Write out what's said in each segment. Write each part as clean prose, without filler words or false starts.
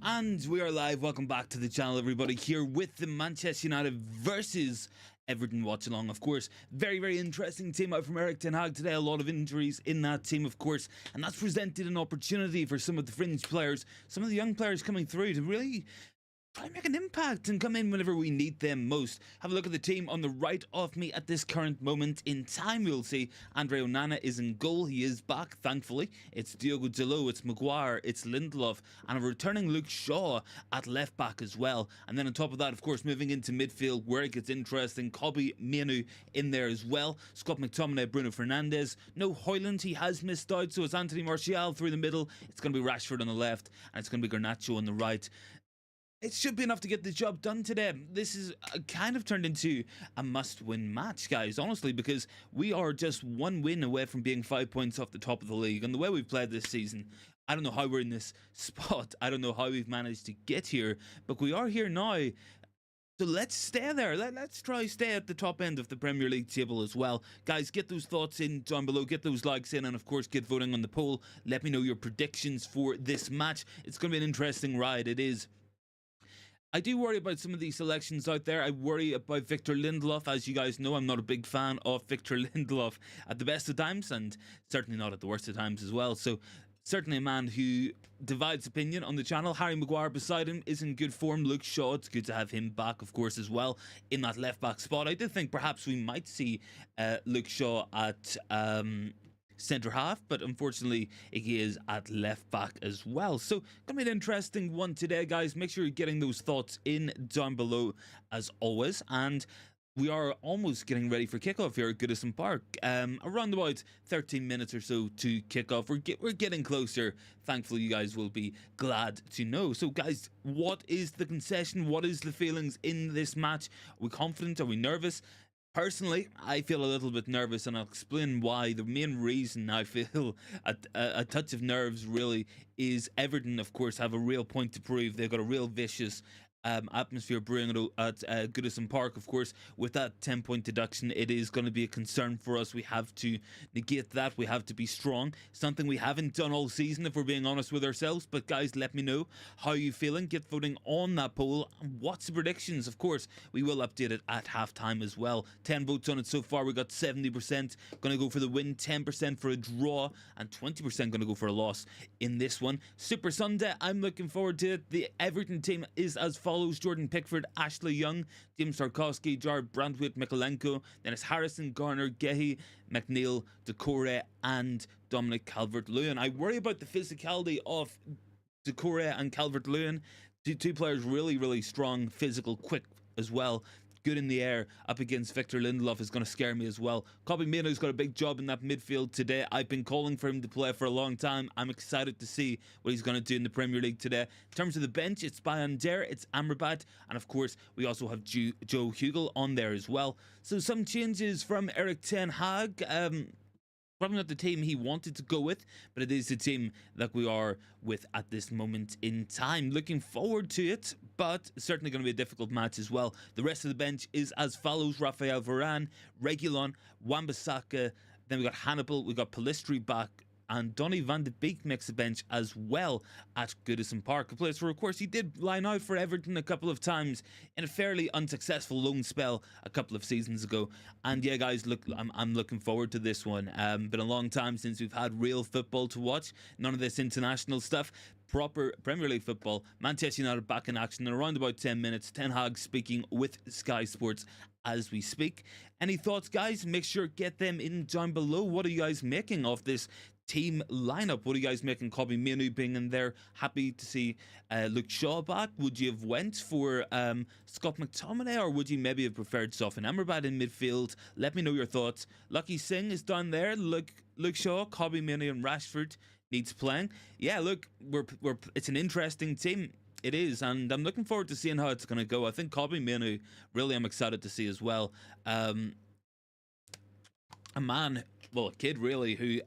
And we are live. Welcome back to the channel, everybody. Here with the Manchester United versus Everton watch along. Of course, very interesting team out from Erik ten Hag today. A lot of injuries in that team, of course, and that's presented an opportunity for some of the fringe players, some of the young players coming through to really try and make an impact and come in whenever we need them most. Have a look at the team on the right of me at this current moment in time. We'll see Andre Onana is in goal. He is back, thankfully. It's Diogo Dalot, it's Maguire, it's Lindelof, and a returning Luke Shaw at left back as well. And then on top of that, of course, moving into midfield where it gets interesting, Mainoo in there as well. Scott McTominay, Bruno Fernandes. No Hojlund, he has missed out, so it's Anthony Martial through the middle. It's going to be Rashford on the left, and it's going to be Garnacho on the right. It should be enough to get the job done today. This is kind of turned into a must-win match, guys, honestly, because we are just one win away from being 5 points off the top of the league. And the way we've played this season, I don't know how we're in this spot. I don't know how we've managed to get here, but we are here now. So let's stay there. Let's try stay at the top end of the Premier League table as well. Guys, get those thoughts in down below. Get those likes in. And, of course, get voting on the poll. Let me know your predictions for this match. It's going to be an interesting ride. It is. I do worry about some of these selections out there. I worry about Victor Lindelof. As you guys know, I'm not a big fan of Victor Lindelof at the best of times, and certainly not at the worst of times as well. So certainly a man who divides opinion on the channel. Harry Maguire beside him is in good form. Luke Shaw, it's good to have him back, of course, as well in that left back spot. I did think perhaps we might see Luke Shaw at centre half, but unfortunately he is at left back as well. So gonna be an interesting one today, guys. Make sure you're getting those thoughts in down below as always. And we are almost getting ready for kickoff here at Goodison Park. Around about 13 minutes or so to kick off. We're getting closer. Thankfully, you guys will be glad to know. So, guys, what is the concession? What is the feelings in this match? Are we confident? Are we nervous? Personally, I feel a little bit nervous, and I'll explain why. The main reason I feel a touch of nerves really is Everton, of course, have a real point to prove. They've got a real vicious atmosphere brewing at Goodison Park. Of course, with that 10-point deduction, it is going to be a concern for us. We have to negate that. We have to be strong. Something we haven't done all season, if we're being honest with ourselves. But guys, let me know how you feeling. Get voting on that poll. What's the predictions? Of course, we will update it at halftime as well. 10 votes on it so far. We got 70% going to go for the win, 10% for a draw, and 20% going to go for a loss in this one. Super Sunday, I'm looking forward to it. The Everton team is as follows: Jordan Pickford, Ashley Young, James Tarkowski, Jared Brandtwaite, Mikolenko. Then it's Harrison, Garner, Gehi, McNeil, Decore, and Dominic Calvert-Lewin. I worry about the physicality of Decore and Calvert-Lewin. Two players really strong, physical, quick as well. Good in the air up against Victor Lindelof is going to scare me as well. Mainoo's got a big job in that midfield today. I've been calling for him to play for a long time. I'm excited to see what he's going to do in the Premier League today. In terms of the bench, it's Bayern Der, it's Amrabat, and of course, we also have Joe Hugel on there as well. So some changes from Erik ten Hag. Probably not the team he wanted to go with, but it is the team that we are with at this moment in time. Looking forward to it, but certainly going to be a difficult match as well. The rest of the bench is as follows: Rafael Varane, Reguilon, Wan-Bissaka, then we got Hannibal, we got Pellistri back, and Donny van de Beek makes the bench as well at Goodison Park, a place where, of course, he did line out for Everton a couple of times in a fairly unsuccessful loan spell a couple of seasons ago. And yeah, guys, look, I'm looking forward to this one. Been a long time since we've had real football to watch. None of this international stuff. Proper Premier League football. Manchester United back in action in around about 10 minutes. Ten Hag speaking with Sky Sports as we speak. Any thoughts, guys? Make sure get them in down below. What are you guys making of this team lineup? What are you guys making? Mainoo being in there. Happy to see Luke Shaw back. Would you have went for Scott McTominay, or would you maybe have preferred Stefan Amrabat in midfield? Let me know your thoughts. Lucky Singh is down there. Luke Shaw, Mainoo, and Rashford needs playing. Yeah, look, it's an interesting team. It is, and I'm looking forward to seeing how it's going to go. I think Mainoo, really, I'm excited to see as well. A man, well, a kid really, who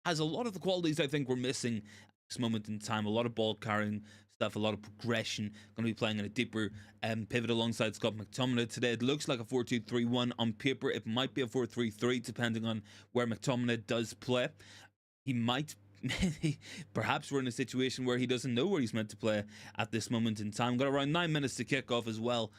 has a lot of the qualities I think we're missing at this moment in time. A lot of ball carrying stuff, a lot of progression. Going to be playing in a deeper pivot alongside Scott McTominay today. It looks like a 4-2-3-1 on paper. It might be a 4-3-3 depending on where McTominay does play. He might perhaps we're in a situation where he doesn't know where he's meant to play at this moment in time. Got around 9 minutes to kick off as well.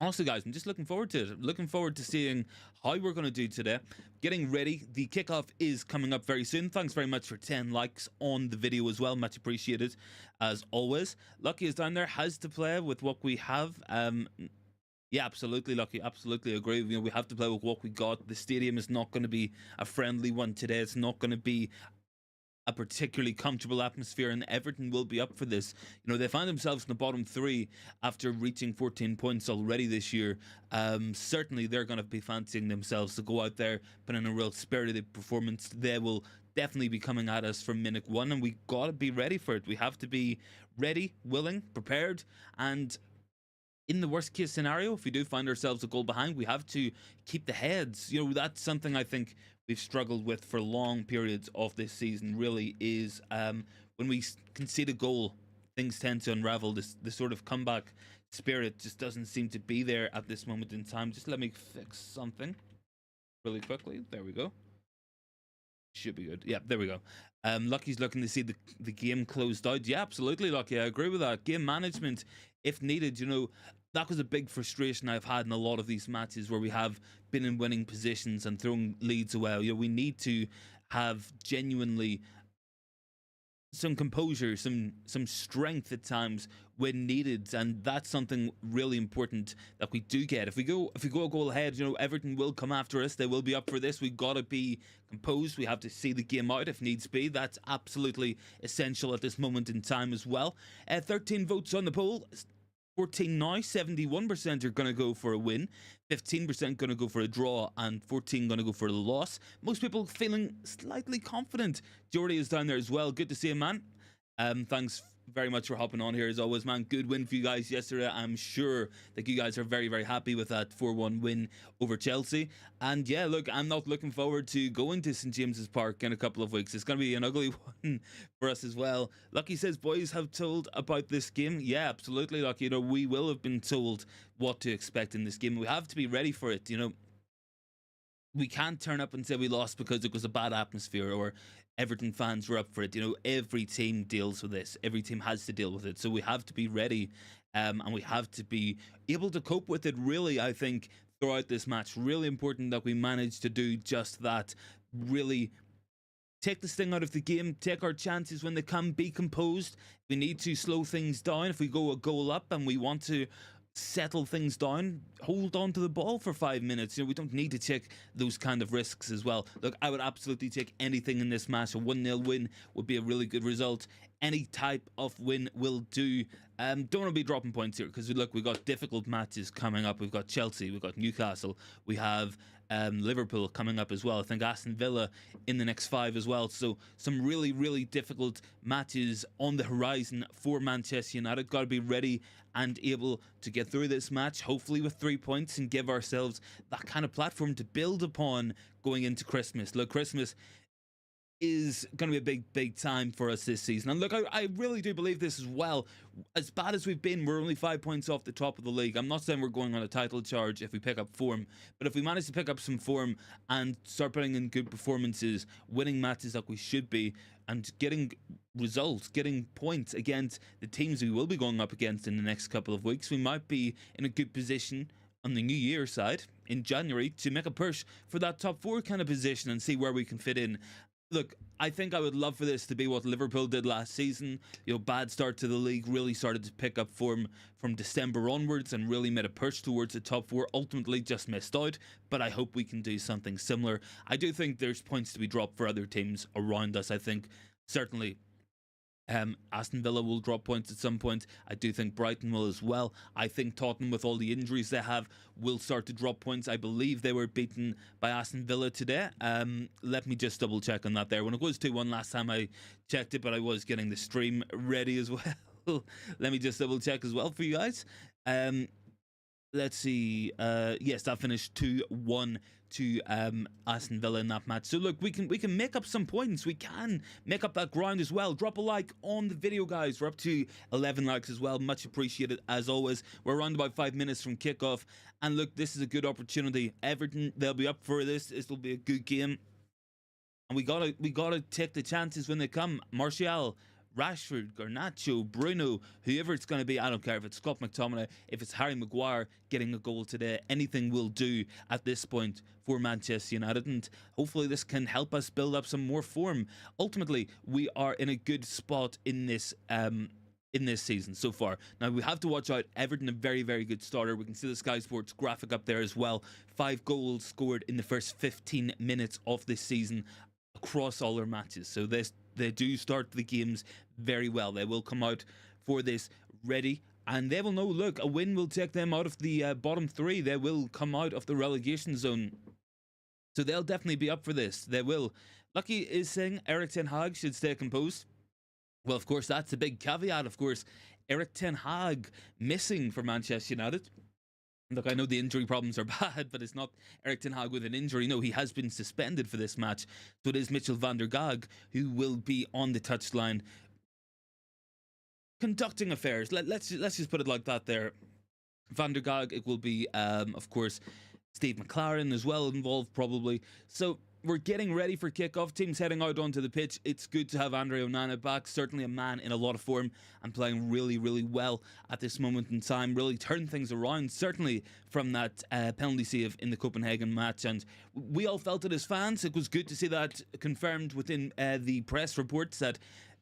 Honestly, guys, I'm just looking forward to it. Looking forward to seeing how we're going to do today. Getting ready. The kickoff is coming up very soon. Thanks very much for 10 likes on the video as well. Much appreciated, as always. Lucky is down there. Has to play with what we have. Yeah, absolutely, Lucky. Absolutely agree. You know, we have to play with what we got. The stadium is not going to be a friendly one today. It's not going to be a particularly comfortable atmosphere, and Everton will be up for this. You know, they find themselves in the bottom three after reaching 14 points already this year. Certainly they're going to be fancying themselves to go out there, put in a real spirited performance. They will definitely be coming at us from minute one, and we got to be ready for it. We have to be ready, willing, prepared, and in the worst case scenario, if we do find ourselves a goal behind, we have to keep the heads. You know, that's something I think we've struggled with for long periods of this season, really, is when we concede a goal, things tend to unravel. The sort of comeback spirit just doesn't seem to be there at this moment in time. Just let me fix something really quickly. There we go. Should be good. Yeah, there we go. Lucky's looking to see the game closed out. Yeah, absolutely, Lucky. I agree with that. Game management, if needed, you know, that was a big frustration I've had in a lot of these matches where we have been in winning positions and thrown leads away. You know, we need to have genuinely some composure, some strength at times when needed, and that's something really important that we do get. If we go a goal ahead, you know, Everton will come after us. They will be up for this. We've got to be composed. We have to see the game out if needs be. That's absolutely essential at this moment in time as well. 13 votes on the poll. 14 now, 71% are going to go for a win, 15% going to go for a draw, and 14 going to go for a loss. Most people feeling slightly confident. Jordy is down there as well. Good to see him, man. Thanks very much for hopping on here as always, man. Good win for you guys yesterday. I'm sure that you guys are very, very happy with that 4-1 win over Chelsea. And yeah, look, I'm not looking forward to going to St James's Park in a couple of weeks. It's going to be an ugly one for us as well. Lucky says, boys have told about this game. Yeah, absolutely, Lucky. You know, we will have been told what to expect in this game. We have to be ready for it, you know. We can't turn up and say we lost because it was a bad atmosphere or Everton fans were up for it. You know, every team deals with this. Every team has to deal with it. So we have to be ready, and we have to be able to cope with it, really, I think, throughout this match. Really important that we manage to do just that. Really take the sting out of the game, take our chances when they can, be composed. We need to slow things down. If we go a goal up and we want to settle things down, hold on to the ball for 5 minutes. You know, we don't need to take those kind of risks as well. Look, I would absolutely take anything in this match. A 1-0 win would be a really good result. Any type of win will do. Don't want to be dropping points here because look, we've got difficult matches coming up. We've got Chelsea, we've got Newcastle, we have Liverpool coming up as well. I think Aston Villa in the next 5 as well. So some really, really difficult matches on the horizon for Manchester United. Got to be ready and able to get through this match, hopefully with 3 points, and give ourselves that kind of platform to build upon going into Christmas. Look, Christmas is going to be a big time for us this season. And look, I really do believe this as well. As bad as we've been, we're only 5 points off the top of the league. I'm not saying we're going on a title charge if we pick up form, but if we manage to pick up some form and start putting in good performances, winning matches like we should be, and getting results, getting points against the teams we will be going up against in the next couple of weeks, we might be in a good position on the New Year side in January to make a push for that top 4 kind of position and see where we can fit in. Look, I think I would love for this to be what Liverpool did last season. You know, bad start to the league, really started to pick up form from December onwards and really made a push towards the top 4. Ultimately just missed out, but I hope we can do something similar. I do think there's points to be dropped for other teams around us. I think certainly Aston Villa will drop points at some point. I do think Brighton will as well. I think Tottenham, with all the injuries they have, will start to drop points. I believe they were beaten by Aston Villa today. Let me just double check on that there. When it was 2-1 last time I checked it, but I was getting the stream ready as well. Let me just double check as well for you guys. Let's see. Yes, that finished 2-1 to Aston Villa in that match. So look, we can make up some points. We can make up that ground as well. Drop a like on the video, guys. We're up to 11 likes as well. Much appreciated as always. We're around about 5 minutes from kickoff, and look, this is a good opportunity. Everton, they'll be up for this. This will be a good game. and we gotta take the chances when they come. Martial, Rashford, Garnacho, Bruno, whoever it's going to be, I don't care if it's Scott McTominay, if it's Harry Maguire getting a goal today, anything will do at this point for Manchester United, and hopefully this can help us build up some more form. Ultimately, we are in a good spot in this season so far. Now we have to watch out. Everton, a very, very good starter. We can see the Sky Sports graphic up there as well. 5 goals scored in the first 15 minutes of this season across all their matches. So they do start the games very well. They will come out for this ready, and they will know, look, a win will take them out of the bottom 3. They will come out of the relegation zone. So they'll definitely be up for this. They will. Lucky is saying Erik ten Hag should stay composed. Well, of course, that's a big caveat. Of course, Erik ten Hag missing for Manchester United. Look, I know the injury problems are bad, but it's not Erik ten Hag with an injury. No, he has been suspended for this match. So it is Mitchell van der Gaag who will be on the touchline conducting affairs. Let's just put it like that there. Van der Gaag, it will be, of course, Steve McLaren as well involved probably. So we're getting ready for kickoff. Teams heading out onto the pitch. It's good to have Andre Onana back. Certainly a man in a lot of form and playing really, really well at this moment in time. Really turned things around, certainly from that penalty save in the Copenhagen match. And we all felt it as fans. It was good to see that confirmed within the press reports that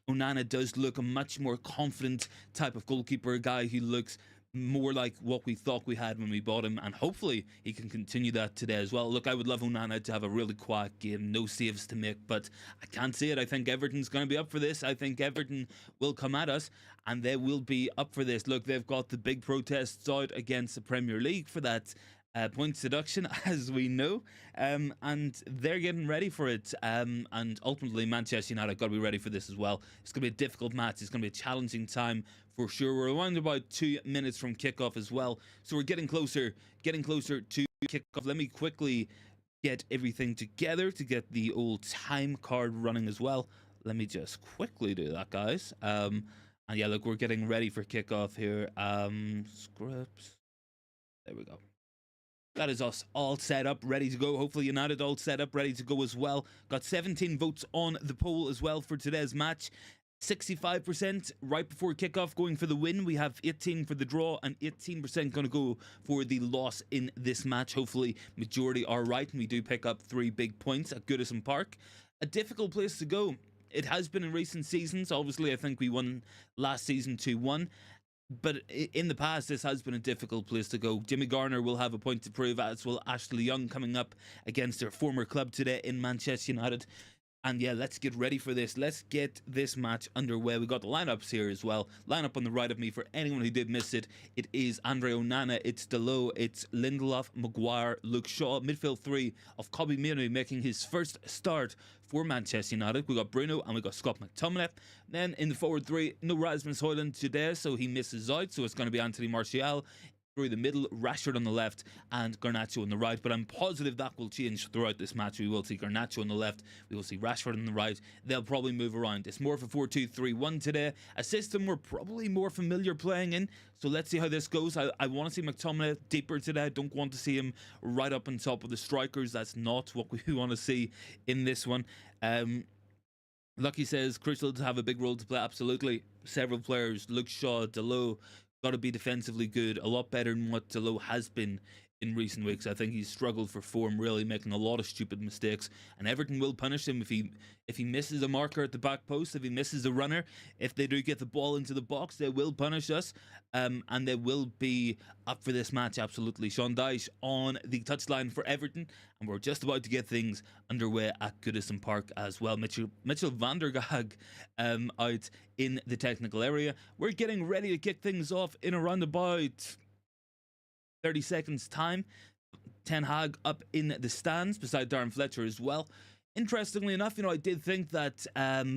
Onana does look a much more confident type of goalkeeper, a guy who looks more like what we thought we had when we bought him, and hopefully he can continue that today as well. Look, I would love Onana to have a really quiet game, no saves to make, but I can't see it. I think Everton's going to be up for this. I think Everton will come at us, and they will be up for this. Look, they've got the big protests out against the Premier League for that points deduction, as we know, and they're getting ready for it, and ultimately Manchester United got to be ready for this as well. It's going to be a difficult match. It's going to be a challenging time for sure. We're around about 2 minutes from kickoff as well, so we're getting closer to kickoff. Let me quickly get everything together to get the old time card running as well. Let me just quickly do that, guys. And yeah, look, we're getting ready for kickoff here. Scripts, there we go. That is us all set up, ready to go. Hopefully United all set up, ready to go as well. Got 17 votes on the poll as well for today's match. 65% right before kickoff going for the win. We have 18 for the draw and 18% going to go for the loss in this match. Hopefully majority are right and we do pick up 3 big points at Goodison Park. A difficult place to go. It has been in recent seasons. Obviously, I think we won last season 2-1. But in the past, this has been a difficult place to go. Jimmy Garner will have a point to prove, as will Ashley Young coming up against their former club today in Manchester United. And yeah, let's get ready for this. Let's get this match underway. We got the lineups here as well. Lineup on the right of me for anyone who did miss it. It is Andre Onana, it's Dalot, it's Lindelof, Maguire, Luke Shaw. Midfield 3 of Kobbie Mainoo making his first start for Manchester United. We got Bruno and we got Scott McTominay. Then in the forward 3, no Rasmus Hojlund today, so he misses out. So it's going to be Anthony Martial through the middle, Rashford on the left and Garnacho on the right, but I'm positive that will change throughout this match. We will see Garnacho on the left, we will see Rashford on the right. They'll probably move around. It's more of a 4-2-3-1 today, a system we're probably more familiar playing in, so let's see how this goes. I want to see McTominay deeper today. I don't want to see him right up on top of the strikers. That's not what we want to see in this one. Lucky says crucial to have a big role to play. Absolutely. Several players, Luke Shaw, Dalot, got to be defensively good, a lot better than what Dalot has been in recent weeks. I think he's struggled for form, really making a lot of stupid mistakes, and Everton will punish him if he misses a marker at the back post, if he misses a runner. If they do get the ball into the box, they will punish us, and they will be up for this match, absolutely. Sean Dyche on the touchline for Everton, and we're just about to get things underway at Goodison Park as well. Mitchell van der Gaag out in the technical area. We're getting ready to kick things off in around about 30 seconds time. Ten Hag up in the stands beside Darren Fletcher as well. Interestingly enough, I did think that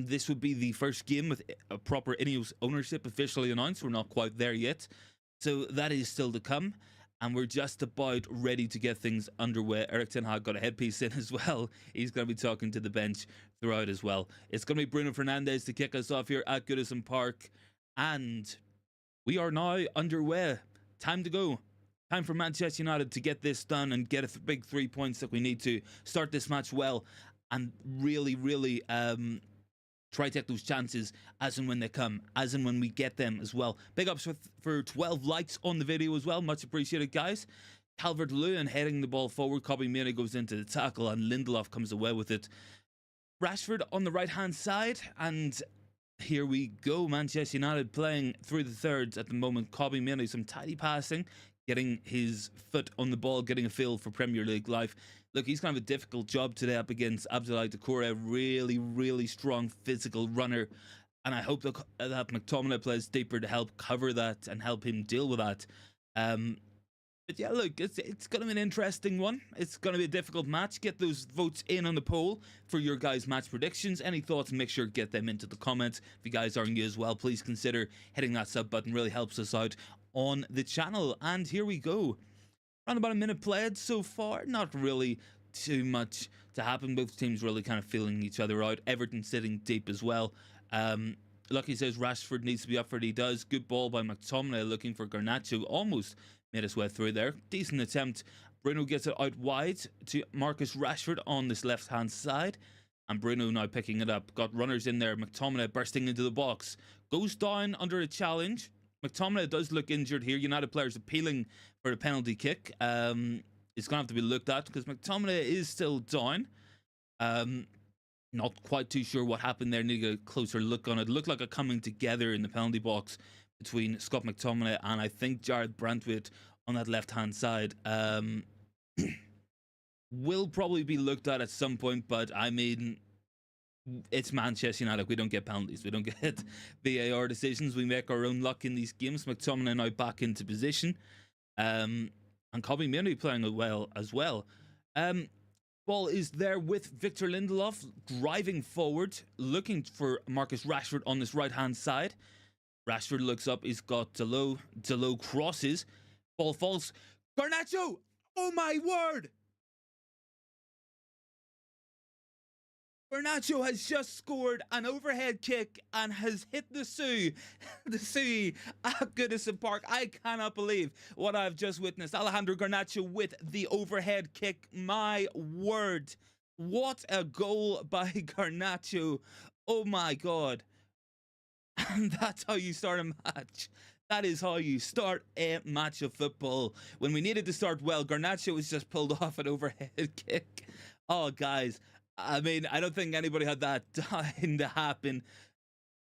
this would be the first game with a proper Ineos ownership officially announced. We're not quite there yet, so that is still to come, and we're just about ready to get things underway. Erik ten Hag got a headpiece in as well. He's going to be talking to the bench throughout as well. It's going to be Bruno Fernandes to kick us off here at Goodison Park, and we are now underway. Time to go. Time for Manchester United to get this done and get a big 3 points that we need to start this match well and really try to take those chances as and when they come, as and when we get them as well. Big ups for 12 likes on the video as well. Much appreciated, guys. Calvert-Lewin heading the ball forward. Mainoo goes into the tackle and Lindelof comes away with it. Rashford on the right-hand side, and here we go. Manchester United playing through the thirds at the moment. Mainoo, some tidy passing, getting his foot on the ball, getting a feel for Premier League life. Look, he's kind of a difficult job today up against Abdoulaye Doucouré, really strong physical runner. And I hope that McTominay plays deeper to help cover that and help him deal with that. But yeah, look, it's going to be an interesting one. It's going to be a difficult match. Get those votes in on the poll for your guys' match predictions. Any thoughts, make sure to get them into the comments. If you guys are new as well, please consider hitting that sub button. Really helps us out on the channel. And here we go. Around about a minute played so far. Not really too much to happen. Both teams really kind of feeling each other out. Everton sitting deep as well. Lucky says Rashford needs to be up for it. He does. Good ball by McTominay looking for Garnacho. Almost made his way through there. Decent attempt. Bruno gets it out wide to Marcus Rashford on this left-hand side. And Bruno now picking it up. Got runners in there. McTominay bursting into the box. Goes down under a challenge. McTominay does look injured here. United players appealing for a penalty kick. It's going to have to be looked at because McTominay is still down. Not quite too sure what happened there. Need to get a closer look on it. Looked like a coming together in the penalty box between Scott McTominay and I think Jared Brantwaite on that left-hand side. Will probably be looked at some point, but I mean, it's Manchester United. We don't get penalties. We don't get VAR decisions. We make our own luck in these games. McTominay now back into position. And Mainoo playing well as well. Ball is there with Victor Lindelof driving forward, looking for Marcus Rashford on this right-hand side. Rashford looks up. He's got Delo. Delo crosses. Ball falls. Garnacho! Oh my word! Garnacho has just scored an overhead kick and has hit the Sioux. The Sioux at Goodison Park. I cannot believe what I've just witnessed. Alejandro Garnacho with the overhead kick. My word. What a goal by Garnacho. Oh my God. And that's how you start a match. That is how you start a match of football. When we needed to start well, Garnacho was just pulled off an overhead kick. Oh, guys. I mean, I don't think anybody had that dying to happen.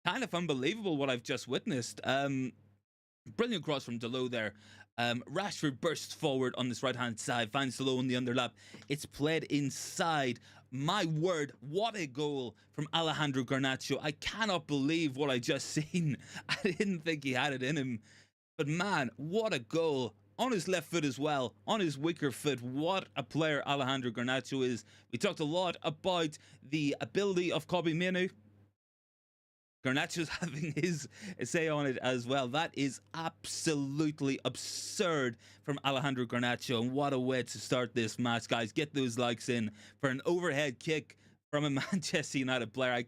Kind of unbelievable what I've just witnessed. Brilliant cross from Delo there. Rashford bursts forward on this right-hand side, finds Delo in the underlap. It's played inside. My word, what a goal from Alejandro Garnacho. I cannot believe what I just seen. I didn't think he had it in him. But man, what a goal. On his left foot as well, on his weaker foot. What a player Alejandro Garnacho is. We talked a lot about the ability of Mainoo. Garnacho's having his say on it as well. That is absolutely absurd from Alejandro Garnacho. And what a way to start this match, guys. Get those likes in for an overhead kick from a Manchester United player. I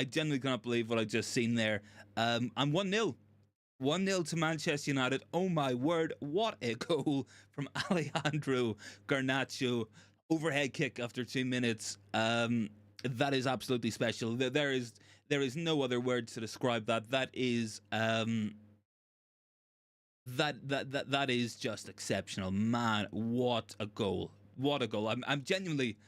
genuinely cannot believe what I just seen there. I'm 1-0. 1-0 to Manchester United. Oh my word, what a goal from Alejandro Garnacho. Overhead kick after 2 minutes. That is absolutely special. There is no other word to describe that. That is that is just exceptional. Man, what a goal. What a goal. I'm genuinely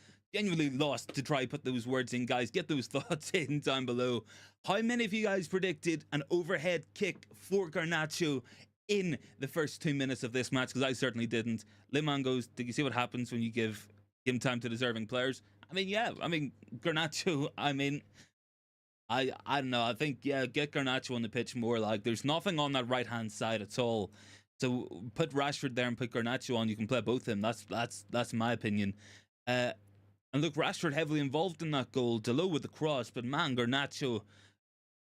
lost to try put those words in, guys. Get those thoughts in down below. How many of you guys predicted an overhead kick for Garnacho in the first 2 minutes of this match? Because I certainly didn't. Liman goes, did you see what happens when you give him time to deserving players? I mean, yeah. I mean, Garnacho, I mean, I don't know. I think, yeah, get Garnacho on the pitch more. Like, there's nothing on that right-hand side at all. So put Rashford there and put Garnacho on. You can play both of them. That's my opinion. And look, Rashford heavily involved in that goal. Delo with the cross, but man, Garnacho,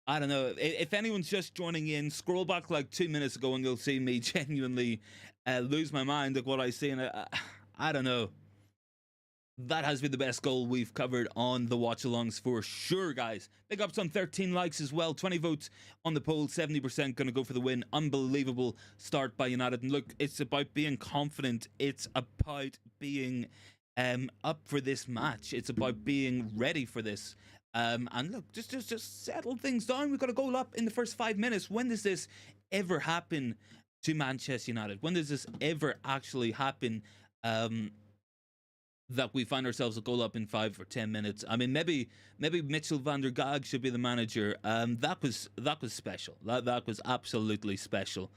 I don't know. If anyone's just joining in, scroll back like 2 minutes ago and you'll see me genuinely lose my mind at what I see. And I don't know. That has been the best goal we've covered on the watch-alongs for sure, guys. Big ups on 13 likes as well. 20 votes on the poll. 70% going to go for the win. Unbelievable start by United. And look, it's about being confident. It's about being up for this match. It's about being ready for this. And look, just settle things down. We got a goal up in the first 5 minutes. When does this ever happen to Manchester United? When does this ever actually happen? That we find ourselves a goal up in 5 or 10 minutes. I mean, maybe Mitchell van der Gaag should be the manager. That was special. That was absolutely special.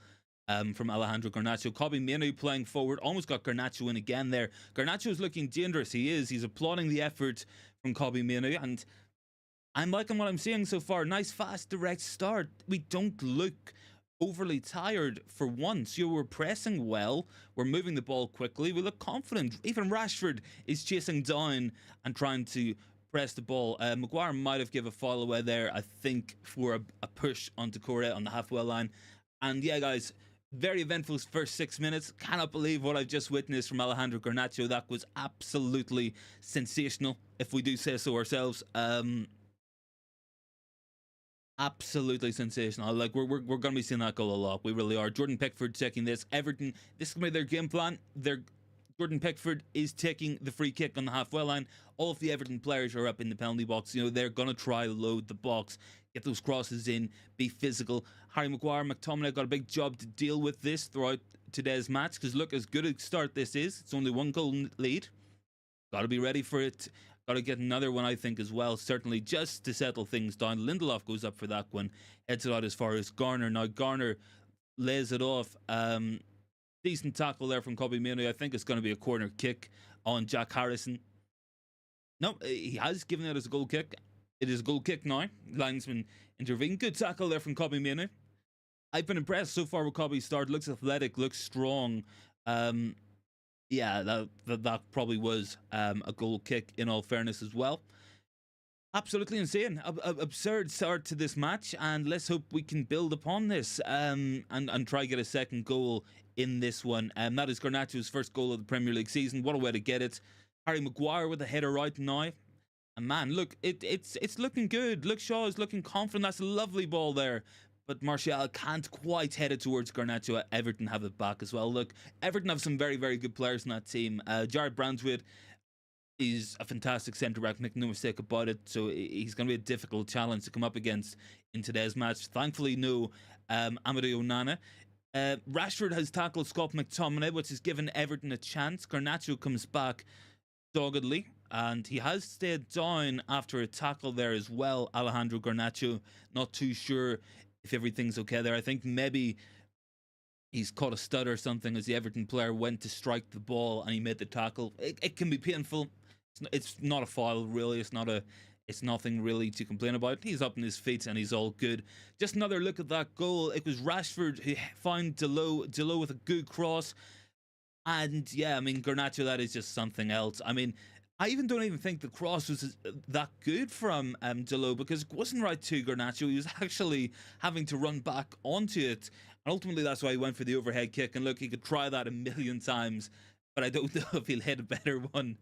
From Alejandro Garnacho. Mainoo playing forward, almost got Garnacho in again there. Garnacho's looking dangerous. He is. He's applauding the effort from Mainoo, and I'm liking what I'm seeing so far. Nice, fast, direct start. We don't look overly tired for once. We're pressing well. We're moving the ball quickly. We look confident. Even Rashford is chasing down and trying to press the ball. Maguire might have given a foul away there, I think, for a push onto Correa on the halfway line. And yeah, guys, very eventful first 6 minutes. Cannot believe what I've just witnessed from Alejandro Garnacho. That was absolutely sensational, if we do say so ourselves. Absolutely sensational. Like, we're going to be seeing that goal a lot. We really are. Jordan Pickford taking this. Everton, this is going to be their game plan. Jordan Pickford is taking the free kick on the halfway line. All of the Everton players are up in the penalty box. They're going to try load the box, get those crosses in, be physical. Harry Maguire, McTominay got a big job to deal with this throughout today's match, because look, as good a start this is, it's only 1 goal lead. Got to be ready for it. Got to get another one, I think, as well, certainly, just to settle things down. Lindelof goes up for that one, heads it out as far as Garner. Now Garner lays it off. Decent tackle there from Mainoo. I think it's going to be a corner kick on Jack Harrison. No, he has given it as a goal kick. It is a goal kick now. Linesman intervening. Good tackle there from Mainoo. I've been impressed so far with Kobbie's start. Looks athletic, looks strong. Yeah, that probably was a goal kick, in all fairness, as well. Absolutely insane. Absurd start to this match, and let's hope we can build upon this and try get a second goal in this one. That is Garnacho's first goal of the Premier League season. What a way to get it. Harry Maguire with a header right now. And man, look, it's looking good. Look, Shaw is looking confident. That's a lovely ball there. But Martial can't quite head it towards Garnacho. Everton have it back as well. Look, Everton have some very, very good players in that team. Jared Branswood is a fantastic centre-back, make no mistake about it. So he's going to be a difficult challenge to come up against in today's match. Thankfully, no Amadou Onana. Rashford has tackled Scott McTominay, which has given Everton a chance. Garnacho comes back doggedly, and he has stayed down after a tackle there as well. Alejandro Garnacho, not too sure if everything's okay there. I think maybe he's caught a stud or something as the Everton player went to strike the ball and he made the tackle. It can be painful. It's not a foul, really. It's nothing really to complain about. He's up on his feet and he's all good. Just another look at that goal. It was Rashford who found Delo with a good cross. And yeah, I mean, Garnacho, that is just something else. I mean, I don't even think the cross was that good from Delo, because it wasn't right to Garnacho. He was actually having to run back onto it. And ultimately, that's why he went for the overhead kick. And look, he could try that a million times, but I don't know if he'll hit a better one.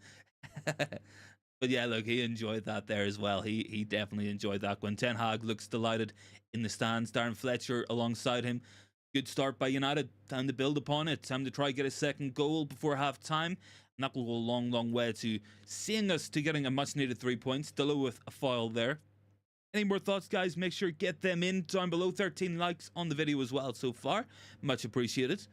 But yeah, look, he enjoyed that there as well. He definitely enjoyed that one. Ten Hag looks delighted in the stands. Darren Fletcher alongside him. Good start by United. Time to build upon it. Time to try get a second goal before half time. And that will go a long, long way to seeing us to getting a much needed 3 points. Delo with a foul there. Any more thoughts, guys? Make sure to get them in down below. 13 likes on the video as well so far. Much appreciated.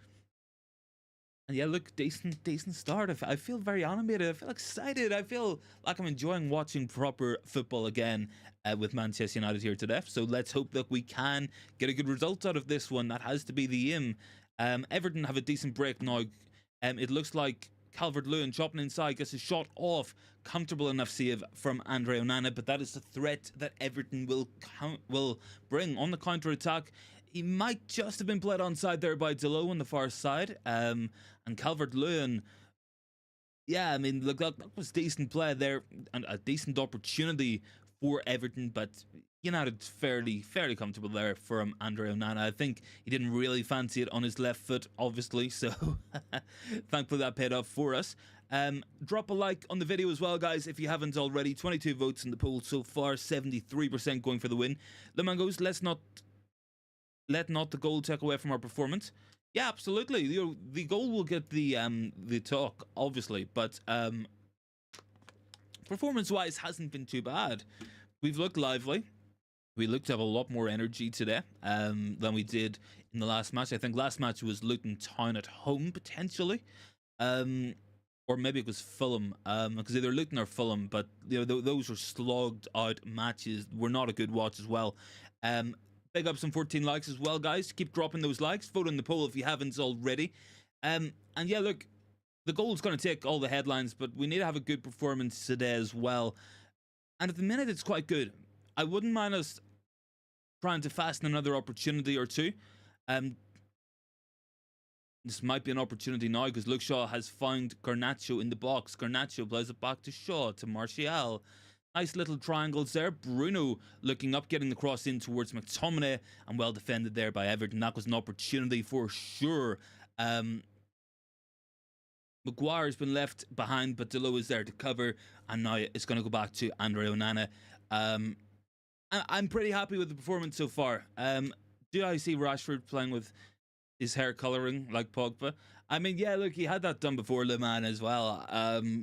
And yeah, look, decent start. I feel very animated. I feel excited. I feel like I'm enjoying watching proper football again with Manchester United here today. So let's hope that we can get a good result out of this one. That has to be the aim. Everton have a decent break now. It looks like Calvert-Lewin chopping inside, gets a shot off. Comfortable enough save from Andre Onana, but that is the threat that Everton will bring on the counter-attack. He might just have been played onside there by Delo on the far side. And Calvert-Lewin, yeah, I mean, look, that was decent play there and a decent opportunity for Everton, but United fairly comfortable there from Andre Onana. I think he didn't really fancy it on his left foot, obviously, so thankfully that paid off for us. Drop a like on the video as well, guys, if you haven't already. 22 votes in the poll so far, 73% going for the win. The Mangos, let not the goal take away from our performance. Yeah, absolutely. The goal will get the talk, obviously, but performance-wise, hasn't been too bad. We've looked lively. We looked to have a lot more energy today than we did in the last match. I think last match was Luton Town at home, potentially. Or maybe it was Fulham, because either Luton or Fulham, but those were slogged out matches. Were not a good watch as well. Big up some 14 likes as well, guys. Keep dropping those likes. Vote in the poll if you haven't already. And yeah, look, the goal's going to take all the headlines, but we need to have a good performance today as well. And at the minute, it's quite good. I wouldn't mind us trying to fasten another opportunity or two. This might be an opportunity now because Luke Shaw has found Garnacho in the box. Garnacho plays it back to Shaw, to Martial. Nice little triangles there. Bruno looking up, getting the cross in towards McTominay, and well defended there by Everton. That was an opportunity for sure. Maguire's been left behind, but Delo is there to cover, and now it's going to go back to Andre Onana. I'm pretty happy with the performance so far. Do I see Rashford playing with his hair colouring like Pogba? I mean, yeah, look, he had that done before Le Mans as well.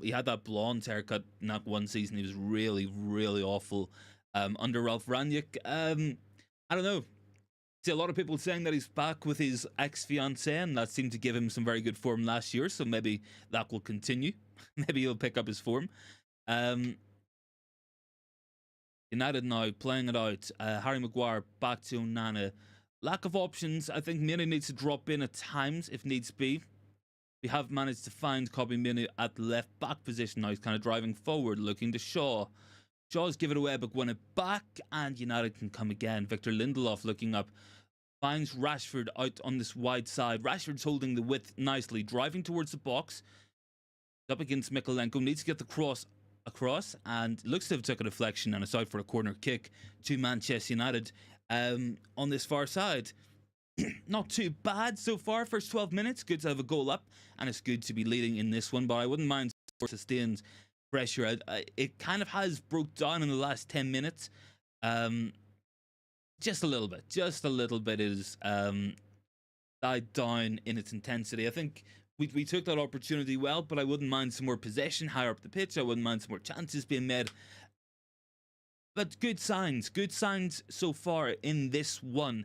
He had that blonde haircut in that one season. He was really, really awful under Ralph Rangnick. I don't know. See a lot of people saying that he's back with his ex-fiancée, and that seemed to give him some very good form last year, so maybe that will continue. Maybe he'll pick up his form. United now playing it out. Harry Maguire back to Onana. Lack of options. I think Mainoo needs to drop in at times if needs be. We have managed to find Mainoo at the left back position now. He's kind of driving forward, looking to Shaw. Shaw's give it away, but win it back, and United can come again. Victor Lindelof looking up, finds Rashford out on this wide side. Rashford's holding the width nicely, driving towards the box. Up against Mikolenko, needs to get the cross across, and looks to have took a deflection, and it's out for a corner kick to Manchester United on this far side. Not too bad so far. First 12 minutes, good to have a goal up, and it's good to be leading in this one, but I wouldn't mind sustained pressure. It kind of has broke down in the last 10 minutes. Just a little bit is died down in its intensity. I think we took that opportunity well, but I wouldn't mind some more possession higher up the pitch. I wouldn't mind some more chances being made. But good signs so far in this one.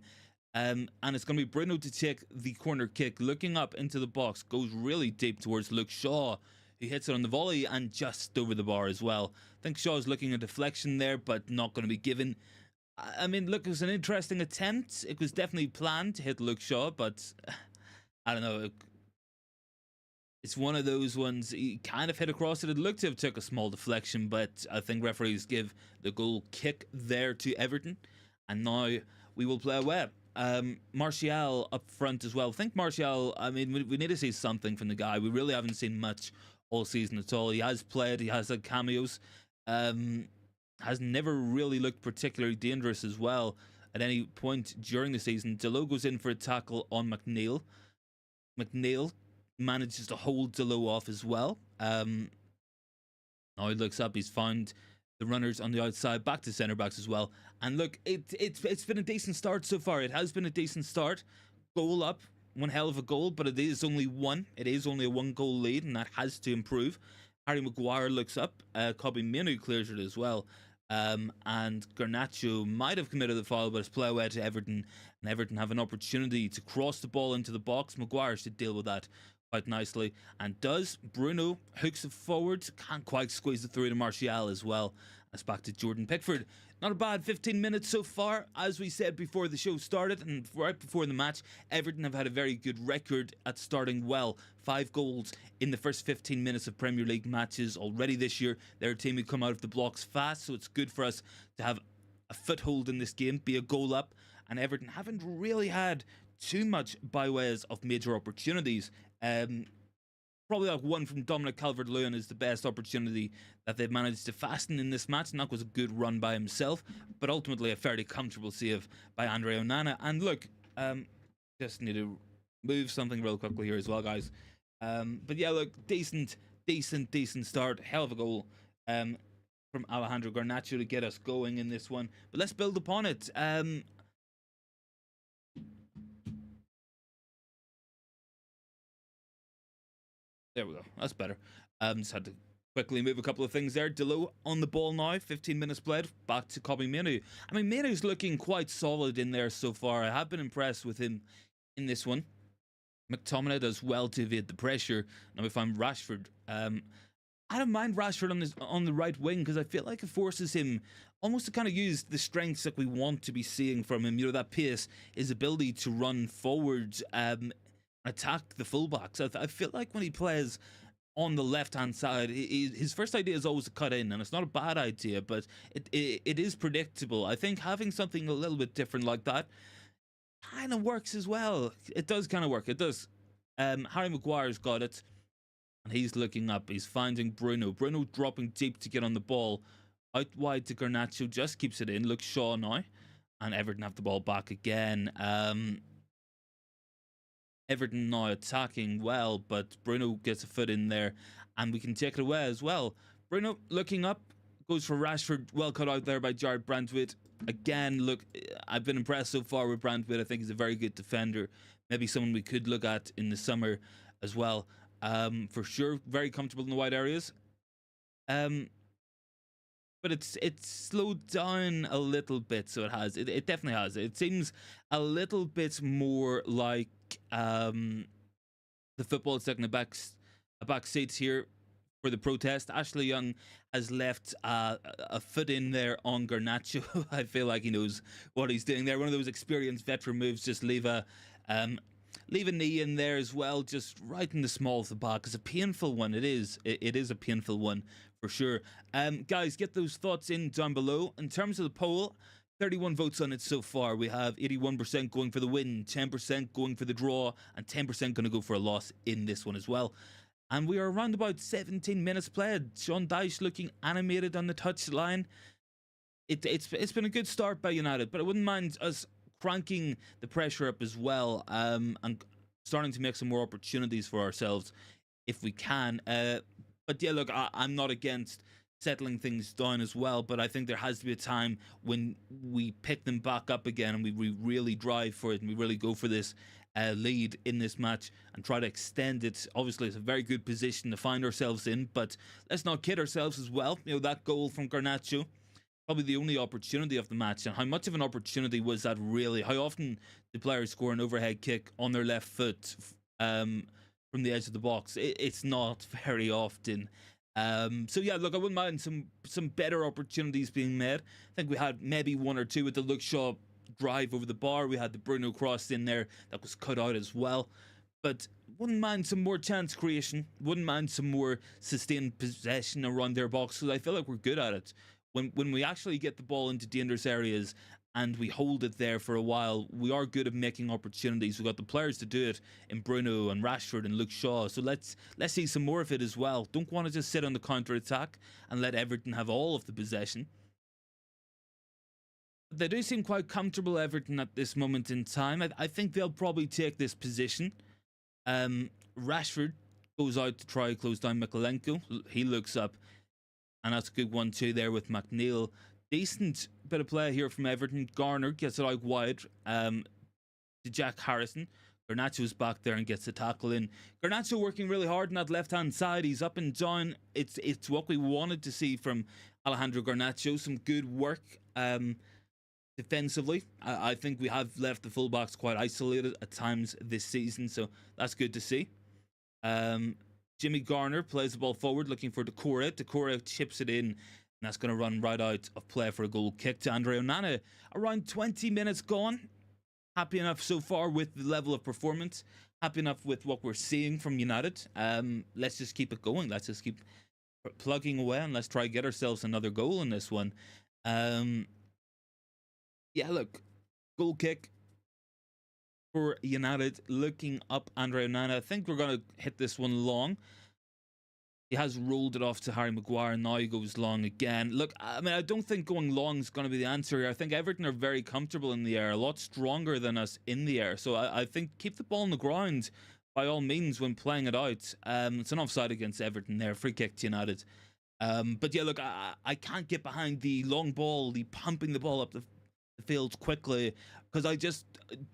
And it's going to be Bruno to take the corner kick, looking up into the box, goes really deep towards Luke Shaw. He hits it on the volley and just over the bar as well. I think Shaw's looking at deflection there, but not going to be given. I mean, look, it was an interesting attempt. It was definitely planned to hit Luke Shaw, but I don't know. It's one of those ones, he kind of hit across it. It looked to have took a small deflection, but I think referees give the goal kick there to Everton. And now we will play away. Martial up front as well. I think Martial, I mean, we need to see something from the guy. We really haven't seen much all season at all. He has played, he has had cameos, has never really looked particularly dangerous as well at any point during the season. Delo goes in for a tackle on McNeil. McNeil manages to hold Delo off as well. Now he looks up, he's found the runners on the outside, back to centre backs as well. And look, it's been a decent start so far. It has been a decent start. Goal up, one hell of a goal, but it is only one. It is only a 1-goal lead, and that has to improve. Harry Maguire looks up. Mainoo clears it as well. And Garnacho might have committed the foul, but it's play away to Everton, and Everton have an opportunity to cross the ball into the box. Maguire should deal with that quite nicely, and does. Bruno hooks it forward, can't quite squeeze it through to Martial as well. It's back to Jordan Pickford. Not a bad 15 minutes so far. As we said before the show started and right before the match, Everton have had a very good record at starting well. 5 goals in the first 15 minutes of Premier League matches already this year. They're a team who come out of the blocks fast, so it's good for us to have a foothold in this game, be a goal up, and Everton haven't really had too much by ways of major opportunities. Probably like one from Dominic Calvert-Lewin is the best opportunity that they've managed to fasten in this match, and that was a good run by himself, but ultimately a fairly comfortable save by Andre Onana. And look, just need to move something real quickly here as well, guys. But yeah, look, decent start. Hell of a goal from Alejandro Garnacho to get us going in this one. But let's build upon it. There we go. That's better. Just had to Quickly move a couple of things there. Delo on the ball now. 15 minutes played. Back to copy Mainoo. I mean, Mainoo's looking quite solid in there so far. I have been impressed with him in this one. McTominay does well to evade the pressure. Now we find Rashford. I don't mind Rashford on the right wing because I feel like it forces him almost to kind of use the strengths that we want to be seeing from him. You know, that pace, his ability to run forwards, attack the fullbacks. I feel like when he plays on the left-hand side, his first idea is always to cut in, and it's not a bad idea, but it is predictable. I think having something a little bit different like that kind of works as well. It does kind of work. It does. Harry Maguire's got it. And he's looking up. He's finding Bruno. Bruno dropping deep to get on the ball. Out wide to Garnacho. Just keeps it in. Looks Shaw now. And Everton have the ball back again. Everton now attacking well, but Bruno gets a foot in there. And we can take it away as well. Bruno looking up. Goes for Rashford. Well cut out there by Jared Brandtwitt. Again, look, I've been impressed so far with Brandtwitt. I think he's a very good defender. Maybe someone we could look at in the summer as well. For sure, very comfortable in the wide areas. But it's slowed down a little bit, so it has. It definitely has. It seems a little bit more like the football is taking a back seat here for the protest. Ashley Young has left a foot in there on Garnacho. I feel like he knows what he's doing there. One of those experienced veteran moves. Just leave a knee in there as well, just right in the small of the back. It's a painful one. It is a painful one for sure. Guys, get those thoughts in down below. In terms of the poll, 31 votes on it so far. We have 81% going for the win, 10% going for the draw, and 10% going to go for a loss in this one as well. And we are around about 17 minutes played. Sean Dyche looking animated on the touchline. It's been a good start by United, but I wouldn't mind us cranking the pressure up as well, and starting to make some more opportunities for ourselves if we can. But yeah, look, I'm not against settling things down as well, but I think there has to be a time when we pick them back up again and we really drive for it and we really go for this lead in this match and try to extend it. Obviously, it's a very good position to find ourselves in, but let's not kid ourselves as well. You know, that goal from Garnacho, probably the only opportunity of the match. And how much of an opportunity was that really? How often do players score an overhead kick on their left foot from the edge of the box? It's not very often. So yeah, look, I wouldn't mind some better opportunities being made. I think we had maybe one or two with the Luke Shaw drive over the bar. We had the Bruno cross in there that was cut out as well. But wouldn't mind some more chance creation. Wouldn't mind some more sustained possession around their box, because I feel like we're good at it. When we actually get the ball into dangerous areas and we hold it there for a while, we are good at making opportunities. We've got the players to do it in Bruno and Rashford and Luke Shaw. So let's see some more of it as well. Don't want to just sit on the counter-attack and let Everton have all of the possession. They do seem quite comfortable, Everton, at this moment in time. I think they'll probably take this position. Rashford goes out to try to close down Mykolenko. He looks up, and that's a good one too there with McNeil. Decent bit of play here from Everton. Garner gets it out wide to Jack Harrison. Garnacho's back there and gets the tackle in. Garnacho working really hard on that left-hand side. He's up and down. It's what we wanted to see from Alejandro Garnacho. Some good work defensively. I think we have left the fullbacks quite isolated at times this season, so that's good to see. Jimmy Garner plays the ball forward, looking for Decore. Decore chips it in, and that's going to run right out of play for a goal kick to Andre Onana. Around 20 minutes gone. Happy enough so far with the level of performance. Happy enough with what we're seeing from United. Let's just keep it going. Let's just keep plugging away, and let's try to get ourselves another goal in this one. Yeah, look, goal kick for United, looking up Andre Onana. I think we're going to hit this one long. He has rolled it off to Harry Maguire. Now he goes long again. Look, I mean, I don't think going long is going to be the answer here. I think Everton are very comfortable in the air, a lot stronger than us in the air. So I think keep the ball on the ground by all means when playing it out. It's an offside against Everton there. Free kick to United. But yeah, look, I can't get behind the long ball, the pumping the ball up the field quickly, because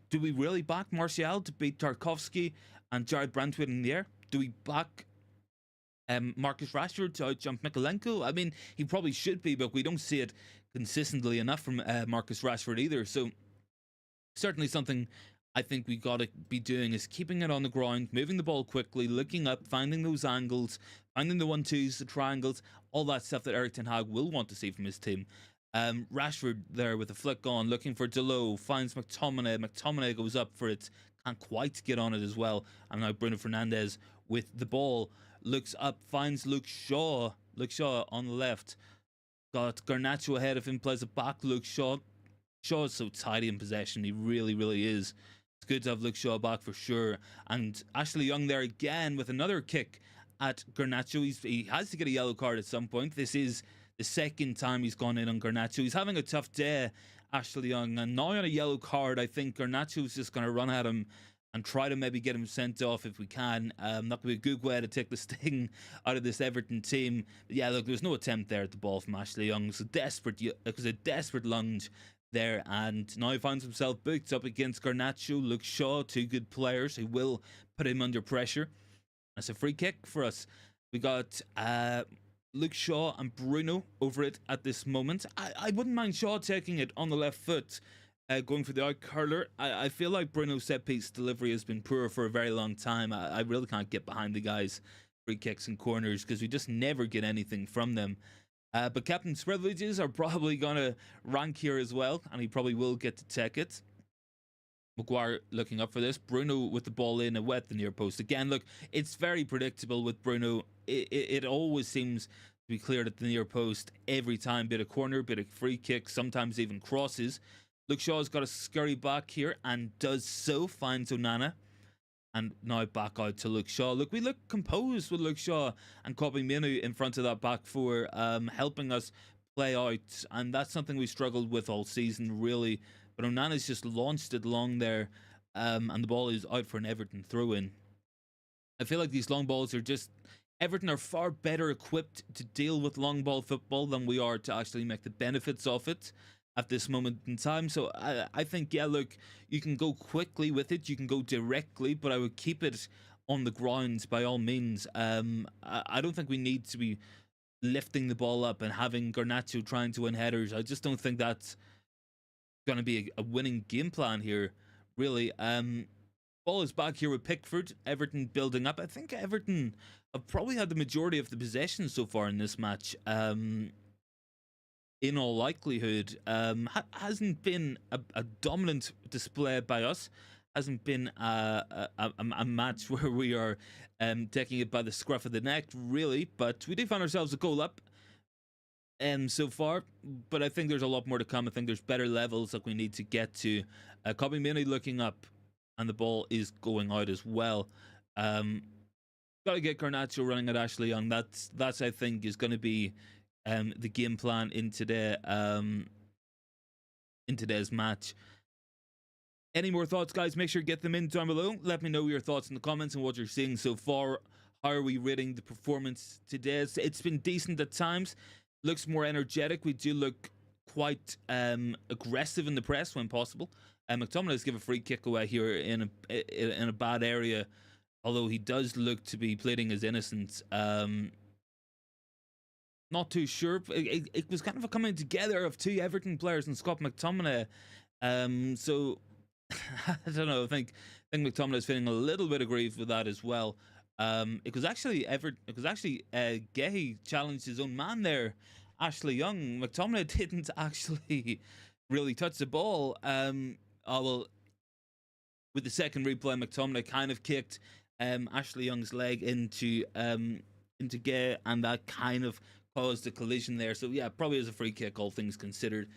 do we really back Martial to beat Tarkowski and Jared Brandtwitt in the air? Do we back Marcus Rashford to outjump Mikolenko. I mean, he probably should be, but we don't see it consistently enough from Marcus Rashford either. So certainly something I think we got to be doing is keeping it on the ground, moving the ball quickly, looking up, finding those angles, finding the 1-2s, the triangles, all that stuff that Erik ten Hag will want to see from his team. Rashford there with a flick on, looking for Delo, finds McTominay. McTominay goes up for it, can't quite get on it as well. And now Bruno Fernandes with the ball, looks up, finds Luke Shaw. Luke Shaw on the left. Got Garnacho ahead of him, plays it back. Luke Shaw. Shaw is so tidy in possession. He really, really is. It's good to have Luke Shaw back for sure. And Ashley Young there again with another kick at Garnacho. He has to get a yellow card at some point. This is the second time he's gone in on Garnacho. He's having a tough day, Ashley Young. And now on a yellow card, I think Garnacho's just going to run at him and try to maybe get him sent off if we can. Not going to be a good way to take the sting out of this Everton team. But yeah, look, there's no attempt there at the ball from Ashley Young. It was a desperate lunge there, and now he finds himself booked up against Garnacho, Luke Shaw, two good players who will put him under pressure. That's a free kick for us. We got Luke Shaw and Bruno over it at this moment. I wouldn't mind Shaw taking it on the left foot, going for the out curler. I feel like Bruno's set piece delivery has been poor for a very long time. I really can't get behind the guys' free kicks and corners because we just never get anything from them. But captain's privileges are probably going to rank here as well, and he probably will get to take it. Maguire looking up for this. Bruno with the ball in and wet the near post. Again, look, it's very predictable with Bruno. It always seems to be cleared at the near post every time. Bit of corner, bit of free kick, sometimes even crosses. Luke Shaw's got to scurry back here and does so. Finds Onana. And now back out to Luke Shaw. Look, we look composed with Luke Shaw and Mainoo in front of that back four, helping us play out. And that's something we struggled with all season, really. But Onana's just launched it long there, and the ball is out for an Everton throw-in. I feel like these long balls are just... Everton are far better equipped to deal with long ball football than we are to actually make the benefits of it at this moment in time. So I think, yeah, look, you can go quickly with it, you can go directly, but I would keep it on the ground by all means. I don't think we need to be lifting the ball up and having Garnacho trying to win headers. I just don't think that's going to be a winning game plan here, really. Ball is back here with Pickford. Everton building up. I think Everton have probably had the majority of the possession so far in this match. In all likelihood, hasn't been a dominant display by us. Hasn't been a match where we are taking it by the scruff of the neck, really. But we do find ourselves a goal up so far. But I think there's a lot more to come. I think there's better levels that we need to get to. Mainoo looking up, and the ball is going out as well. Got to get Garnacho running at Ashley Young. That's I think is going to be the game plan in today's match. Any more thoughts, guys? Make sure to get them in down below. Let me know your thoughts in the comments and what you're seeing so far. How are we rating the performance today? It's been decent at times. Looks more energetic. We do look quite aggressive in the press when possible. McTominay's give a free kick away here in a bad area, although he does look to be pleading his innocence. Not too sure. It was kind of a coming together of two Everton players and Scott McTominay. So I don't know. I think McTominay's feeling a little bit aggrieved with that as well. It was actually Gehi challenged his own man there, Ashley Young. McTominay didn't actually really touch the ball. Well, with the second replay, McTominay kind of kicked Ashley Young's leg into Gehi, and that kind of caused a collision there. So yeah, probably as a free kick, all things considered.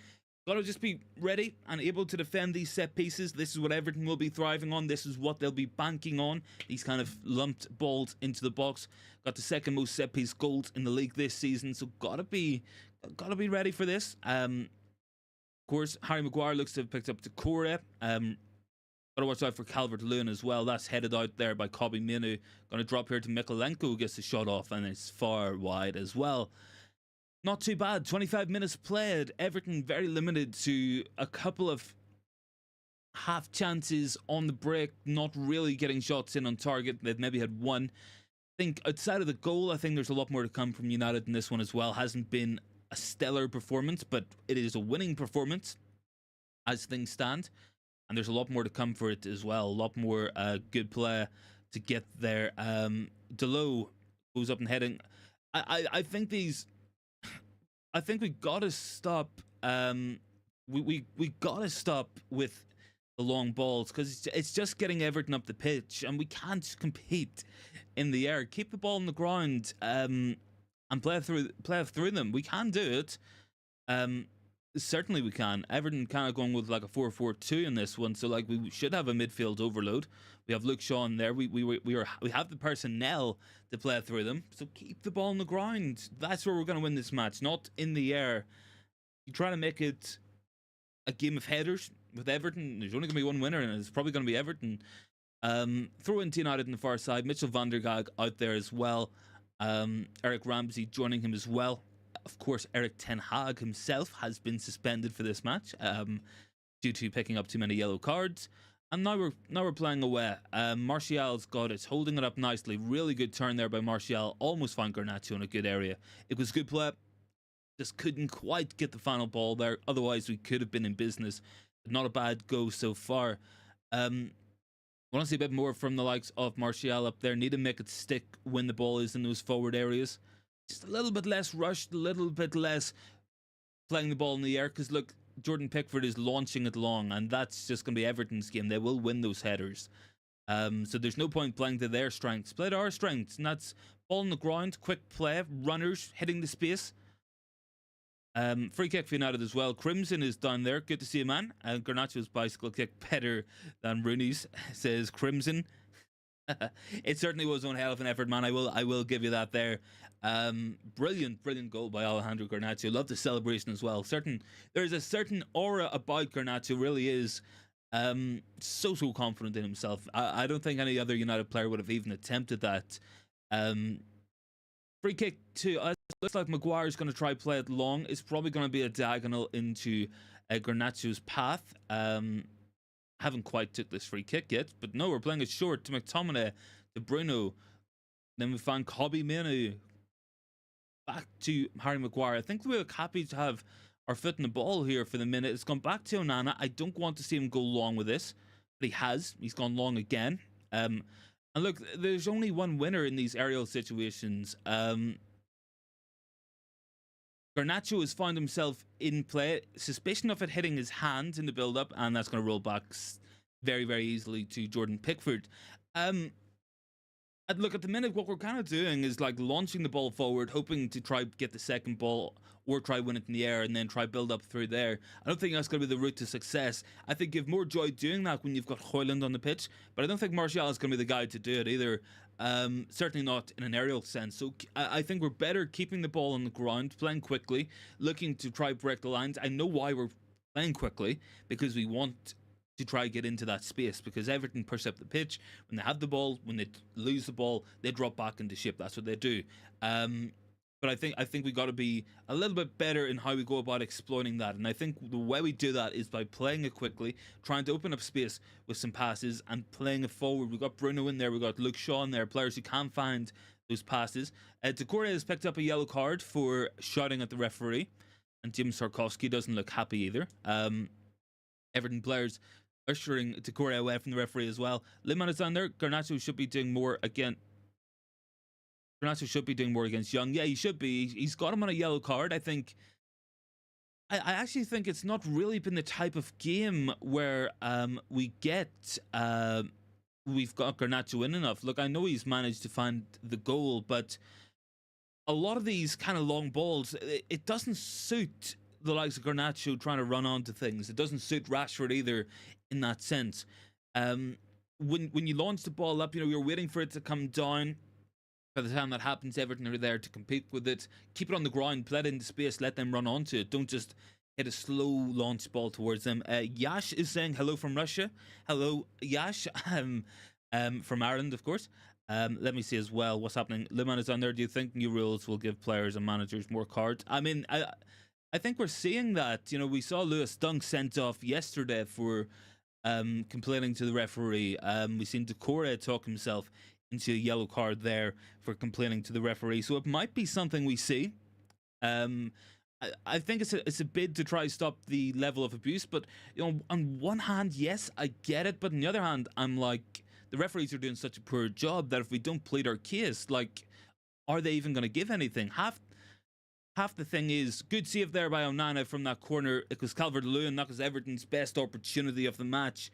Gotta just be ready and able to defend these set pieces. This is what Everton will be thriving on. This is what they'll be banking on. These kind of lumped balls into the box. Got the second most set piece goals in the league this season, so gotta be ready for this. Of course, Harry Maguire looks to have picked up Decore. Gotta watch out for Calvert-Lewin as well. That's headed out there by Mainoo. Gonna drop here to Mikolenko, who gets the shot off, and it's far wide as well. Not too bad. 25 minutes played. Everton very limited to a couple of half chances on the break, not really getting shots in on target. They've maybe had one. think outside of the goal, I think there's a lot more to come from United in this one as well. Hasn't been a stellar performance, but it is a winning performance as things stand. And there's a lot more to come for it as well. A lot more good play to get there. Delo goes up and heading. I think these. I think we gotta stop. We gotta stop with the long balls because it's just getting Everton up the pitch, and we can't compete in the air. Keep the ball on the ground and play through them. We can do it. Certainly we can. Everton kind of going with like a 4-4-2 in this one, so like we should have a midfield overload. We have Luke Shaw in there. We have the personnel to play through them. So keep the ball on the ground. That's where we're going to win this match, not in the air. You try to make it a game of headers with Everton. There's only going to be one winner, and it's probably going to be Everton. Throw in United on the far side. Mitchell van der Gaag out there as well. Eric Ramsey joining him as well. Of course, Eric Ten Hag himself has been suspended for this match due to picking up too many yellow cards. And now we're playing away. Martial's got it, holding it up nicely. Really good turn there by Martial. Almost found Garnacho in a good area. It was good play. Just couldn't quite get the final ball there. Otherwise, we could have been in business. Not a bad go so far. Want to see a bit more from the likes of Martial up there. Need to make it stick when the ball is in those forward areas. Just a little bit less rushed, a little bit less playing the ball in the air. Because look, Jordan Pickford is launching it long, and that's just going to be Everton's game. They will win those headers. So there's no point playing to their strengths. Play to our strengths, and that's ball on the ground, quick play, runners hitting the space. Free kick for United as well. Crimson is down there. Good to see you, man. Garnacho's bicycle kick better than Rooney's, says Crimson. It certainly was one hell of an effort, man. I will give you that there. Brilliant goal by Alejandro Garnacho. Love the celebration as well. There's a certain aura about Garnacho. Really is so confident in himself. I don't think any other United player would have even attempted that. Free kick to us. Looks like Maguire's going to try play it long. It's probably going to be a diagonal into Garnacho's path. Haven't quite took this free kick yet, but no, we're playing it short to McTominay, to Bruno. Then we find Mainoo. Back to Harry Maguire. I think we're happy to have our foot in the ball here for the minute. It's gone back to Onana. I don't want to see him go long with this, but he has. He's gone long again. And look, there's only one winner in these aerial situations. Garnacho has found himself in play. Suspicion of it hitting his hand in the build-up, and that's going to roll back very easily to Jordan Pickford. Look, at the minute, what we're kind of doing is like launching the ball forward, hoping to try get the second ball or try win it in the air and then try build up through there. I don't think that's going to be the route to success. I think you have more joy doing that when you've got Hojlund on the pitch, but I don't think Martial is going to be the guy to do it either. Certainly not in an aerial sense. So I think we're better keeping the ball on the ground, playing quickly, looking to try break the lines. I know why we're playing quickly, because we want to try get into that space, because Everton push up the pitch when they have the ball. When they lose the ball, they drop back into shape. That's what they do. But I think we got to be a little bit better in how we go about exploiting that. And I think the way we do that is by playing it quickly, trying to open up space with some passes and playing it forward. We've got Bruno in there, we've got Luke Shaw in there, players who can find those passes. Decore has picked up a yellow card for shouting at the referee, and Jim Sarkowski doesn't look happy either. Everton players ushering Decore away from the referee as well. Liman is down there. Garnacho should be doing more again. Garnacho should be doing more against Young. Yeah, he should be. He's got him on a yellow card. I actually think it's not really been the type of game where we've got Garnacho in enough. Look, I know he's managed to find the goal, but a lot of these kind of long balls, it doesn't suit the likes of Garnacho trying to run onto things. It doesn't suit Rashford either in that sense. When you launch the ball up, you're waiting for it to come down. By the time that happens, Everton are there to compete with it. Keep it on the ground, play it into space, let them run onto it. Don't just hit a slow launch ball towards them. Yash is saying hello from Russia. Hello, Yash. From Ireland, of course. Let me see as well what's happening. Liman is on there. Do you think new rules will give players and managers more cards? I mean, I think we're seeing that. We saw Lewis Dunk sent off yesterday for complaining to the referee. We've seen Decore talk himself into a yellow card there for complaining to the referee. So it might be something we see. I think it's a bid to try stop the level of abuse, but on one hand, yes, I get it, but on the other hand, I'm like, the referees are doing such a poor job that if we don't plead our case, like, are they even going to give anything? Half the thing is, good save there by Onana from that corner. It was Calvert-Lewin. That was Everton's best opportunity of the match.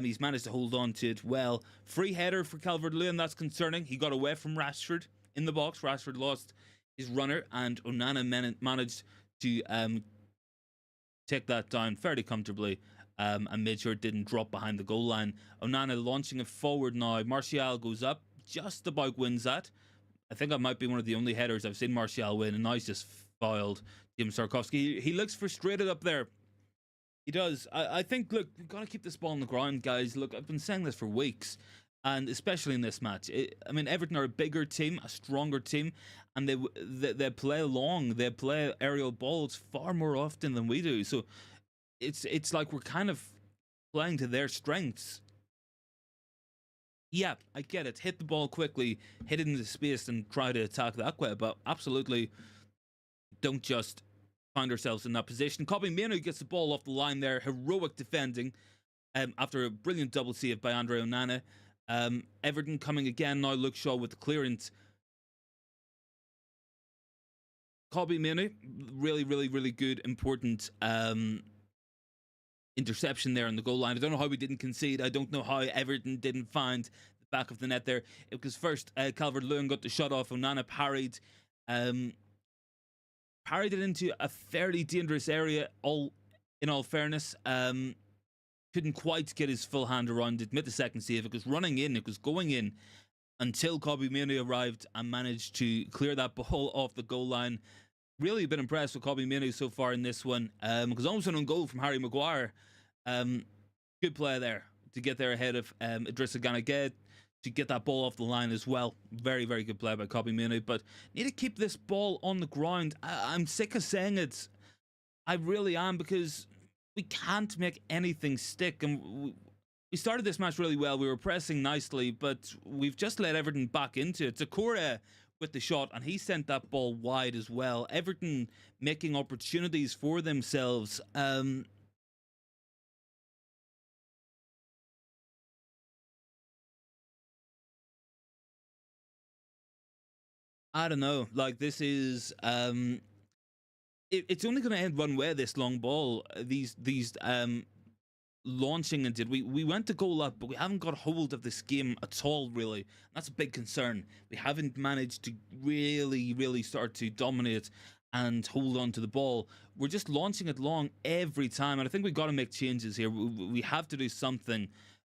He's managed to hold on to it well. Free header for Calvert-Lewin. That's concerning. He got away from Rashford in the box. Rashford lost his runner, and Onana managed to take that down fairly comfortably and made sure it didn't drop behind the goal line. Onana launching it forward now. Martial goes up, just about wins that. I think that might be one of the only headers I've seen Martial win, and now he's just fouled James Tarkowski. He looks frustrated up there. He does. I think, look, we've got to keep this ball on the ground, guys. Look, I've been saying this for weeks, and especially in this match. I mean, Everton are a bigger team, a stronger team, and they play long. They play aerial balls far more often than we do. So it's like we're kind of playing to their strengths. Yeah, I get it. Hit the ball quickly, hit it into space, and try to attack that way. But absolutely, don't just find ourselves in that position. Mainoo gets the ball off the line there. Heroic defending after a brilliant double save by Andre Onana. Everton coming again now. Luke Shaw with the clearance. Mainoo, really good, important interception there on the goal line. I don't know how we didn't concede. I don't know how Everton didn't find the back of the net there. It was first Calvert-Lewin got the shot off. Onana parried it into a fairly dangerous area, in all fairness. Couldn't quite get his full hand around it. Made the second save. It was running in. It was going in until Mainoo arrived and managed to clear that ball off the goal line. Really been impressed with Mainoo so far in this one. Because almost an own goal from Harry Maguire. Good play there to get there ahead of Idrissa Gana to get that ball off the line as well. Very good play by Mainoo. But need to keep this ball on the ground. I'm sick of saying it. I really am, because we can't make anything stick. And we started this match really well. We were pressing nicely, but we've just let Everton back into it. Takura with the shot, and he sent that ball wide as well. Everton making opportunities for themselves. I don't know. Like, this is it's only going to end one way. This long ball, these launching into it. We went to goal up, but we haven't got hold of this game at all, really. That's a big concern. We haven't managed to really start to dominate and hold on to the ball. We're just launching it long every time, and I think we've got to make changes here. We have to do something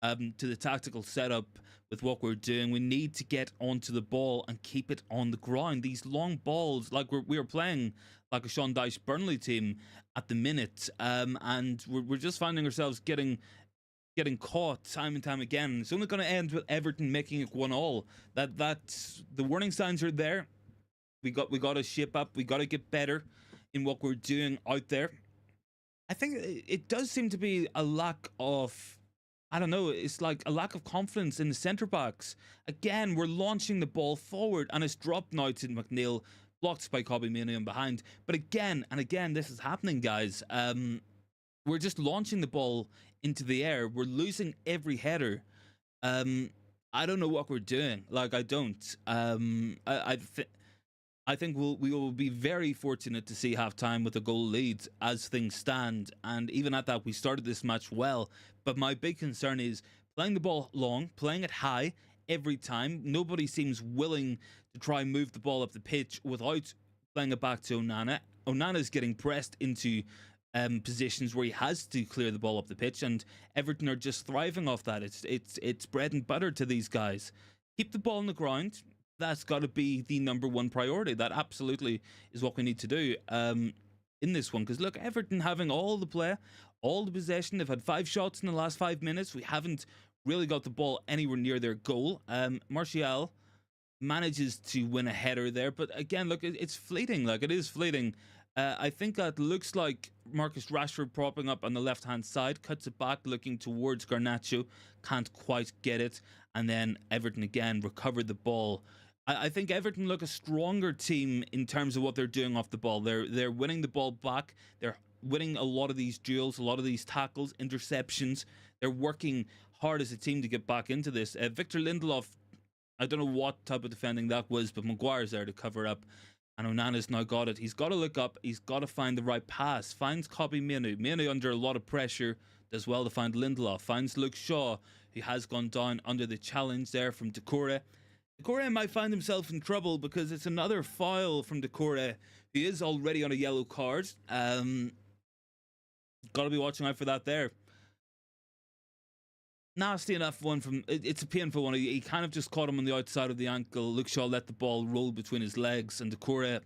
to the tactical setup with what we're doing. We need to get onto the ball and keep it on the ground. These long balls, like we are playing like a Sean Dyche Burnley team at the minute, and we're just finding ourselves getting caught time and time again. It's only going to end with Everton making it 1-1. That's the warning signs are there. We got to shape up. We got to get better in what we're doing out there. I think it does seem to be a lack of, I don't know, it's like a lack of confidence in the centre backs. Again, we're launching the ball forward, and it's dropped now to McNeil, blocked by Mainoo in behind. But again and again, this is happening, guys. We're just launching the ball into the air. We're losing every header. I don't know what we're doing. Like, I don't. I think we will be very fortunate to see half-time with a goal lead as things stand. And even at that, we started this match well. But my big concern is playing the ball long, playing it high every time. Nobody seems willing to try and move the ball up the pitch without playing it back to Onana. Onana's getting pressed into positions where he has to clear the ball up the pitch, and Everton are just thriving off that. It's bread and butter to these guys. Keep the ball on the ground. That's got to be the #1 priority. That absolutely is what we need to do in this one. Because look, Everton having all the play, all the possession. They've had 5 shots in the last 5 minutes. We haven't really got the ball anywhere near their goal. Martial manages to win a header there, but again, look, it's fleeting. Like, it is fleeting. I think that looks like Marcus Rashford propping up on the left-hand side, cuts it back, looking towards Garnacho, can't quite get it, and then Everton again recovered the ball. I think Everton look a stronger team in terms of what they're doing off the ball. They're winning the ball back. They're winning a lot of these duels, a lot of these tackles, interceptions. They're working hard as a team to get back into this. Victor Lindelof, I don't know what type of defending that was, but Maguire's there to cover up. And Onana's now got it. He's got to look up. He's got to find the right pass. Finds Kobbie Mainoo. Mainoo under a lot of pressure. Does well to find Lindelof. Finds Luke Shaw, who has gone down under the challenge there from Decore. Decore might find himself in trouble because it's another foul from Decore, who is already on a yellow card. Got to be watching out for that there. Nasty enough one from... It's a painful one. He kind of just caught him on the outside of the ankle. Luke Shaw let the ball roll between his legs, and Decore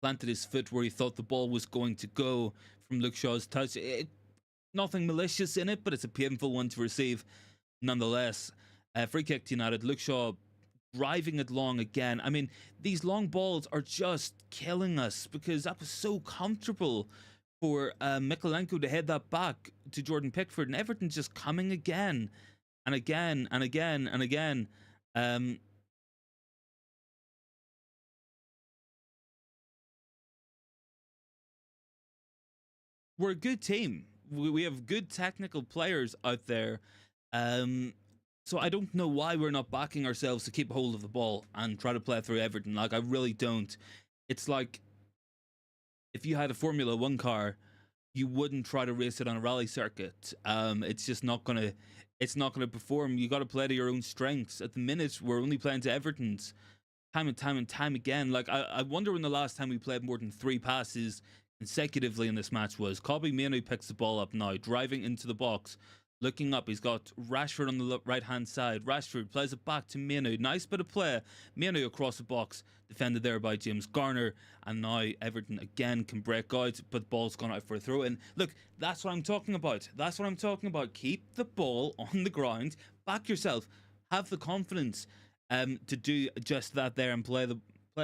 planted his foot where he thought the ball was going to go from Luke Shaw's touch. Nothing malicious in it, but it's a painful one to receive nonetheless. Free kick to United. Luke Shaw driving it long again. I mean, these long balls are just killing us because that was so comfortable for Mykolenko to head that back to Jordan Pickford, and Everton's just coming again and again and again and again. We're a good team. We have good technical players out there. So I don't know why we're not backing ourselves to keep hold of the ball and try to play through Everton. Like, I really don't. It's like if you had a Formula 1 car, you wouldn't try to race it on a rally circuit. It's just not gonna perform. You got to play to your own strengths. At the minute, we're only playing to Everton's time and time and time again. Like, I wonder when the last time we played more than 3 passes consecutively in this match was. Kobbie Mainoo picks the ball up now, driving into the box. Looking up, he's got Rashford on the right-hand side. Rashford plays it back to Mainoo. Nice bit of play. Mainoo across the box, defended there by James Garner. And now Everton again can break out, but the ball's gone out for a throw. And look, that's what I'm talking about. That's what I'm talking about. Keep the ball on the ground. Back yourself. Have the confidence to do just that there and play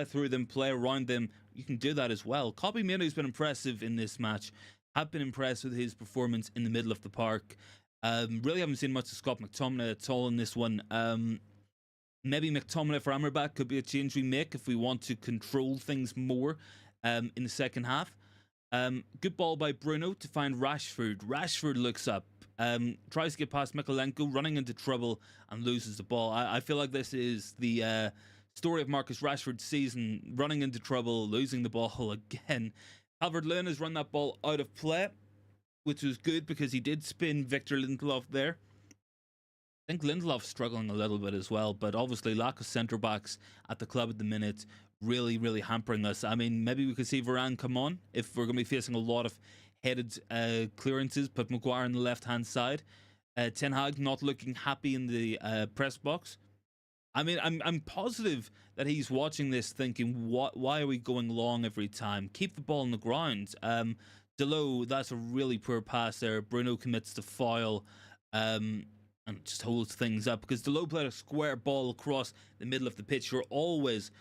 through them, play around them. You can do that as well. Kobbie Mainoo's been impressive in this match. Have been impressed with his performance in the middle of the park. Really haven't seen much of Scott McTominay at all in this one. Maybe McTominay for Amrabat could be a change we make if we want to control things more in the second half. Good ball by Bruno to find Rashford. Rashford looks up, tries to get past Mykolenko, running into trouble and loses the ball. I feel like this is the story of Marcus Rashford's season, running into trouble, losing the ball again. Calvert-Lewin has run that ball out of play, which was good because he did spin Victor Lindelof there. I think Lindelof's struggling a little bit as well, but obviously lack of centre-backs at the club at the minute really, really hampering us. I mean, maybe we could see Varane come on if we're going to be facing a lot of headed clearances, put Maguire on the left-hand side. Ten Hag not looking happy in the press box. I mean, I'm positive that he's watching this thinking, why are we going long every time? Keep the ball on the ground. Delot, that's a really poor pass there. Bruno commits the foul and just holds things up because Delot played a square ball across the middle of the pitch. You're always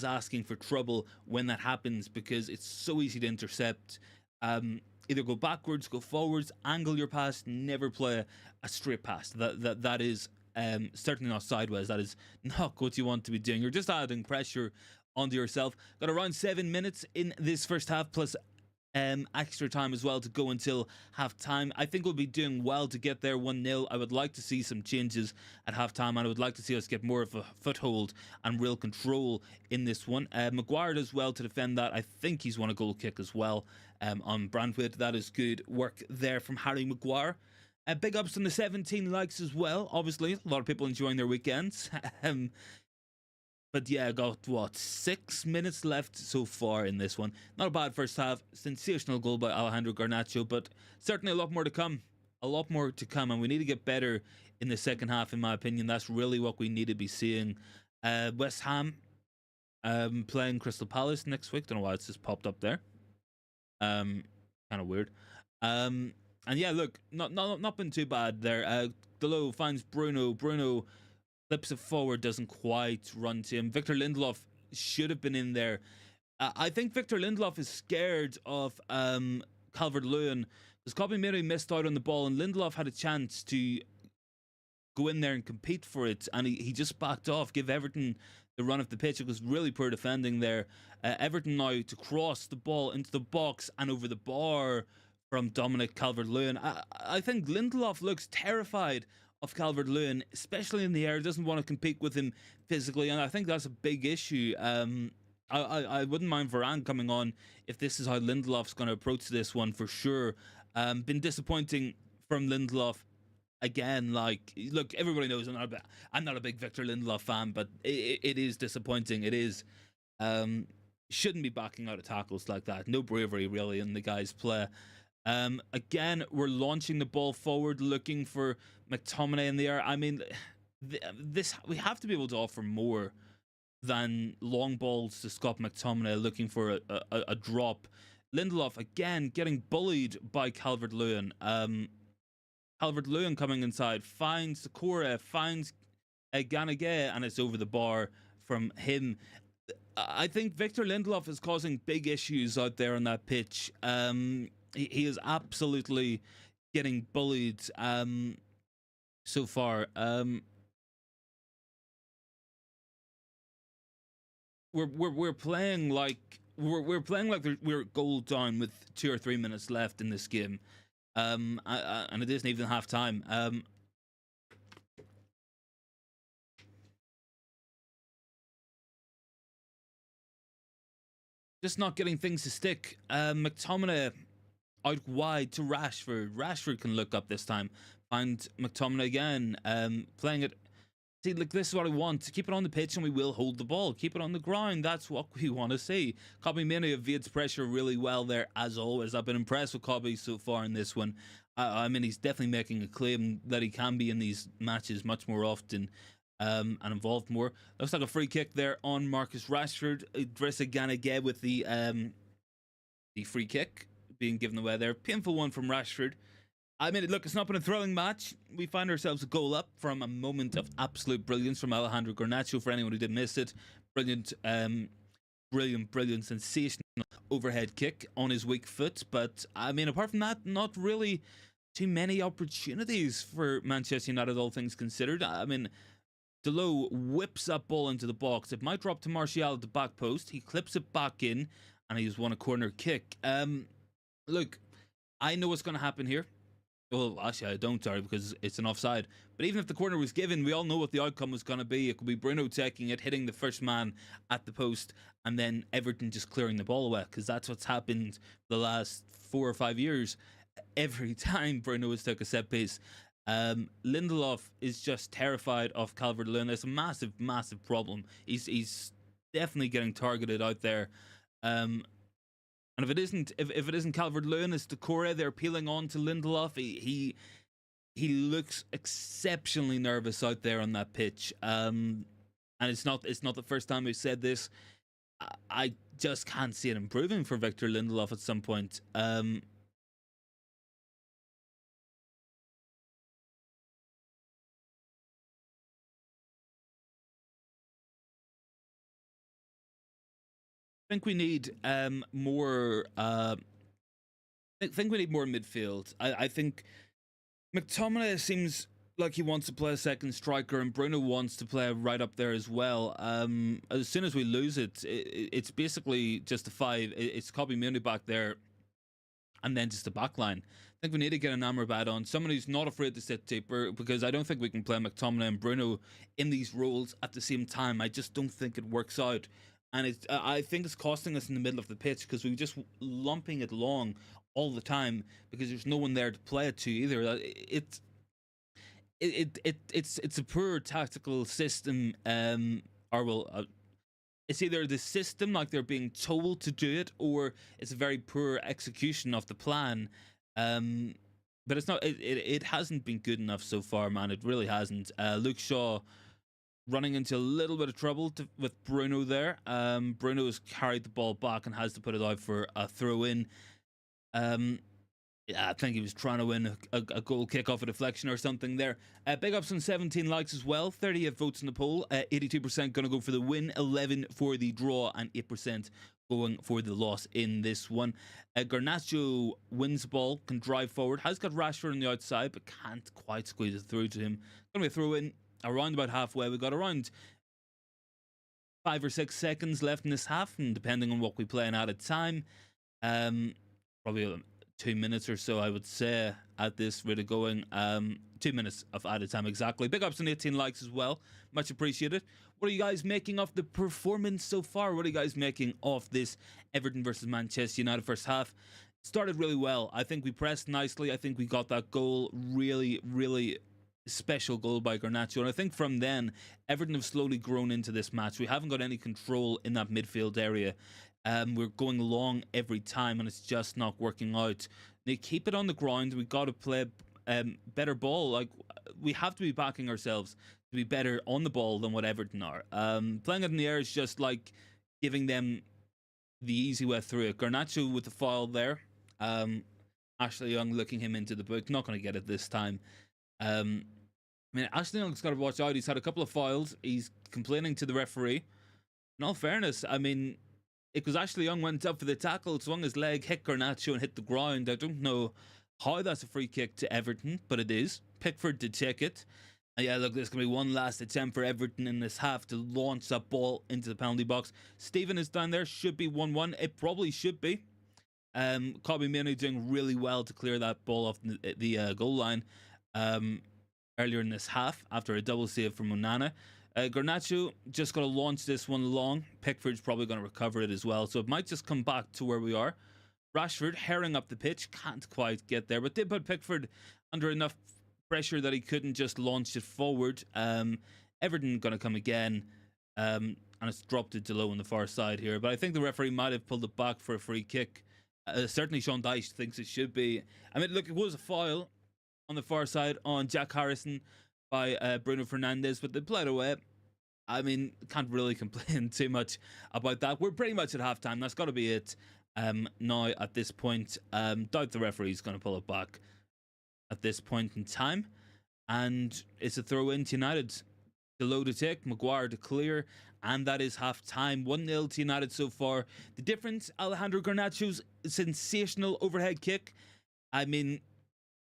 asking for trouble when that happens because it's so easy to intercept. Either go backwards, go forwards, angle your pass, never play a straight pass. That is certainly not sideways. That is not what you want to be doing. You're just adding pressure onto yourself. Got around 7 minutes in this first half plus extra time as well to go until half time. I think we'll be doing well to get there 1-0. I would like to see some changes at half time, and I would like to see us get more of a foothold and real control in this one. Maguire does well to defend that. I think he's won a goal kick as well on Brandwood. That is good work there from Harry Maguire. Big ups on the 17 likes as well. Obviously, a lot of people enjoying their weekends. But yeah, got 6 minutes left so far in this one. Not a bad first half. Sensational goal by Alejandro Garnacho, but certainly a lot more to come. A lot more to come, and we need to get better in the second half, in my opinion. That's really what we need to be seeing. West Ham playing Crystal Palace next week. Don't know why it's just popped up there. Kind of weird. And yeah, look, not been too bad there. Delot finds Bruno. Bruno flips it forward, doesn't quite run to him. Victor Lindelof should have been in there. I think Victor Lindelof is scared of Calvert-Lewin, because Kobbie Mainoo missed out on the ball, and Lindelof had a chance to go in there and compete for it, and he just backed off, give Everton the run of the pitch. It was really poor defending there. Everton now to cross the ball into the box and over the bar from Dominic Calvert-Lewin. I think Lindelof looks terrified of Calvert-Lewin, especially in the air. Doesn't want to compete with him physically, and I think that's a big issue. I wouldn't mind Varane coming on if this is how Lindelof's going to approach this one, for sure. Been disappointing from Lindelof again. Like, look, everybody knows I'm not a big Victor Lindelof fan, but it is disappointing. It is. Shouldn't be backing out of tackles like that. No bravery really in the guy's play. Again, we're launching the ball forward, looking for McTominay in the air. I mean, this we have to be able to offer more than long balls to Scott McTominay looking for a drop. Lindelof again getting bullied by Calvert-Lewin. Calvert-Lewin coming inside, finds Decore, finds Garnacho, and it's over the bar from him. I think Victor Lindelof is causing big issues out there on that pitch. He is absolutely getting bullied so far. We're playing like we're goal down with 2 or 3 minutes left in this game, and it isn't even half time. Just not getting things to stick. McTominay out wide to Rashford. Rashford can look up this time. Find McTominay again. Playing it. See, look, this is what I want. Keep it on the pitch and we will hold the ball. Keep it on the ground. That's what we want to see. Kobbie Mainoo evades pressure really well there, as always. I've been impressed with Kobbie so far in this one. I mean, he's definitely making a claim that he can be in these matches much more often and involved more. Looks like a free kick there on Marcus Rashford. Idrissa Gana Gueye with the free kick being given away there. Painful one from Rashford. I mean, look, it's not been a thrilling match. We find ourselves a goal up from a moment of absolute brilliance from Alejandro Garnacho, for anyone who did miss it. Brilliant, brilliant, sensational overhead kick on his weak foot. But, I mean, apart from that, not really too many opportunities for Manchester United, all things considered. I mean, Delo whips that ball into the box. It might drop to Martial at the back post. He clips it back in, and he's won a corner kick. Look, I know what's going to happen here. Well, actually, I don't, sorry, because it's an offside. But even if the corner was given, we all know what the outcome was going to be. It could be Bruno taking it, hitting the first man at the post, and then Everton just clearing the ball away, because that's what's happened the last 4 or 5 years. Every time Bruno has took a set piece. Lindelof is just terrified of Calvert-Lewin. It's a massive, massive problem. He's definitely getting targeted out there. And if it isn't Calvert-Lewin, it's Decore. They're peeling on to Lindelof. He looks exceptionally nervous out there on that pitch. And it's not the first time we've said this. I just can't see it improving for Victor Lindelof at some point. I think we need more. I think we need more midfield. I think McTominay seems like he wants to play a second striker, and Bruno wants to play right up there as well. As soon as we lose it, it's basically just a 5. It's Kobbie Mainoo back there, and then just a back line. I think we need to get an Amrabat on, someone who's not afraid to sit deeper, because I don't think we can play McTominay and Bruno in these roles at the same time. I just don't think it works out. And I think it's costing us in the middle of the pitch, because we're just lumping it long all the time because there's no one there to play it to either. It's a poor tactical system, it's either the system, like they're being told to do it, or it's a very poor execution of the plan. But it's not. It hasn't been good enough so far, man. It really hasn't. Luke Shaw running into a little bit of trouble with Bruno there. Bruno has carried the ball back and has to put it out for a throw-in. Yeah, I think he was trying to win a goal kick off a deflection or something there. Big ups on 17 likes as well. 38 votes in the poll. 82% going to go for the win, 11 for the draw, and 8% going for the loss in this one. Garnacho wins the ball, can drive forward, has got Rashford on the outside, but can't quite squeeze it through to him. Gonna be a throw in around about halfway. We got around 5 or 6 seconds left in this half, and depending on what we play in added time, probably 2 minutes or so, I would say, at this rate of going. 2 minutes of added time exactly. Big ups on 18 likes as well, much appreciated. What are you guys making of the performance so far? What are you guys making of this Everton versus Manchester United first half? Started really well. I think we pressed nicely. I think we got that goal, really special goal by Garnacho, and I think from then Everton have slowly grown into this match. We haven't got any control in that midfield area. We're going long every time, and it's just not working out. They keep it on the ground. We got to play better ball. Like, we have to be backing ourselves to be better on the ball than what Everton are. Playing it in the air is just like giving them the easy way through it. Garnacho with the foul there. Ashley Young looking him into the book. Not going to get it this time. I mean, Ashley Young's got to watch out. He's had a couple of fouls. He's complaining to the referee. In all fairness, I mean, it was Ashley Young went up for the tackle, swung his leg, hit Garnacho and hit the ground. I don't know how that's a free kick to Everton, but it is. Pickford did take it. And yeah, look, there's going to be one last attempt for Everton in this half to launch that ball into the penalty box. Stephen is down there. Should be 1-1. It probably should be. Mainoo doing really well to clear that ball off the goal line earlier in this half after a double save from Onana. Garnacho just got to launch this one long. Pickford's probably going to recover it as well, so it might just come back to where we are. Rashford herring up the pitch, can't quite get there, but did put Pickford under enough pressure that he couldn't just launch it forward. Everton going to come again, and it's dropped it to low on the far side here, but I think the referee might have pulled it back for a free kick. Certainly Sean Dyche thinks it should be. I mean, look, it was a foul on the far side on Jack Harrison by Bruno Fernandes, but they played away. I mean, can't really complain too much about that. We're pretty much at halftime. That's got to be it now at this point. Doubt the referee's going to pull it back at this point in time. And it's a throw in to United. Below to take, Maguire to clear, and that is half-time. 1-0 to United so far. The difference, Alejandro Garnacho's sensational overhead kick. I mean,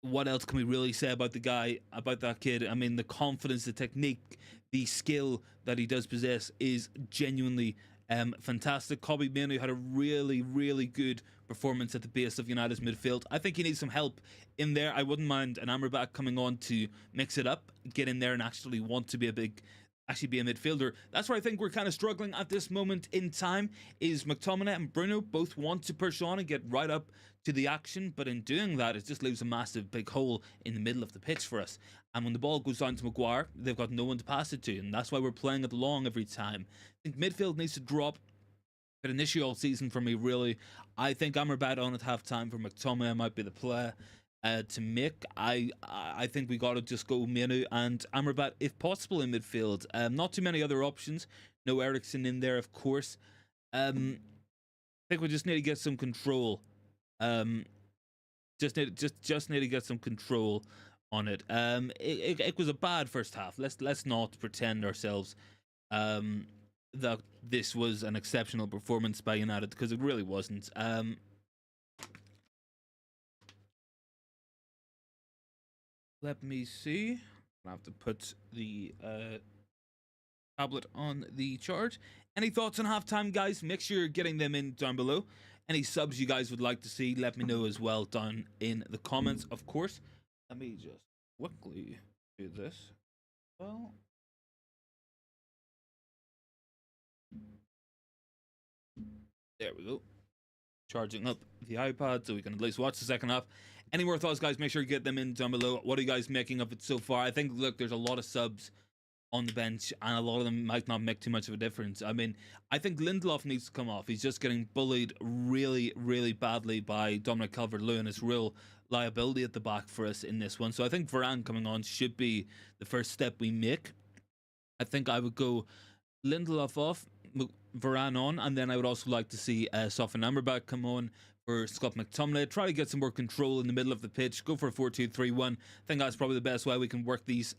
what else can we really say about the guy, about that kid? I mean, the confidence, the technique, the skill that he does possess is genuinely fantastic. Mainoo had a really good performance at the base of United's midfield. I think he needs some help in there. I wouldn't mind an Amrabat coming on to mix it up, get in there and actually want to be a midfielder. That's where I think we're kind of struggling at this moment in time, is McTominay and Bruno both want to push on and get right up to the action, but in doing that, it just leaves a massive big hole in the middle of the pitch for us. And when the ball goes down to Maguire, they've got no one to pass it to, and that's why we're playing it long every time. I think midfield needs to drop. Been an issue all season for me, really. I think Amrabat on at half-time for McTominay might be the play to make. I think we got to just go Mainoo and Amrabat, if possible, in midfield. Not too many other options. No Eriksen in there, of course. I think we just need to get some control. Just need to get some control on it. It was a bad first half. Let's not pretend ourselves that this was an exceptional performance by United, because it really wasn't. Let me see. I have to put the tablet on the charge. Any thoughts on halftime, guys? Make sure you're getting them in down below. Any subs you guys would like to see, let me know as well down in the comments, of course. Let me just quickly do this. Well, there we go. Charging up the iPad so we can at least watch the second half. Any more thoughts, guys? Make sure you get them in down below. What are you guys making of it so far? I think, look, there's a lot of subs on the bench, and a lot of them might not make too much of a difference. I mean, I think Lindelof needs to come off. He's just getting bullied really badly by Dominic Calvert-Lewin. It's real liability at the back for us in this one. So I think Varane coming on should be the first step we make. I think I would go Lindelof off, Varane on, and then I would also like to see Sofyan Amrabat come on for Scott McTominay. Try to get some more control in the middle of the pitch. Go for a 4-2-3-1. I think that's probably the best way we can work these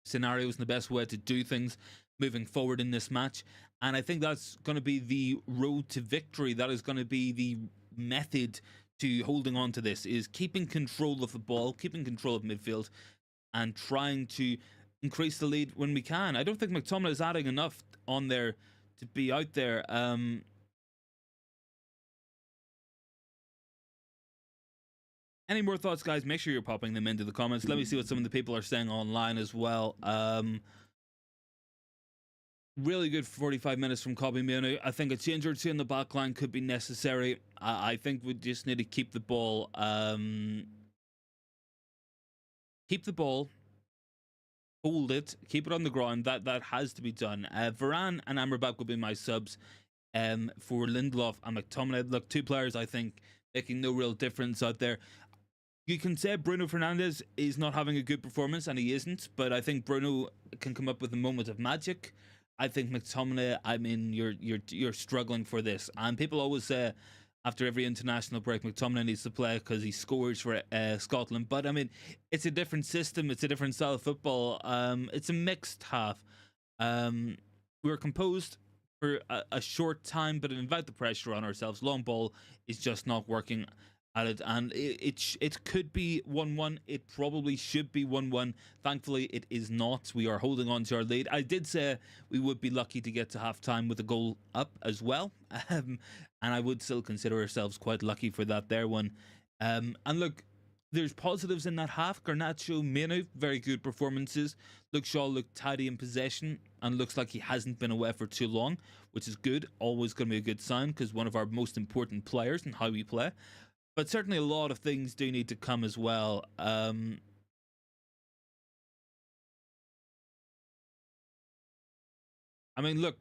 scenarios and the best way to do things. moving forward in this match. And I think that's going to be the road to victory. That is going to be the method to holding on to this, is keeping control of the ball, keeping control of midfield, and trying to increase the lead when we can. I don't think McTominay is adding enough on there to be out there. Any more thoughts, guys? Make sure you're popping them into the comments. Let me see what some of the people are saying online as well. Really good 45 minutes from Mainoo. I think a change or two in the back line could be necessary. I think we just need to keep the ball. Hold it, keep it on the ground. That has to be done. Varane and Amrabat will be my subs. For Lindelof and McTominay. Look, two players I think making no real difference out there. You can say Bruno Fernandes is not having a good performance, and he isn't, but I think Bruno can come up with a moment of magic. I think McTominay, I mean, you're struggling for this, and people always say after every international break McTominay needs to play because he scores for Scotland. But I mean, it's a different system, it's a different style of football. It's a mixed half. We were composed for a short time, but invite the pressure on ourselves. Long ball is just not working at it, and it could be 1-1. It probably should be 1-1. Thankfully it is not. We are holding on to our lead. I did say we would be lucky to get to half-time with a goal up as well, and I would still consider ourselves quite lucky for that there one. And look, there's positives in that half. Garnacho, Mainoo, very good performances. Luke Shaw looked tidy in possession and looks like he hasn't been away for too long, which is good. Always going to be a good sign, because one of our most important players in how we play. But certainly a lot of things do need to come as well. I mean, look,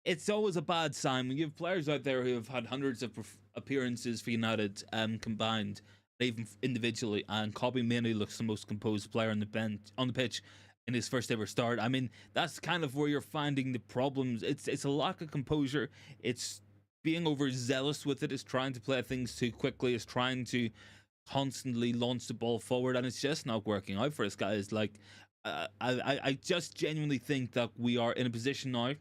it's always a bad sign when you have players out there who have had hundreds of appearances for United combined, even individually, and Mainoo looks the most composed player on the pitch in his first ever start. I mean, that's kind of where you're finding the problems. It's a lack of composure. It's being overzealous with it, is trying to play things too quickly, is trying to constantly launch the ball forward, and it's just not working out for us, guys. Like, I just genuinely think that we are in a position now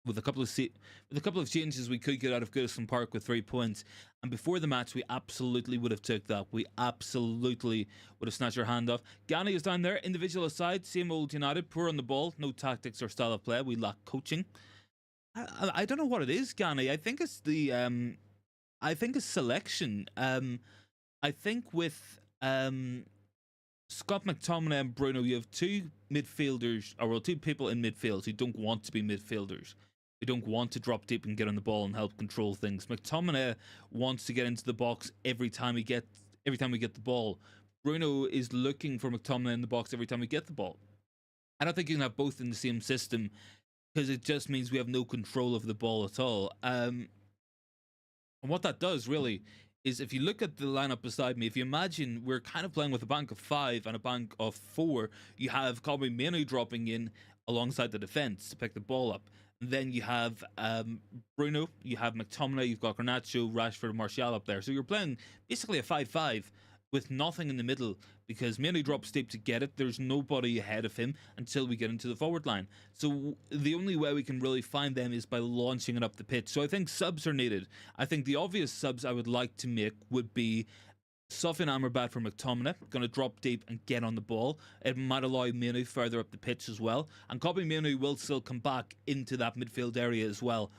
with a couple of changes we could get out of Goodison Park with 3 points. And before the match, we absolutely would have took that. We absolutely would have snatched our hand off. Gani is down there, individual aside, same old United, poor on the ball, no tactics or style of play. We lack coaching. I don't know what it is, Gani. I think it's the I think it's selection. I think with Scott McTominay and Bruno, you have two midfielders, or well, two people in midfield who don't want to be midfielders. Who don't want to drop deep and get on the ball and help control things. McTominay wants to get into the box every time we get the ball. Bruno is looking for McTominay in the box every time we get the ball. I don't think you can have both in the same system, because it just means we have no control of the ball at all. And what that does really is, if you look at the lineup beside me, if you imagine we're kind of playing with a bank of 5 and a bank of 4, you have Mainoo dropping in alongside the defense to pick the ball up. And then you have Bruno, you have McTominay, you've got Garnacho, Rashford, Martial up there. So you're playing basically a 5-5 with nothing in the middle, because Mainoo drops deep to get it. There's nobody ahead of him until we get into the forward line. So the only way we can really find them is by launching it up the pitch. So I think subs are needed. I think the obvious subs I would like to make would be Sofyan Amrabat for McTominay, going to drop deep and get on the ball. It might allow Mainoo further up the pitch as well. And Mainoo will still come back into that midfield area as well.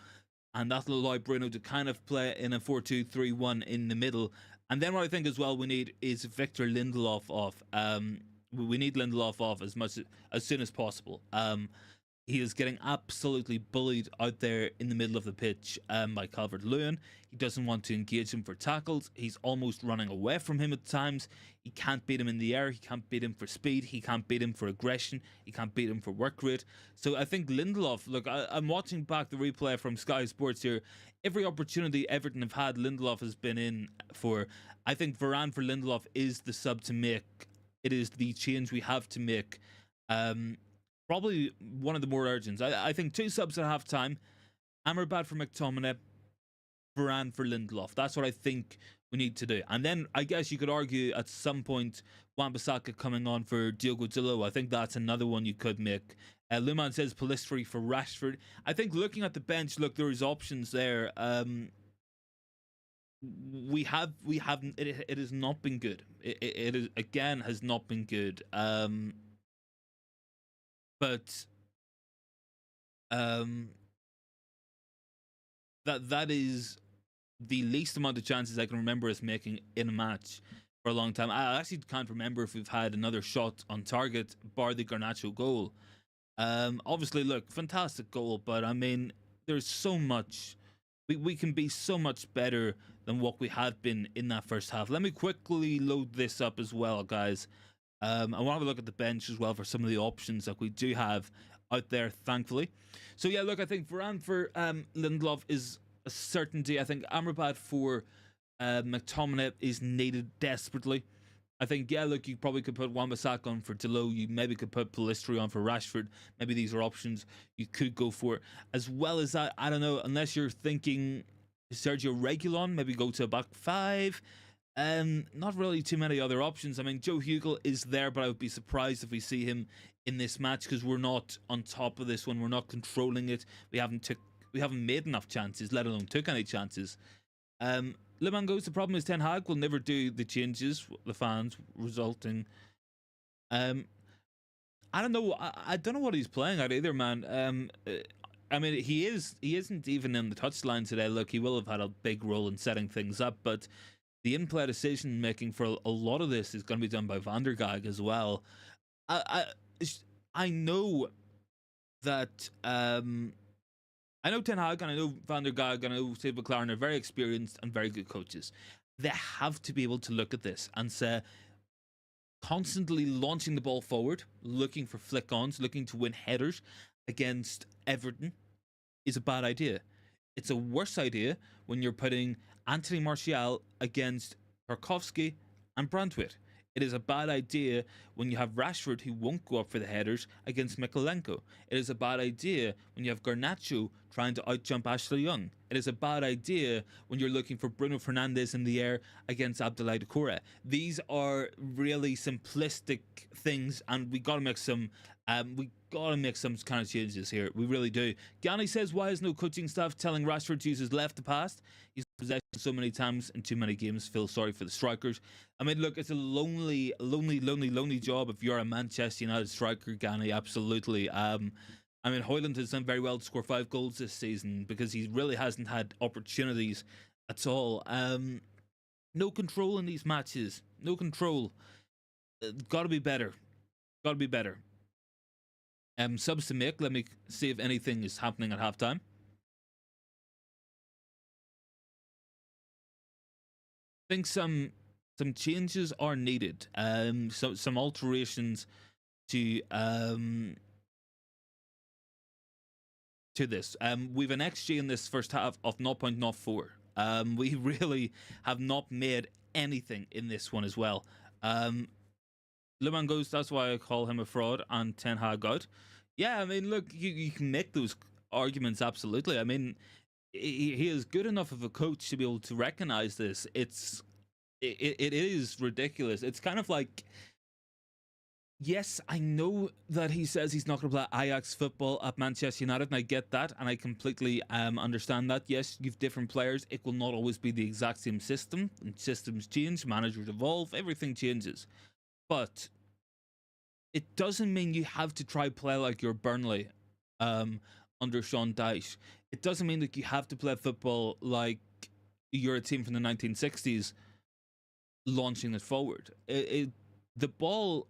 And that'll allow Bruno to kind of play in a 4-2-3-1 in the middle. And then what I think as well we need is Victor Lindelof off. We need Lindelof off as soon as possible. He is getting absolutely bullied out there in the middle of the pitch by Calvert-Lewin. He doesn't want to engage him for tackles. He's almost running away from him at times. He can't beat him in the air. He can't beat him for speed. He can't beat him for aggression. He can't beat him for work rate. So I think Lindelof, look, I'm watching back the replay from Sky Sports here. Every opportunity Everton have had, Lindelof has been in for. I think Varane for Lindelof is the sub to make. It is the change we have to make. Probably one of the more urgent. I think 2 subs at half time. Amrabat for McTominay, Varane for Lindelof. That's what I think we need to do. And then I guess you could argue at some point Wan-Bissaka coming on for Diogo Dalot. I think that's another one you could make. Luman says Pellistri for Rashford. I think looking at the bench, look, there's options there. We haven't. It has not been good. It is, again, has not been good. But that is the least amount of chances I can remember us making in a match for a long time. I actually can't remember if we've had another shot on target, bar the Garnacho goal. Obviously, look, fantastic goal, but I mean, there's so much. We can be so much better than what we have been in that first half. Let me quickly load this up as well, guys. I want to have a look at the bench as well for some of the options that we do have out there, thankfully. So yeah, look, I think Varane for Lindelof is a certainty. I think Amrabat for McTominay is needed desperately. I think, yeah, look, you probably could put Wan-Bissaka on for Dalot. You maybe could put Pellistri on for Rashford. Maybe these are options you could go for. As well as that, I don't know, unless you're thinking Sergio Reguilon, maybe go to a back five. Not really too many other options. I mean, Joe Hugel is there, but I would be surprised if we see him in this match because we're not on top of this one. We're not controlling it. We haven't made enough chances, let alone took any chances. Le Mans goes, the problem is Ten Hag will never do the changes, the fans, resulting. I don't know. I don't know what he's playing at either, man. I mean, he isn't even in the touchline today. Look, he will have had a big role in setting things up, but the in-play decision making for a lot of this is going to be done by Van der Gaag as well. I know that I know Ten Hag and I know Van der Gaag and I know Steve McLaren are very experienced and very good coaches. They have to be able to look at this and say, constantly launching the ball forward, looking for flick-ons, looking to win headers against Everton is a bad idea. It's a worse idea when you're putting Anthony Martial against Tarkowski and Brandtwit. It is a bad idea when you have Rashford, who won't go up for the headers, against Mikolenko. It is a bad idea when you have Garnacho trying to outjump Ashley Young. It is a bad idea when you're looking for Bruno Fernandes in the air against Abdoulaye Doucouré. These are really simplistic things, and we gotta make some kind of changes here. We really do. Gani says, why is no coaching staff telling Rashford to use his left to pass? He's possession so many times in too many games. Feel sorry for the strikers. I mean, look, it's a lonely job if you're a Manchester United striker, Gani. Absolutely. I mean, Hojlund has done very well to score 5 goals this season because he really hasn't had opportunities at all. No control in these matches. No control. Got to be better. Got to be better. Subs to make. Let me see if anything is happening at halftime. I think some changes are needed. Some alterations to this. We've an XG in this first half of 0.04. We really have not made anything in this one as well. Le Mans goes, that's why I call him a fraud and Ten Hag out. Yeah, I mean, look, you can make those arguments, absolutely. I mean, he is good enough of a coach to be able to recognize this. It is ridiculous. It's kind of like, yes, I know that he says he's not going to play Ajax football at Manchester United, and I get that, and I completely understand that. Yes, you've different players. It will not always be the exact same system, and systems change, managers evolve, everything changes. But it doesn't mean you have to try play like you're Burnley under Sean Dyche. It doesn't mean that you have to play football like you're a team from the 1960s launching it forward. The ball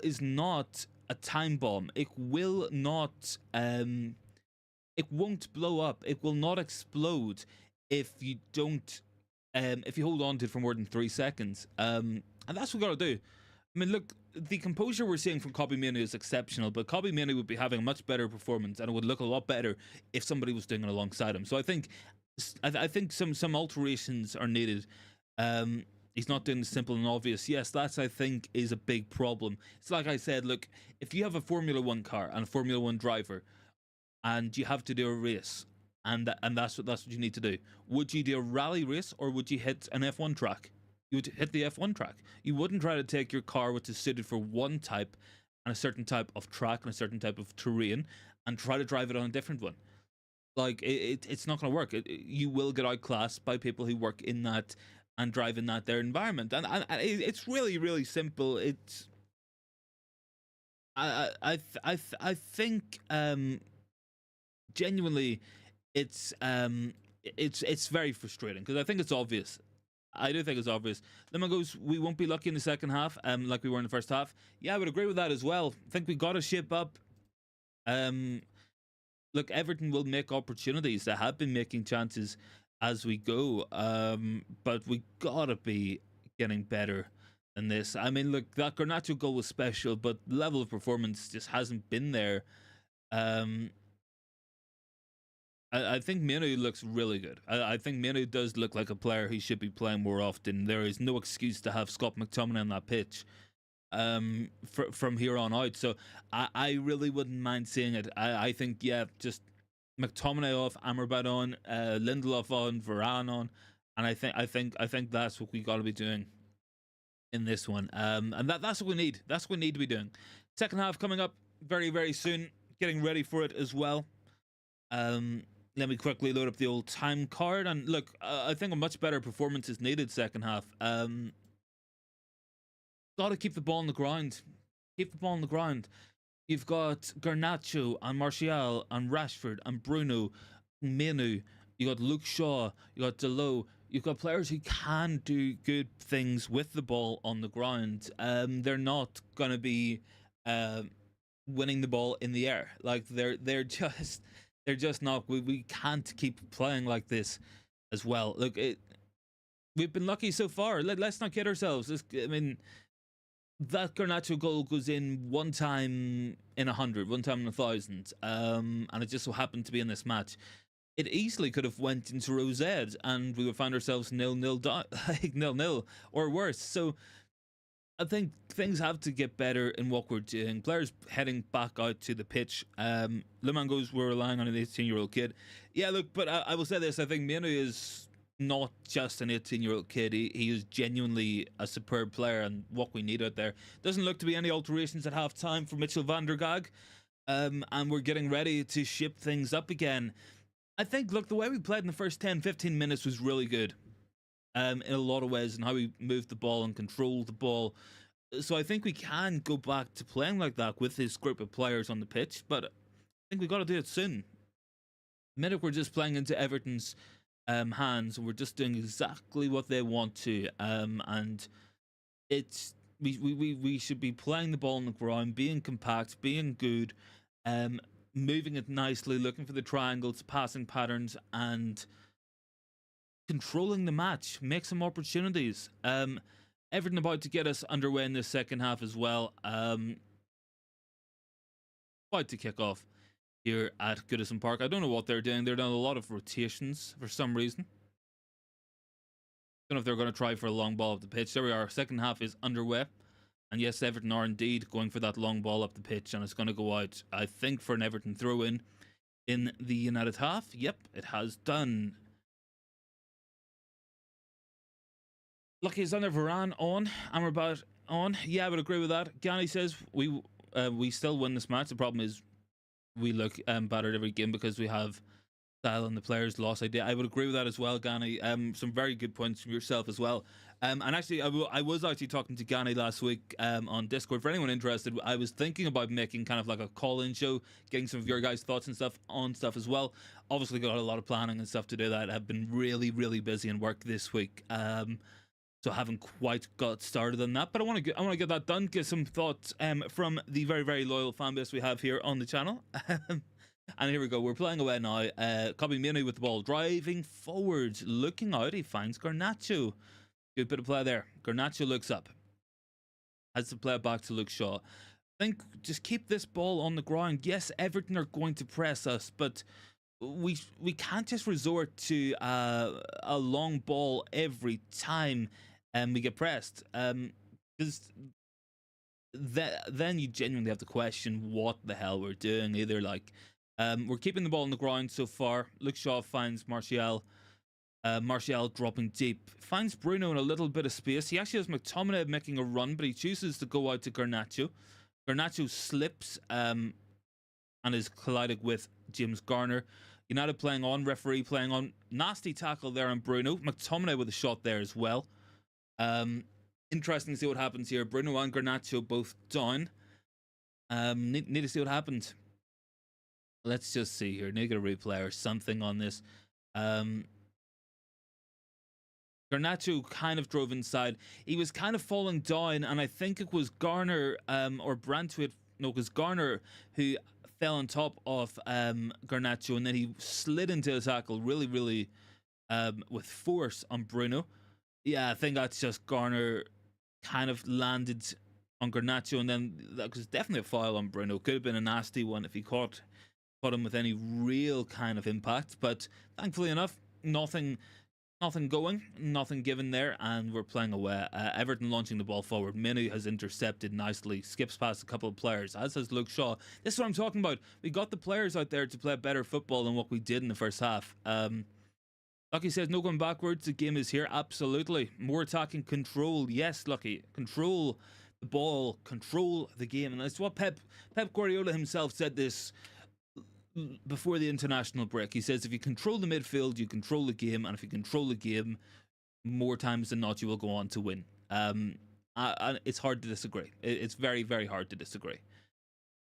is not a time bomb. It will not it won't blow up. It will not explode if you don't if you hold on to it for more than 3 seconds. And that's what we gotta do. I mean, look, the composure we're seeing from Kobbie Mainoo is exceptional, but Kobbie Mainoo would be having a much better performance, and it would look a lot better if somebody was doing it alongside him. So I think some alterations are needed. He's not doing the simple and obvious. Yes, that's, I think, is a big problem. It's like I said, look, if you have a Formula 1 car and a Formula 1 driver, and you have to do a race, and that's what you need to do. Would you do a rally race, or would you hit an F1 track? You would hit the F1 track. You wouldn't try to take your car, which is suited for one type and a certain type of track and a certain type of terrain, and try to drive it on a different one. Like, it's not going to work. You will get outclassed by people who work in that and drive in that their environment, and it's really, really simple. It's I think genuinely it's very frustrating, because I think it's obvious. I do think it's obvious. Lemon goes, we won't be lucky in the second half, like we were in the first half. Yeah, I would agree with that as well. I think we got to shape up. Look, Everton will make opportunities. They have been making chances as we go, but we gotta be getting better than this. I mean, look, that Garnacho goal was special, but the level of performance just hasn't been there. I think Mainoo looks really good. I think Mainoo does look like a player who should be playing more often. There is no excuse to have Scott McTominay on that pitch from here on out. So I really wouldn't mind seeing it. I think, yeah, just McTominay off, Amrabat on, Lindelof on, Varane on, and I think that's what we got to be doing in this one. And that's what we need. That's what we need to be doing. Second half coming up very, very soon. Getting ready for it as well. Let me quickly load up the old time card. And look, I think a much better performance is needed second half. Got to keep the ball on the ground. Keep the ball on the ground. You've got Garnacho and Martial and Rashford and Bruno, Mainoo. You got Luke Shaw. You got Delo. You've got players who can do good things with the ball on the ground. They're not gonna be winning the ball in the air. Like they're just not. We can't keep playing like this as well. Look, we've been lucky so far. Let's not kid ourselves. I mean, that Garnacho goal goes in one time in 100, one time in 1,000, and it just so happened to be in this match. It easily could have went into Rosette, and we would find ourselves 0-0, like 0-0 or worse. So I think things have to get better in what we're doing. Players heading back out to the pitch. Le Mans goes, we're relying on an 18-year-old kid. Yeah, look, but I will say this. I think Mainoo is not just an 18-year-old kid. He is genuinely a superb player, and what we need out there. Doesn't look to be any alterations at half time for Mitchell van der Gaag. And we're getting ready to ship things up again. I think, look, the way we played in the first 10-15 minutes was really good. In a lot of ways, and how we moved the ball and controlled the ball. So I think we can go back to playing like that with this group of players on the pitch, but I think we've got to do it soon. The minute we're just playing into Everton's hands, we're just doing exactly what they want to, and it's we should be playing the ball on the ground, being compact, being good, moving it nicely, looking for the triangles, passing patterns, and controlling the match, make some opportunities. Everton about to get us underway in this second half as well. About to kick off here at Goodison Park. I don't know what they're doing. They're doing a lot of rotations for some reason. Don't know if they're going to try for a long ball up the pitch. There we are. Second half is underway. And yes, Everton are indeed going for that long ball up the pitch, and it's going to go out, I think, for an Everton throw-in in the United half. Yep, it has done. Lucky is under Varane on. Amrabat on. Yeah, I would agree with that. Gani says we still win this match. The problem is we look battered every game because we have style and the players lost idea. I would agree with that as well, Gani. Some very good points from yourself as well. And actually, I was actually talking to Gani last week on Discord. For anyone interested, I was thinking about making kind of like a call-in show, getting some of your guys' thoughts and stuff on stuff as well. Obviously, got a lot of planning and stuff to do that. I've been really, really busy in work this week. So I haven't quite got started on that, but I want to get that done. Get some thoughts from the very, very loyal fan base we have here on the channel. And here we go. We're playing away now. Copy Mainoo with the ball, driving forward, looking out. He finds Garnacho. Good bit of play there. Garnacho looks up, has to play it back to Luke Shaw. I think just keep this ball on the ground. Yes, Everton are going to press us, but we can't just resort to a long ball every time we get pressed, because then you genuinely have to question what the hell we're doing. Either like We're keeping the ball on the ground so far. Luke Shaw finds Martial. Martial dropping deep. Finds Bruno in a little bit of space. He actually has McTominay making a run, but he chooses to go out to Garnacho. Garnacho slips and is collided with James Garner. United playing on, referee playing on. Nasty tackle there on Bruno. McTominay with a shot there as well. Interesting to see what happens here. Bruno and Garnacho both down. Need to see what happens. Let's just see here. Need to get a replay or something on this. Garnacho kind of drove inside. He was kind of falling down, and I think it was Garner or Brantwaite. No, it was Garner who fell on top of Garnacho, and then he slid into a tackle really with force on Bruno. Yeah, I think that's just Garner kind of landed on Garnacho, and then that was definitely a foul on Bruno. Could have been a nasty one if he caught him with any real kind of impact, but thankfully enough, nothing going, nothing given there, and we're playing away. Everton launching the ball forward. Mainoo has intercepted nicely, skips past a couple of players, as has Luke Shaw. This is what I'm talking about. We got the players out there to play better football than what we did in the first half. Lucky says, no going backwards, the game is here. Absolutely. More attacking control. Yes, Lucky. Control the ball, control the game. And that's what Pep Guardiola himself said this before the international break. He says if you control the midfield, you control the game, and if you control the game, more times than not you will go on to win. It's hard to disagree. It's very hard to disagree.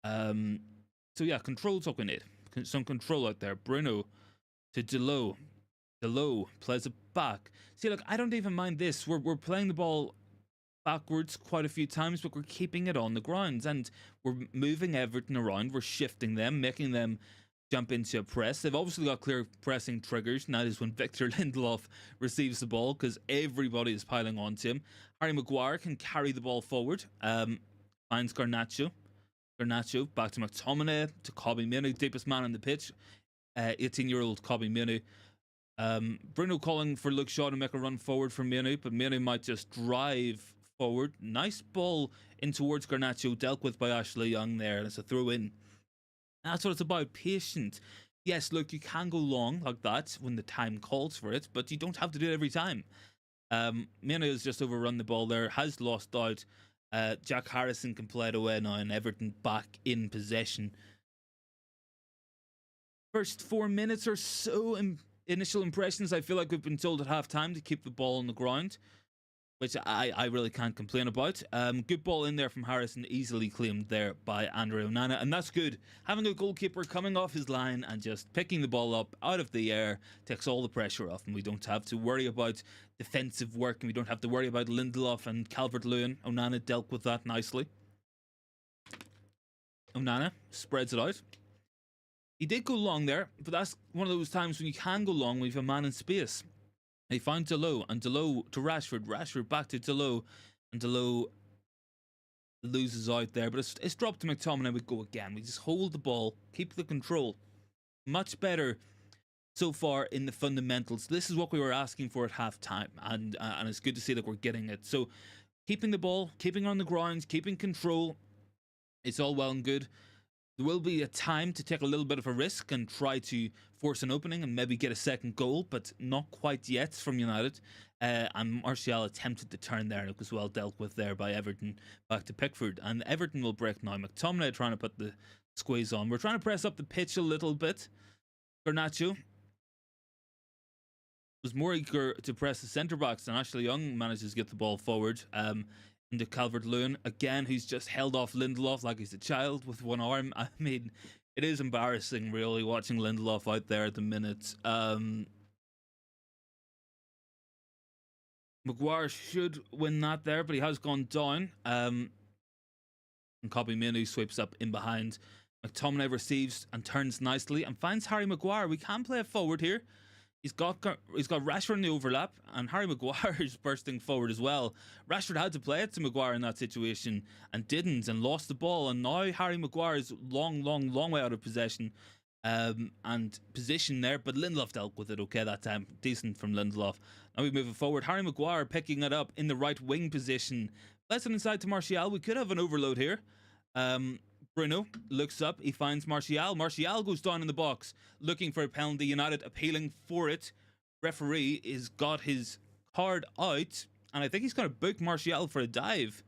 So yeah, control's what we need. Some control out there. Bruno to Delo. Delo plays it back. See, look, I don't even mind this. We're playing the ball backwards quite a few times, but we're keeping it on the ground, and we're moving Everton around. We're shifting them, making them jump into a press. They've obviously got clear pressing triggers, and that is when Victor Lindelof receives the ball, because everybody is piling onto him. Harry Maguire can carry the ball forward. Finds Garnacho. Garnacho back to McTominay, to Kobbie Mainoo, deepest man on the pitch. 18-year-old Kobbie Mainoo. Bruno calling for Luke Shaw to make a run forward from Mainoo, but Mainoo might just drive forward. Nice ball in towards Garnacho, dealt with by Ashley Young there. It's a throw in. That's what it's about. Patient. Yes, look, you can go long like that when the time calls for it, but you don't have to do it every time. Mainoo has just overrun the ball there, has lost out. Jack Harrison can play it away now, and Everton back in possession. First 4 minutes or so, initial impressions, I feel like we've been told at half time to keep the ball on the ground, which I really can't complain about. Good ball in there from Harrison, easily claimed there by Andre Onana, and that's good. Having a goalkeeper coming off his line and just picking the ball up out of the air takes all the pressure off, and we don't have to worry about defensive work, and we don't have to worry about Lindelof and Calvert-Lewin. Onana dealt with that nicely. Onana spreads it out. He did go long there, but that's one of those times when you can go long when you have a man in space. He found Delo, and Delo to Rashford. Rashford back to Delo, and Delo loses out there. But it's dropped to McTominay. We go again. We just hold the ball, keep the control. Much better so far in the fundamentals. This is what we were asking for at half time, and it's good to see that we're getting it. So keeping the ball, keeping on the ground, keeping control, it's all well and good. There will be a time to take a little bit of a risk and try to force an opening and maybe get a second goal, but not quite yet from United. And Martial attempted to turn there, and it was well dealt with there by Everton back to Pickford. And Everton will break now. McTominay trying to put the squeeze on. We're trying to press up the pitch a little bit. Garnacho was more eager to press the centre-backs, and Ashley Young manages to get the ball forward. Into Calvert-Lewin again, who's just held off Lindelof like he's a child with one arm. I mean, it is embarrassing really watching Lindelof out there at the minute. Maguire should win that there, but he has gone down. And Kobbie Mainoo sweeps up in behind. McTominay receives and turns nicely and finds Harry Maguire. We can play it forward here. He's got Rashford in the overlap, and Harry Maguire is bursting forward as well. Rashford had to play it to Maguire in that situation and didn't, and lost the ball. And now Harry Maguire is long way out of possession and position there. But Lindelof dealt with it okay that time. Decent from Lindelof. Now we move it forward. Harry Maguire picking it up in the right wing position. Plays it inside to Martial. We could have an overload here. Bruno looks up. He finds Martial. Martial goes down in the box, looking for a penalty. United appealing for it. Referee is got his card out, and I think he's going to book Martial for a dive.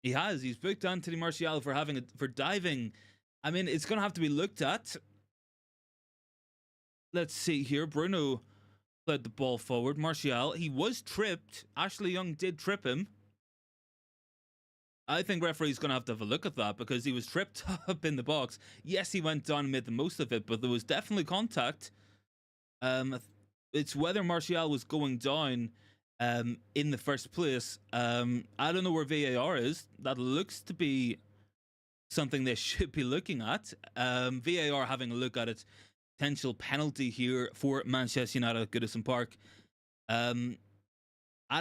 He has. He's booked Anthony Martial for for diving. I mean, it's going to have to be looked at. Let's see here. Bruno played the ball forward. Martial, he was tripped. Ashley Young did trip him. I think referee's going to have a look at that because he was tripped up in the box. Yes, he went down and made the most of it, but there was definitely contact. It's whether Martial was going down in the first place. I don't know where VAR is. That looks to be something they should be looking at. VAR having a look at it. Potential penalty here for Manchester United at Goodison Park. I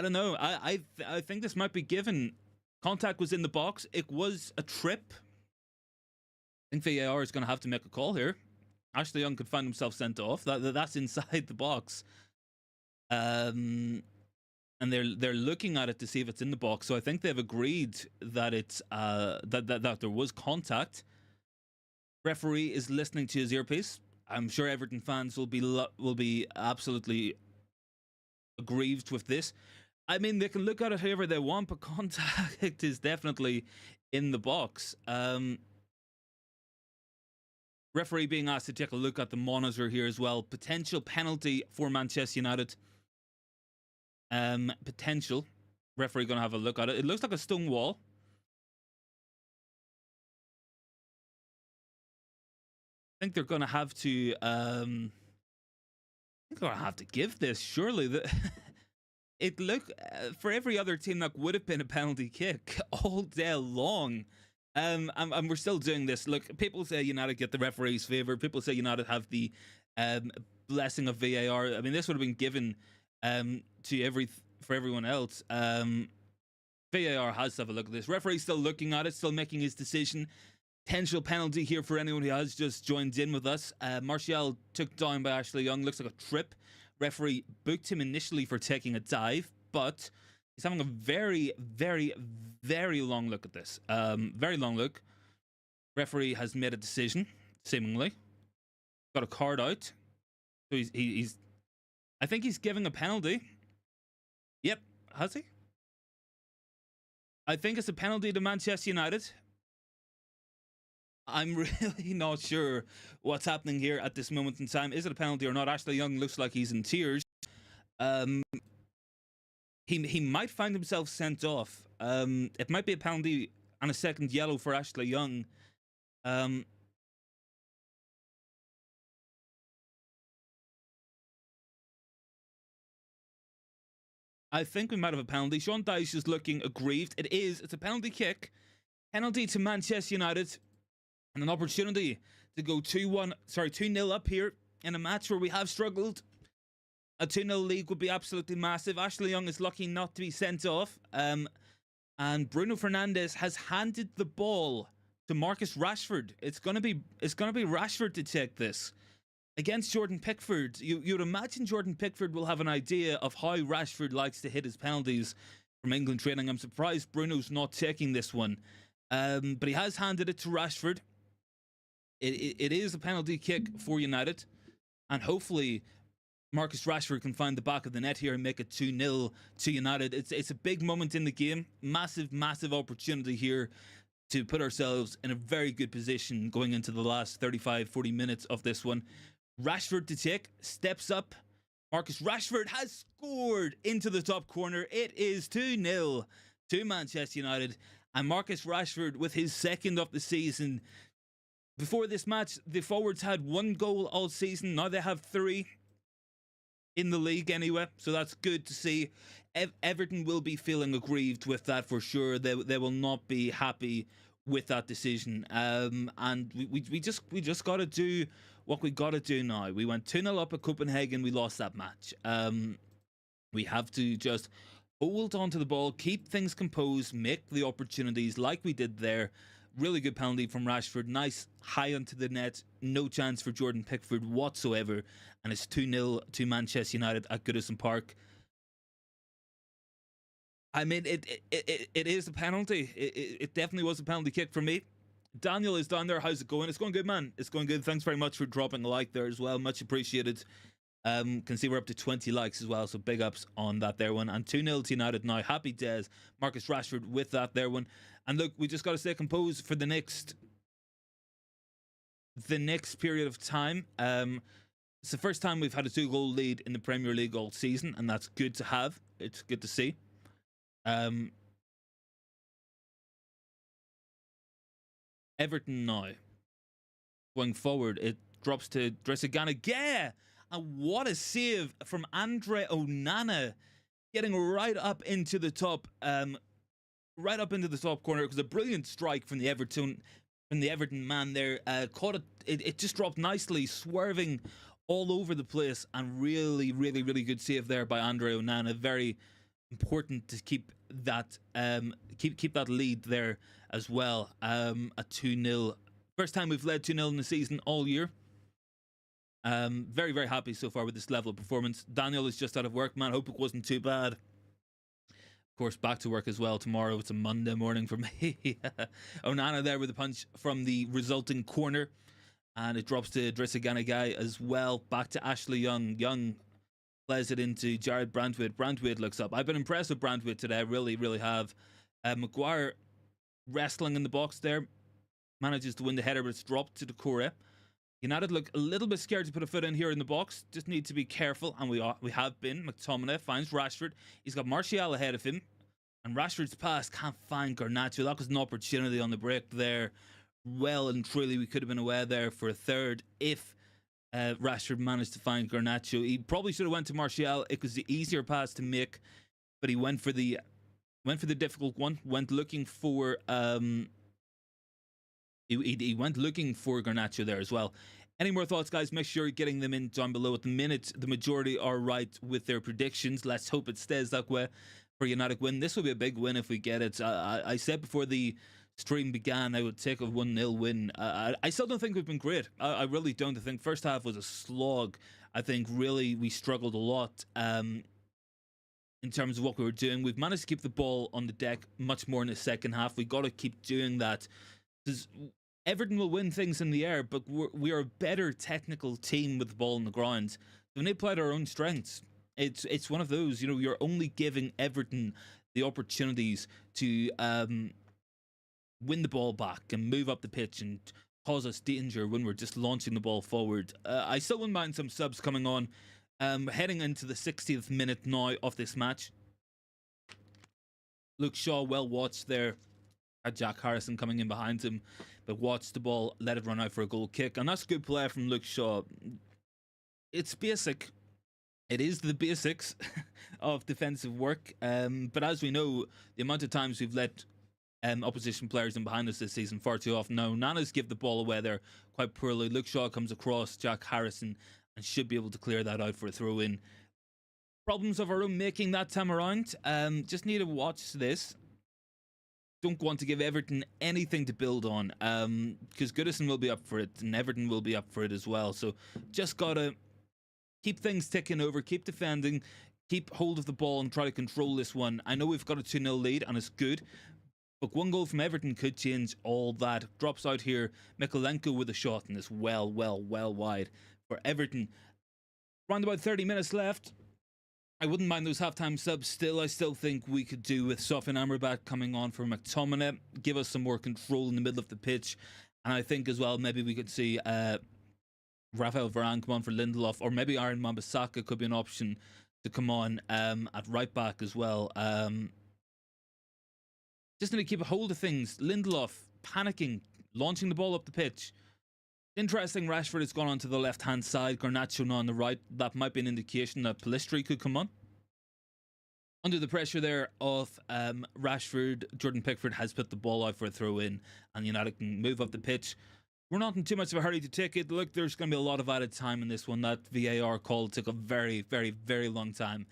don't know. I think this might be given. Contact was in the box. It was a trip. I think VAR is going to have to make a call here. Ashley Young could find himself sent off. That's inside the box. And they're looking at it to see if it's in the box. So I think they've agreed that it's that there was contact. Referee is listening to his earpiece. I'm sure Everton fans will be absolutely aggrieved with this. I mean, they can look at it however they want, but contact is definitely in the box. Referee being asked to take a look at the monitor here as well. Potential penalty for Manchester United. Potential. Referee going to have a look at it. It looks like a stone wall. I think they're going to have to. I think they're going to have to give this. Surely, it looked for every other team that would have been a penalty kick all day long. And we're still doing this. Look, people say United get the referee's favor. People say United have the blessing of VAR. I mean, this would have been given for everyone else. VAR has to have a look at this. Referee's still looking at it, still making his decision. Potential penalty here for anyone who has just joined in with us. Martial took down by Ashley Young. Looks like a trip. Referee booked him initially for taking a dive, but he's having a very, very, very long look at this. Very long look. Referee has made a decision, seemingly. Got a card out. So he's I think he's giving a penalty. Yep, has he? I think it's a penalty to Manchester United. I'm really not sure what's happening here at this moment in time. Is it a penalty or not? Ashley Young looks like he's in tears. He might find himself sent off. It might be a penalty and a second yellow for Ashley Young. I think we might have a penalty. Sean Dyche is looking aggrieved. It is. It's a penalty kick. Penalty to Manchester United. And an opportunity to go 2-0 up here in a match where we have struggled. A 2-0 lead would be absolutely massive. Ashley Young is lucky not to be sent off. And Bruno Fernandes has handed the ball to Marcus Rashford. It's gonna be Rashford to take this against Jordan Pickford. You'd imagine Jordan Pickford will have an idea of how Rashford likes to hit his penalties from England training. I'm surprised Bruno's not taking this one. But he has handed it to Rashford. It is a penalty kick for United, and hopefully Marcus Rashford can find the back of the net here and make it 2-0 to United. It's a big moment in the game. Massive opportunity here to put ourselves in a very good position going into the last 35-40 minutes of this one. Rashford to take, steps up. Marcus Rashford has scored into the top corner. It is 2-0 to Manchester United, and Marcus Rashford with his second of the season. Before this match, the forwards had 1 goal all season. Now they have 3 in the league anyway, so that's good to see. Everton will be feeling aggrieved with that for sure. They will not be happy with that decision. And we just got to do what we got to do now. We went 2-0 up at Copenhagen. We lost that match. We have to just hold on to the ball, keep things composed, make the opportunities like we did there. Really good penalty from Rashford. Nice high onto the net. No chance for Jordan Pickford whatsoever. And it's 2-0 to Manchester United at Goodison Park. I mean, it is a penalty. It definitely was a penalty kick for me. Daniel is down there. How's it going? It's going good, man. It's going good. Thanks very much for dropping a like there as well. Much appreciated. Can see we're up to 20 likes as well, so big ups on that there one. And 2-0 to United now. Happy days. Marcus Rashford with that there one. And look, we just got to stay composed for the next period of time. It's the first time we've had a 2-goal lead in the Premier League all season, and that's good to have. It's good to see. Everton now. Going forward, it drops to Dressagana. And what a save from Andre Onana, getting right up into the top corner. It was a brilliant strike from the Everton man there. Caught it just dropped nicely, swerving all over the place, and really good save there by Andre Onana. Very important to keep that keep that lead there as well. At 2-0. First time we've led 2-0 in the season all year. Very happy so far with this level of performance. Daniel is just out of work, man. Hope it wasn't too bad. Of course, back to work as well tomorrow. It's a Monday morning for me. Onana there with a punch from the resulting corner. And it drops to Dressagana as well. Back to Ashley Young. Young plays it into Jared Brandtwaite. Brandtwaite looks up. I've been impressed with Brandtwaite today. I really have. Maguire wrestling in the box there. Manages to win the header, but it's dropped to the Correa. United look a little bit scared to put a foot in here in the box. Just need to be careful, and we have been. McTominay finds Rashford. He's got Martial ahead of him, and Rashford's pass can't find Garnacho. That was an opportunity on the break there. Well and truly, we could have been away there for a third if Rashford managed to find Garnacho. He probably should have went to Martial. It was the easier pass to make, but he went for the difficult one. Went looking for He went looking for Garnacho there as well. Any more thoughts, guys? Make sure you're getting them in down below. At the minute, the majority are right with their predictions. Let's hope it stays that way for United win. This will be a big win if we get it. I said before the stream began I would take a 1-0 win. I still don't think we've been great. I really don't. I think first half was a slog. I think really we struggled a lot in terms of what we were doing. We've managed to keep the ball on the deck much more in the second half. We've got to keep doing that. Everton will win things in the air, but we are a better technical team with the ball on the ground. So we need to play to our own strengths. It's one of those, you know, you're only giving Everton the opportunities to win the ball back and move up the pitch and cause us danger when we're just launching the ball forward. I still wouldn't mind some subs coming on. Heading into the 60th minute now of this match. Luke Shaw, well watched there. Jack Harrison coming in behind him, but watched the ball, let it run out for a goal kick, and that's good play from Luke Shaw. It's basic. It is the basics of defensive work, but as we know, the amount of times we've let opposition players in behind us this season far too often. Now, Nana's give the ball away there quite poorly. Luke Shaw comes across Jack Harrison and should be able to clear that out for a throw-in. Problems of our own making that time around. Just need to watch this. Don't want to give Everton anything to build on, because Goodison will be up for it and Everton will be up for it as well. So just gotta keep things ticking over, keep defending, keep hold of the ball and try to control this one. I know we've got a 2-0 lead and it's good, but one goal from Everton could change all that. Drops out here, Mikolenko with a shot, and it's well wide for Everton. Around about 30 minutes left. I wouldn't mind those halftime subs still. I still think we could do with Sofyan Amrabat coming on for McTominay, give us some more control in the middle of the pitch. And I think as well, maybe we could see Rafael Varane come on for Lindelof, or maybe Aaron Wan-Bissaka could be an option to come on at right back as well. Just need to keep a hold of things. Lindelof panicking, launching the ball up the pitch. Interesting, Rashford has gone on to the left-hand side, Garnacho now on the right. That might be an indication that Pellistri could come on. Under the pressure there of Rashford, Jordan Pickford has put the ball out for a throw-in, and United can move up the pitch. We're not in too much of a hurry to take it. Look, there's going to be a lot of added time in this one. That VAR call took a very long time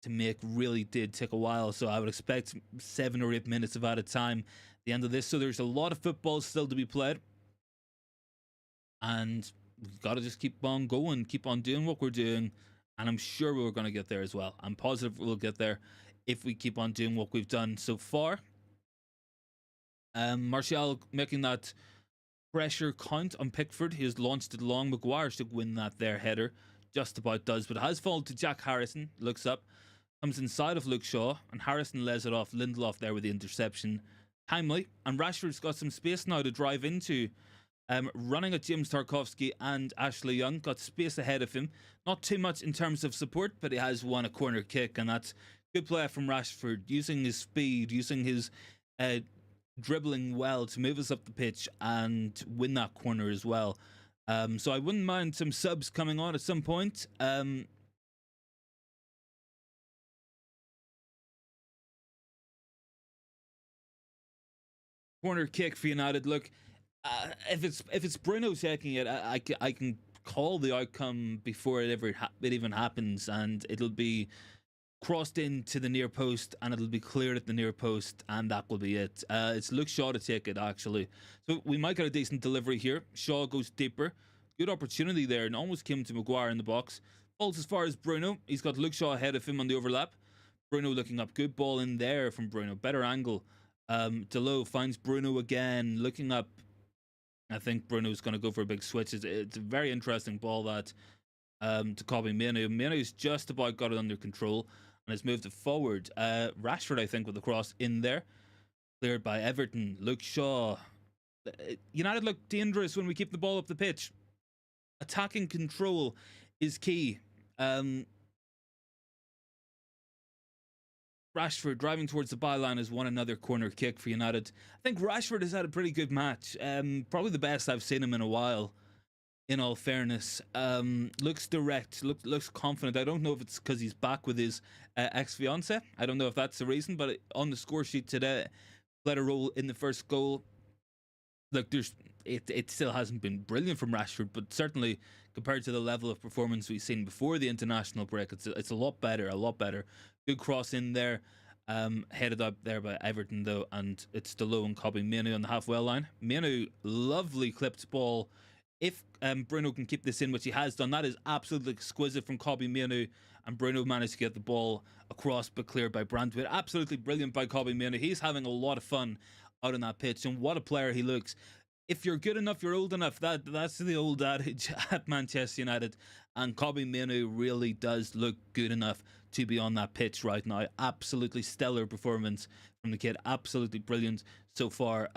to make. Really did take a while, so I would expect 7 or 8 minutes of added time at the end of this. So there's a lot of football still to be played. And we've got to just keep on going, keep on doing what we're doing. And I'm sure we're going to get there as well. I'm positive we'll get there. if we keep on doing what we've done so far. Martial making that pressure count on Pickford. He has launched it long. Maguire should win that there header. Just about does, but it has fallen to Jack Harrison. Looks up, comes inside of Luke Shaw, and Harrison lays it off. Lindelof there with the interception. Timely. And Rashford's got some space now to drive into. Running at James Tarkowski and Ashley Young. Got space ahead of him. Not too much in terms of support, but he has won a corner kick, and that's good play from Rashford. Using his speed, using his dribbling well to move us up the pitch and win that corner as well. So I wouldn't mind some subs coming on at some point. Corner kick for United. Look, if it's Bruno taking it, I can call the outcome before it even happens, and it'll be crossed into the near post, and it'll be cleared at the near post, and that will be it. It's Luke Shaw to take it, actually. So we might get a decent delivery here. Shaw goes deeper. Good opportunity there, and almost came to Maguire in the box. Balls as far as Bruno. He's got Luke Shaw ahead of him on the overlap. Bruno looking up. Good ball in there from Bruno. Better angle. Delo finds Bruno again. Looking up. I think Bruno's going to go for a big switch. It's a very interesting ball that to copy Mainoo. Mainoo's just about got it under control and has moved it forward. Rashford, I think, with the cross in there. Cleared by Everton. Luke Shaw. United look dangerous when we keep the ball up the pitch. Attacking control is key. Rashford driving towards the byline has won another corner kick for United. I think Rashford has had a pretty good match. Probably the best I've seen him in a while, in all fairness. Looks direct, looks confident. I don't know if it's because he's back with his ex-fiance. I don't know if that's the reason, but on the score sheet today, played a role in the first goal. Look, it still hasn't been brilliant from Rashford, but certainly compared to the level of performance we've seen before the international break, it's a lot better, a lot better. Good cross in there, headed up there by Everton though, and it's Delo and copying Mainoo on the halfway line. Mainoo, lovely clipped ball. If Bruno can keep this in, which he has done, that is absolutely exquisite from Kobbie Mainoo, and Bruno managed to get the ball across but cleared by Brandtwitt. Absolutely brilliant by Kobbie Mainoo. He's having a lot of fun out on that pitch, and what a player he looks. If you're good enough, you're old enough. That's the old adage at Manchester United, and Kobbie Mainoo really does look good enough to be on that pitch right now. Absolutely stellar performance from the kid. Absolutely brilliant so far.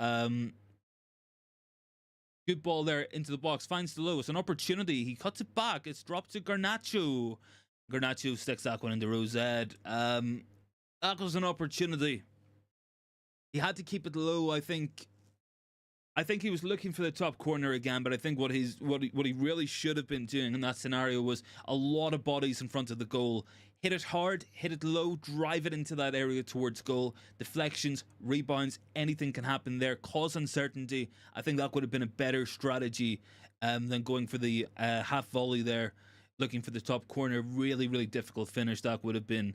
Good ball there into the box. Finds the low. It's an opportunity. He cuts it back. It's dropped to Garnacho. Garnacho sticks that one into Rosette. That was an opportunity. He had to keep it low, I think. I think he was looking for the top corner again, but I think what he really should have been doing in that scenario was a lot of bodies in front of the goal. Hit it hard, hit it low, drive it into that area towards goal. Deflections, rebounds, anything can happen there. Cause uncertainty. I think that would have been a better strategy than going for the half volley there, looking for the top corner. Really, really difficult finish that would have been.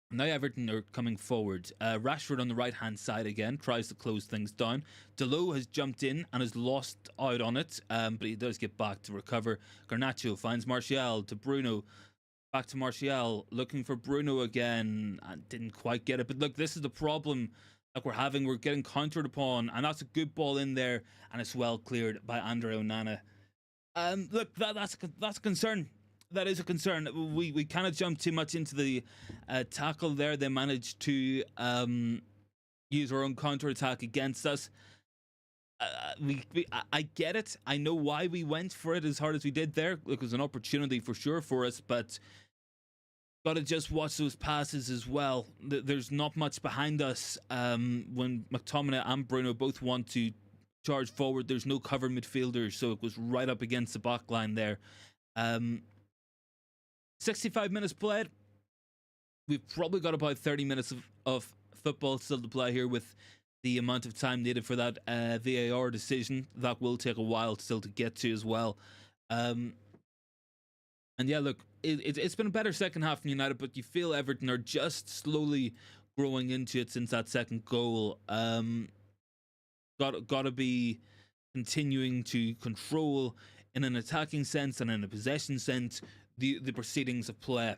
Now Everton are coming forward. Rashford on the right-hand side again, tries to close things down. Delo has jumped in and has lost out on it, but he does get back to recover. Garnacho finds Martial to Bruno. Back to Martial, looking for Bruno again, and didn't quite get it. But look, this is the problem that we're having. We're getting countered upon, and that's a good ball in there, and it's well cleared by Andre Onana. Look, that's a concern. That is a concern. We kind of jumped too much into the tackle there. They managed to use our own counter-attack against us. I get it. I know why we went for it as hard as we did there. It was an opportunity for sure for us, but got to just watch those passes as well. There's not much behind us when McTominay and Bruno both want to charge forward. There's no cover midfielders, so it was right up against the back line there. 65 minutes played. We've probably got about 30 minutes of football still to play here with the amount of time needed for that VAR decision. That will take a while still to get to as well. And yeah, look, it's been a better second half from United, but you feel Everton are just slowly growing into it since that second goal. Got to be continuing to control in an attacking sense and in a possession sense the proceedings of play.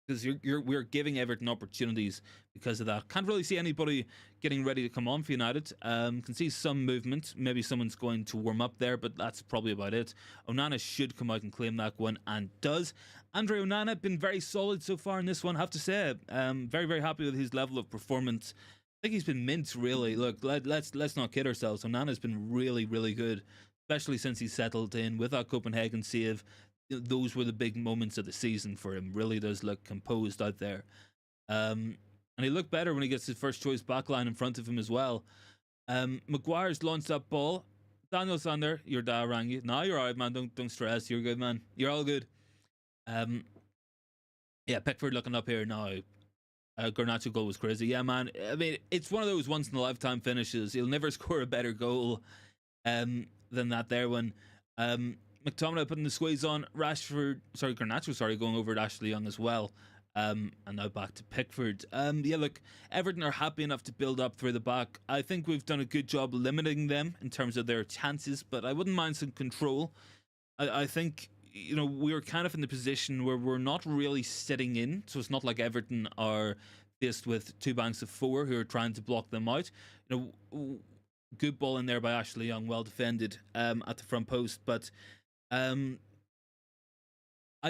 because we're giving Everton opportunities because of that. Can't really see anybody getting ready to come on for United. Can see some movement. Maybe someone's going to warm up there, but that's probably about it. Onana should come out and claim that one, and does. Andre Onana been very solid so far in this one, I have to say. Very, very happy with his level of performance. I think he's been mint, really. Look, let's not kid ourselves. Onana's been really, really good, especially since he settled in with that Copenhagen save. Those were the big moments of the season for him. Really does look composed out there. And he looked better when he gets his first choice backline in front of him as well. Maguire's launched that ball. Daniel's on there. Your dad rang you. No, you're alright, man. Don't stress. You're good, man. You're all good. Yeah, Pickford looking up here now. Garnacho goal was crazy. Yeah, man. I mean, it's one of those once in a lifetime finishes. He'll never score a better goal than that there one. McTominay putting the squeeze on. Garnacho, going over at Ashley Young as well. And now back to Pickford. Yeah, look, Everton are happy enough to build up through the back. I think we've done a good job limiting them in terms of their chances, but I wouldn't mind some control. I think, you know, we're kind of in the position where we're not really sitting in, so it's not like Everton are faced with two banks of four who are trying to block them out. You know, good ball in there by Ashley Young, well defended at the front post, but I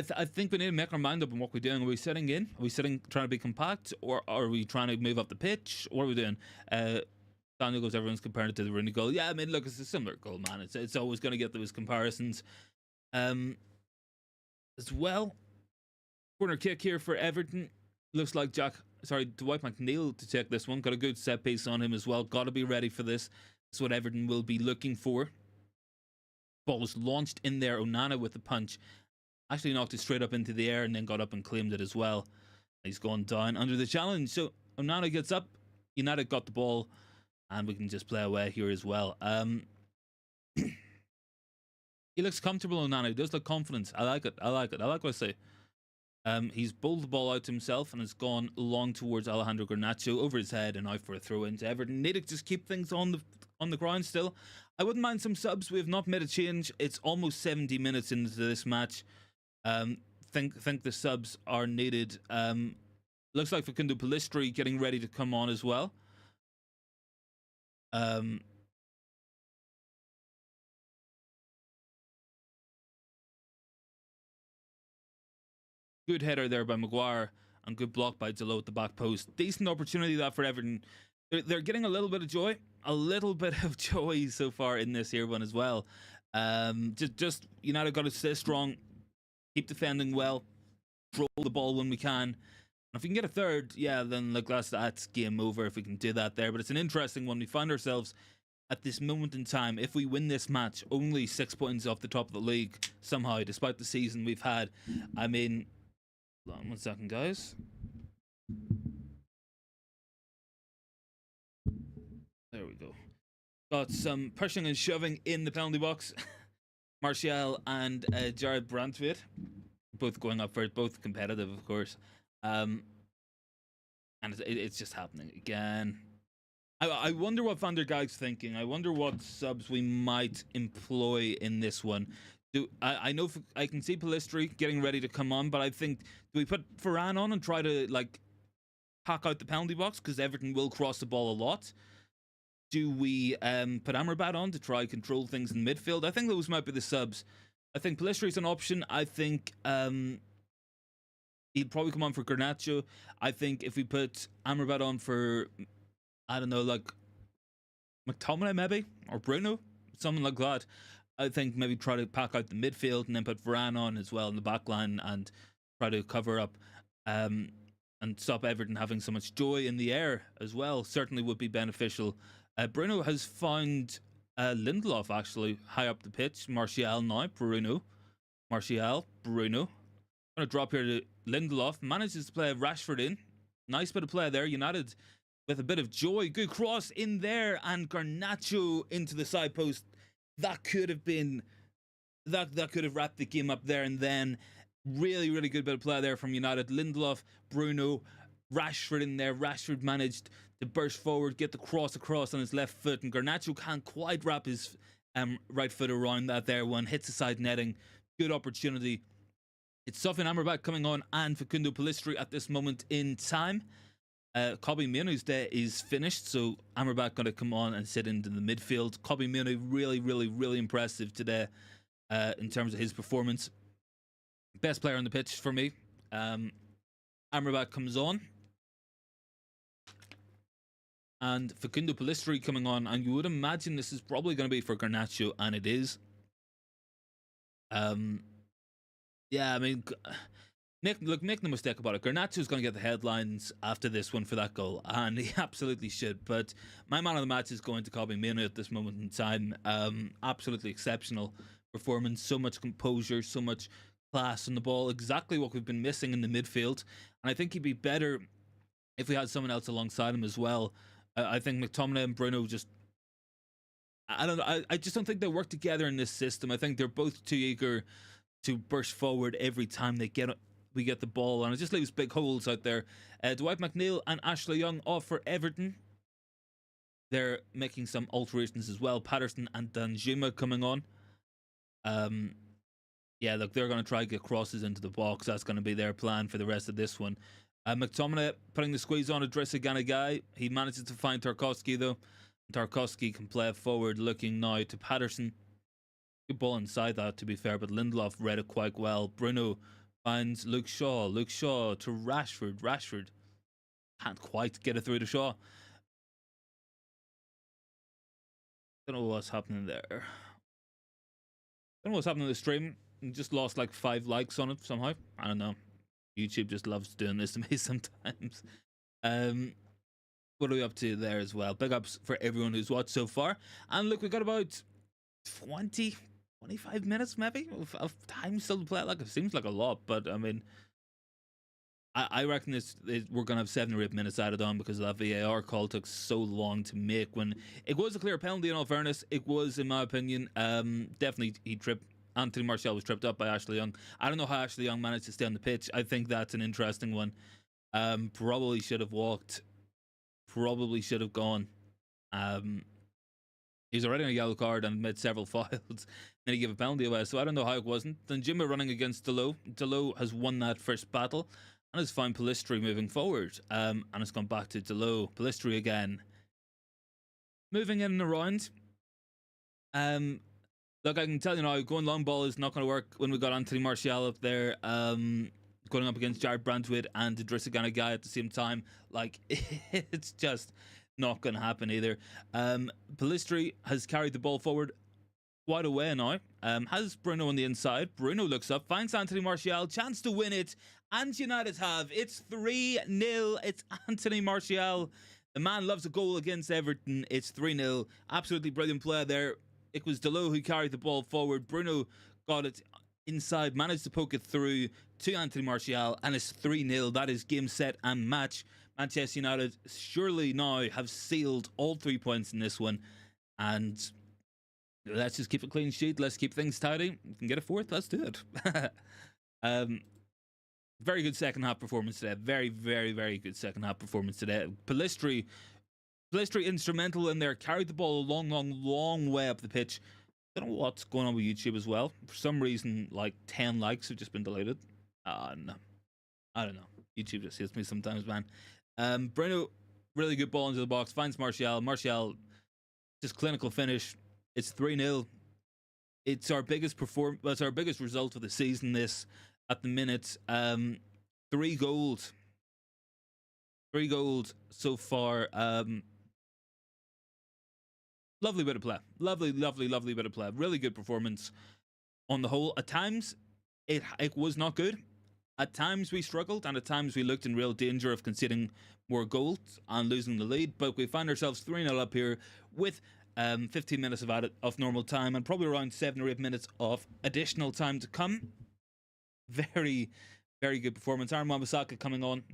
think we need to make our mind up on what we're doing. Are we sitting in? Are we trying to be compact, or are we trying to move up the pitch? What are we doing? Daniel goes, everyone's comparing it to the Rooney goal. Yeah, I mean, look, it's a similar goal, man. It's always going to get those comparisons. As well, corner kick here for Everton. Looks like Dwight McNeil to take this one. Got a good set piece on him as well. Got to be ready for this. That's what Everton will be looking for. Ball was launched in there. Onana with the punch. Actually knocked it straight up into the air and then got up and claimed it as well. He's gone down under the challenge. So Onana gets up. United got the ball. And we can just play away here as well. He looks comfortable, Onana. He does look confident. I like it. I like what I say. He's bowled the ball out to himself and has gone long towards Alejandro Garnacho over his head and out for a throw into Everton. Need to just keep things on the ground still. I wouldn't mind some subs. We have not made a change. It's almost 70 minutes into this match. Think the subs are needed. Looks like Facundo Pellistri getting ready to come on as well. Good header there by Maguire and good block by Delo at the back post. Decent opportunity that for Everton. They're getting a little bit of joy. So far in this here one as well. Just United got to stay strong, keep defending well, throw the ball when we can. And if we can get a third, yeah, then look, that's game over if we can do that there. But it's an interesting one. We find ourselves at this moment in time, if we win this match, only 6 points off the top of the league somehow, despite the season we've had. I mean, hold on 1 second, guys. There we go. Got some pushing and shoving in the penalty box. Martial and Jared Brantwaite both going up for it, both competitive, of course. And it's just happening again. I wonder what Van der Gaag's thinking. I wonder what subs we might employ in this one. I know I can see Pellistri getting ready to come on, but I think, do we put Varane on and try to like pack out the penalty box because Everton will cross the ball a lot? Do we put Amrabat on to try control things in midfield? I think those might be the subs. I think Pellistri's an option. I think he'd probably come on for Garnacho. I think if we put Amrabat on for, I don't know, like McTominay maybe, or Bruno, something like that, I think maybe try to pack out the midfield and then put Varane on as well in the back line and try to cover up and stop Everton having so much joy in the air as well. Certainly would be beneficial. Bruno has found Lindelof actually high up the pitch. Martial now, Bruno. Martial, Bruno. Going to drop here to Lindelof. Manages to play Rashford in. Nice bit of play there. United with a bit of joy. Good cross in there and Garnacho into the side post. That could have been, that could have wrapped the game up there and then. Really, really good bit of play there from United. Lindelof, Bruno, Rashford in there. Rashford managed to burst forward, get the cross across on his left foot, and Garnacho can't quite wrap his right foot around that there one. Hits the side netting. Good opportunity It's Stefan Amrabat coming on and Facundo Pellistri at this moment in time. Mainoo's day is finished, so Amrabat going to come on and sit into the midfield. Mainoo really impressive today in terms of his performance. Best player on the pitch for me. Amrabat comes on. And Facundo Pellistri coming on, and you would imagine this is probably going to be for Garnacho, and it is. Yeah, I mean, make no mistake about it. Garnacho's going to get the headlines after this one for that goal, and he absolutely should. But my man of the match is going to Mainoo at this moment in time. Absolutely exceptional performance, so much composure, so much class on the ball. Exactly what we've been missing in the midfield, and I think he'd be better if we had someone else alongside him as well. I think McTominay and Bruno just, I don't know, I just don't think they work together in this system. I think they're both too eager to burst forward every time we get the ball, and it just leaves big holes out there. Dwight McNeil and Ashley Young off for Everton. They're making some alterations as well. Patterson and Danjuma coming on. Yeah, look, they're going to try to get crosses into the box. That's going to be their plan for the rest of this one. McTominay putting the squeeze on Idrissa Gana Gueye. He manages to find Tarkowski though. Tarkowski can play forward, looking now to Patterson. Good ball inside that, to be fair, but Lindelof read it quite well. Bruno finds Luke Shaw. Luke Shaw to Rashford. Rashford can't quite get it through to Shaw. Don't know what's happening there. Don't know what's happening to the stream. Just lost like 5 likes on it somehow. I don't know. YouTube just loves doing this to me sometimes. What are we up to there as well? Big ups for everyone who's watched so far. And look, we got about 25 minutes maybe of time still to play. Like, it seems like a lot, but I mean, I reckon we're gonna have 7 or 8 minutes added on because that VAR call took so long to make. When it was a clear penalty, in all fairness, it was, in my opinion. Definitely he tripped. Anthony Martial was tripped up by Ashley Young. I don't know how Ashley Young managed to stay on the pitch. I think that's an interesting one. Probably should have walked. Probably should have gone. He's already on a yellow card and made several fouls. Then he gave a penalty away, so I don't know how it wasn't. Then Jimmy running against Delo. Delo has won that first battle and has found Pellistri moving forward. And it's gone back to Delo. Pellistri again. Moving in and around. Look, I can tell you now, going long ball is not going to work when we got Anthony Martial up there, going up against Jared Brantwood and Idrissa Gana Gueye at the same time. Like, it's just not going to happen either. Pellistri has carried the ball forward quite a way now. Has Bruno on the inside. Bruno looks up, finds Anthony Martial, chance to win it, and United have. It's 3-0. It's Anthony Martial. The man loves a goal against Everton. It's 3-0. Absolutely brilliant play there. It was Delo who carried the ball forward. Bruno got it inside, managed to poke it through to Anthony Martial, and it's 3-0. That is game, set, and match. Manchester United surely now have sealed all 3 points in this one, and let's just keep a clean sheet. Let's keep things tidy. We can get a 4th. Let's do it. Very good second half performance today. Very good second half performance today. Pellistri instrumental in there, carried the ball a long way up the pitch. Don't know what's going on with YouTube as well. For some reason, like 10 likes have just been deleted. No. I don't know. YouTube just hits me sometimes, man. Bruno, really good ball into the box, finds Martial. Martial, just clinical finish. It's 3-0. It's our biggest it's our biggest result of the season, this, at the minute. 3 goals. 3 goals so far. Lovely bit of play. Lovely bit of play. Really good performance on the whole. At times, it was not good. At times, we struggled, and at times, we looked in real danger of conceding more goals and losing the lead. But we find ourselves 3-0 up here with 15 minutes of normal time and probably around 7 or 8 minutes of additional time to come. Very good performance. Aaron Wan-Bissaka coming on.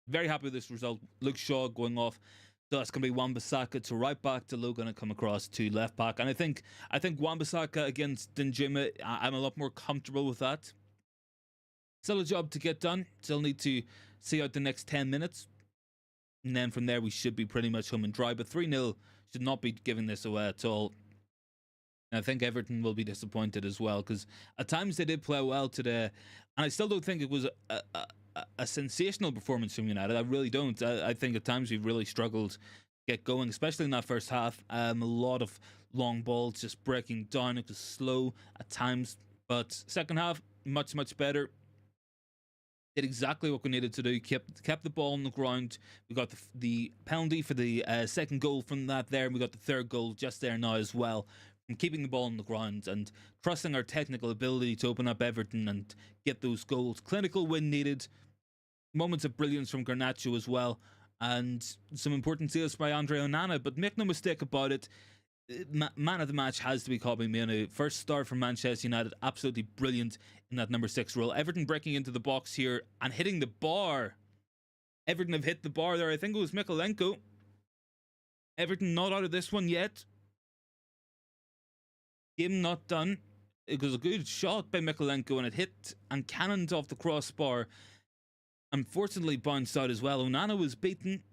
Very happy with this result. Luke Shaw going off. So that's going to be Wan-Bissaka to right back, to Logan to come across to left back. And I think Wan-Bissaka against Danjuma, I'm a lot more comfortable with that. Still a job to get done. Still need to see out the next 10 minutes. And then from there, we should be pretty much home and dry. But 3-0 should not be giving this away at all. And I think Everton will be disappointed as well, because at times they did play well today, and I still don't think it was a sensational performance from United. I really don't. I think at times we've really struggled to get going, especially in that first half. A lot of long balls just breaking down. It was slow at times, but second half much better. Did exactly what we needed to do. Kept the ball on the ground. We got the penalty for the second goal from that there, and we got the third goal just there now as well. From keeping the ball on the ground and trusting our technical ability to open up Everton and get those goals. Clinical win needed. Moments of brilliance from Garnacho as well, and some important saves by Andre Onana. But make no mistake about it, man of the match has to be Mainoo. First star for Manchester United, absolutely brilliant in that number 6 role. Everton breaking into the box here and hitting the bar. Everton have hit the bar there. I think it was Mikolenko. Everton not out of this one yet. Game not done. It was a good shot by Mikolenko, and it hit and cannoned off the crossbar. Unfortunately bounced out as well. Onana was beaten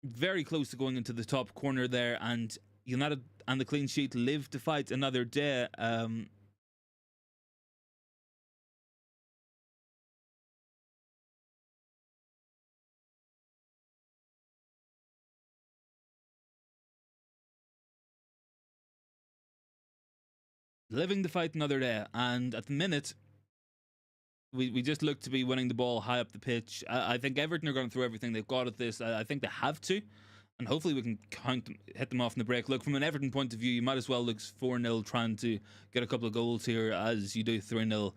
very close to going into the top corner there, and United and the clean sheet live to fight another day. Living to fight another day, and at the minute we just look to be winning the ball high up the pitch. I think Everton are going to throw everything they've got at this. I think they have to, and hopefully we can hit them off in the break. Look, from an Everton point of view, you might as well look 4-0, trying to get a couple of goals here as you do 3-0.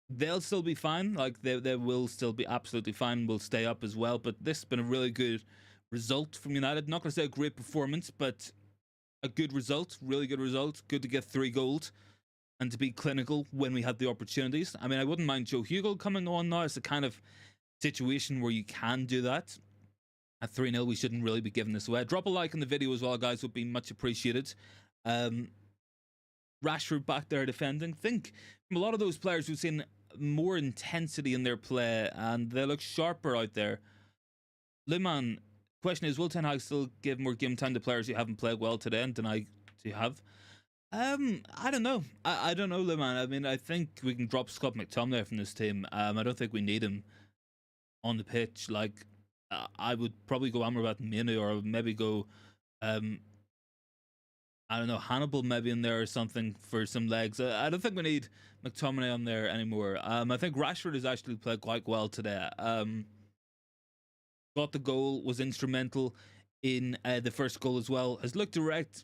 They'll still be fine. Like, they will still be absolutely fine. Will stay up as well. But this has been a really good result from United. Not going to say a great performance, but a good result. Really good result. Good to get 3 goals and to be clinical when we had the opportunities. I mean, I wouldn't mind Joe Hugel coming on now. It's the kind of situation where you can do that. At 3-0, we shouldn't really be giving this away. Drop a like on the video as well, guys. Would be much appreciated. Rashford back there defending. Think from a lot of those players, we've seen more intensity in their play, and they look sharper out there. Liman, question is, will Ten Hag still give more game time to players who haven't played well today and deny to have? I don't know. I don't know, Liman. I mean, I think we can drop Scott McTominay from this team. I don't think we need him on the pitch. Like, I would probably go Amrabat and Mainoo, or maybe go, I don't know, Hannibal maybe in there or something for some legs. I don't think we need McTominay on there anymore. I think Rashford has actually played quite well today. Got the goal, was instrumental in the first goal as well. Has looked direct.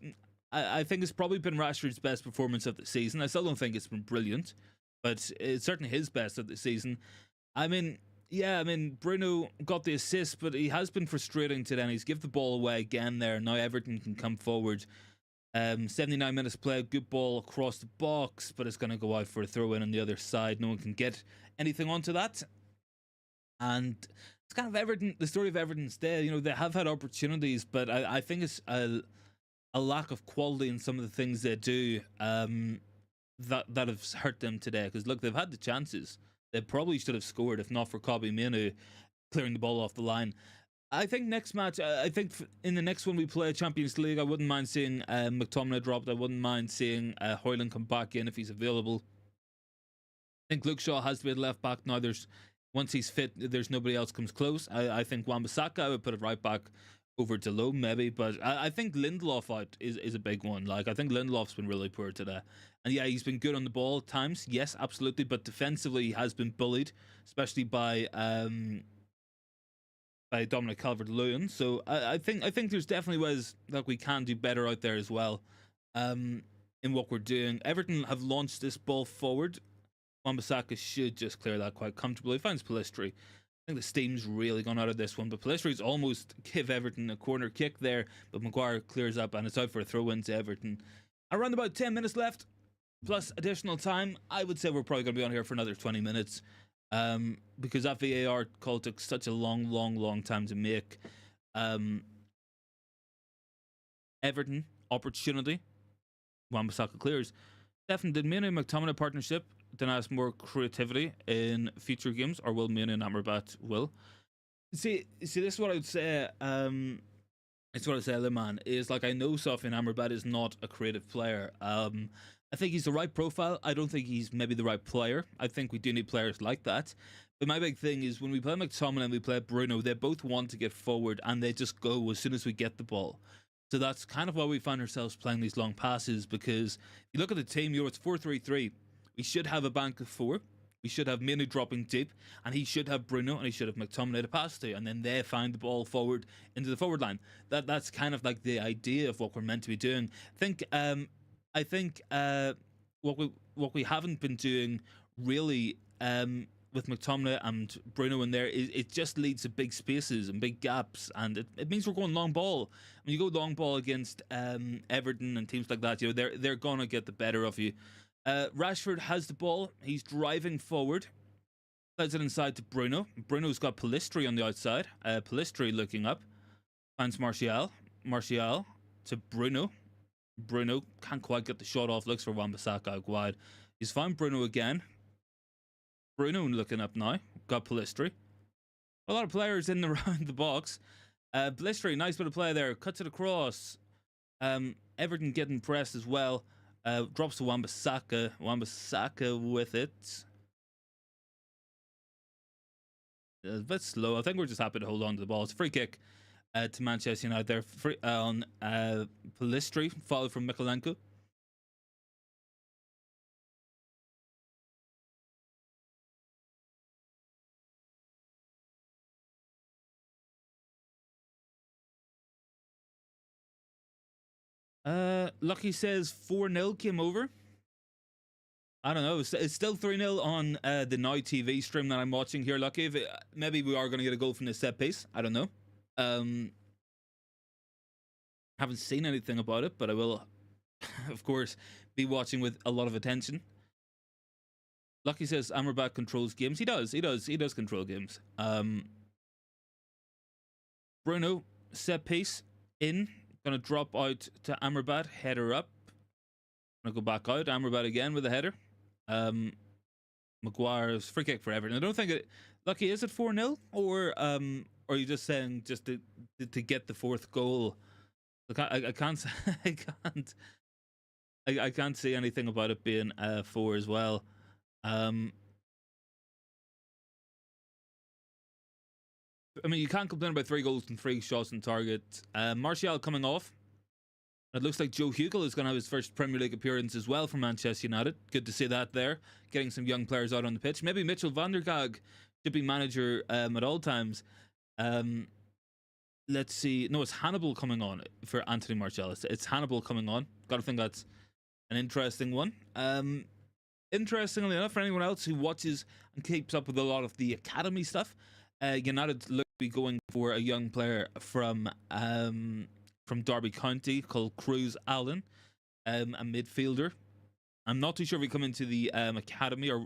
I think it's probably been Rashford's best performance of the season. I still don't think it's been brilliant, but it's certainly his best of the season. I mean, yeah, I mean, Bruno got the assist, but he has been frustrating today, and he's given the ball away again there. Now Everton can come forward. 79 minutes played, good ball across the box, but it's going to go out for a throw-in on the other side. No one can get anything onto that. And it's kind of Everton, the story of Everton's day. You know, they have had opportunities, but I think it's a lack of quality in some of the things they do that have hurt them today. Because look, they've had the chances. They probably should have scored if not for Mainoo clearing the ball off the line. I think next match, I think in the next one we play Champions League, I wouldn't mind seeing McTominay dropped. I wouldn't mind seeing Hojlund come back in if he's available. I think Luke Shaw has to be at left back now. Once he's fit, there's nobody else comes close. I think Wan-Bissaka, I would put it right back over to Low maybe, but I think Lindelof out is a big one. Like, I think Lindelof's been really poor today, and yeah, he's been good on the ball at times, yes, absolutely, but defensively he has been bullied, especially by Dominic Calvert-Lewin. So I think there's definitely ways that we can do better out there as well in what we're doing. Everton have launched this ball forward. Wan-Bissaka should just clear that quite comfortably. Finds Pellistri. I think the steam's really gone out of this one, but Pellistri's almost give Everton a corner kick there, but Maguire clears up and it's out for a throw-in to Everton. Around about 10 minutes left, plus additional time. I would say we're probably going to be on here for another 20 minutes because that VAR call took such a long time to make. Everton, opportunity. Wan-Bissaka clears. Stefan, did Mainoo and McTominay partnership deny us more creativity in future games, or will Mainoo and Amrabat will? See, this is what I would say. It's what I say, Liman, is like, I know Sofian Amrabat is not a creative player. I think he's the right profile. I don't think he's maybe the right player. I think we do need players like that. But my big thing is when we play McTominay and we play Bruno, they both want to get forward and they just go as soon as we get the ball. So that's kind of why we find ourselves playing these long passes, because if you look at the team, it's 4-3-3. We should have a bank of 4. We should have Mainoo dropping deep, and he should have Bruno, and he should have McTominay to pass to, and then they find the ball forward into the forward line. That's kind of like the idea of what we're meant to be doing. I think what we haven't been doing really with McTominay and Bruno in there is it just leads to big spaces and big gaps, and it means we're going long ball. When you go long ball against Everton and teams like that, they're gonna get the better of you. Rashford has the ball. He's driving forward. Plays it inside to Bruno. Bruno's got Pellistri on the outside. Pellistri looking up. Finds Martial. Martial to Bruno. Bruno can't quite get the shot off. Looks for Wan-Bissaka out wide. He's found Bruno again. Bruno looking up now. Got Pellistri. A lot of players in around the box. Pellistri, nice bit of play there. Cuts it across. Everton getting pressed as well. Drops to Wan-Bissaka. Wan-Bissaka with it. A bit slow. I think we're just happy to hold on to the ball. It's a free kick to Manchester United there. Free, on Pellistri, followed from Mikolenko. Lucky says 4-0 came over. I don't know. It's still 3-0 on the Now TV stream that I'm watching here, Lucky. Maybe we are going to get a goal from the set piece. I don't know. Haven't seen anything about it, but I will, of course, be watching with a lot of attention. Lucky says Amrabat controls games. He does control games. Bruno, set piece, in. Gonna drop out to Amrabat, header up. Gonna go back out. Amrabat again with a header. Maguire's free kick for Everton. I don't think it. Lucky, is it 4-0 or are you just saying just to get the fourth goal? I can't I can't see anything about it being 4 as well. I mean, you can't complain about 3 goals and 3 shots on target. Martial coming off. It looks like Joe Hugel is going to have his first Premier League appearance as well for Manchester United. Good to see that there. Getting some young players out on the pitch. Maybe Mitchell van der Gaag should be manager at all times. Let's see. No, it's Hannibal coming on for Anthony Martial. It's Hannibal coming on. Gotta think that's an interesting one. Interestingly enough, for anyone else who watches and keeps up with a lot of the academy stuff, United look to be going for a young player from Derby County called Cruz Allen, a midfielder. I'm not too sure if he come into the academy or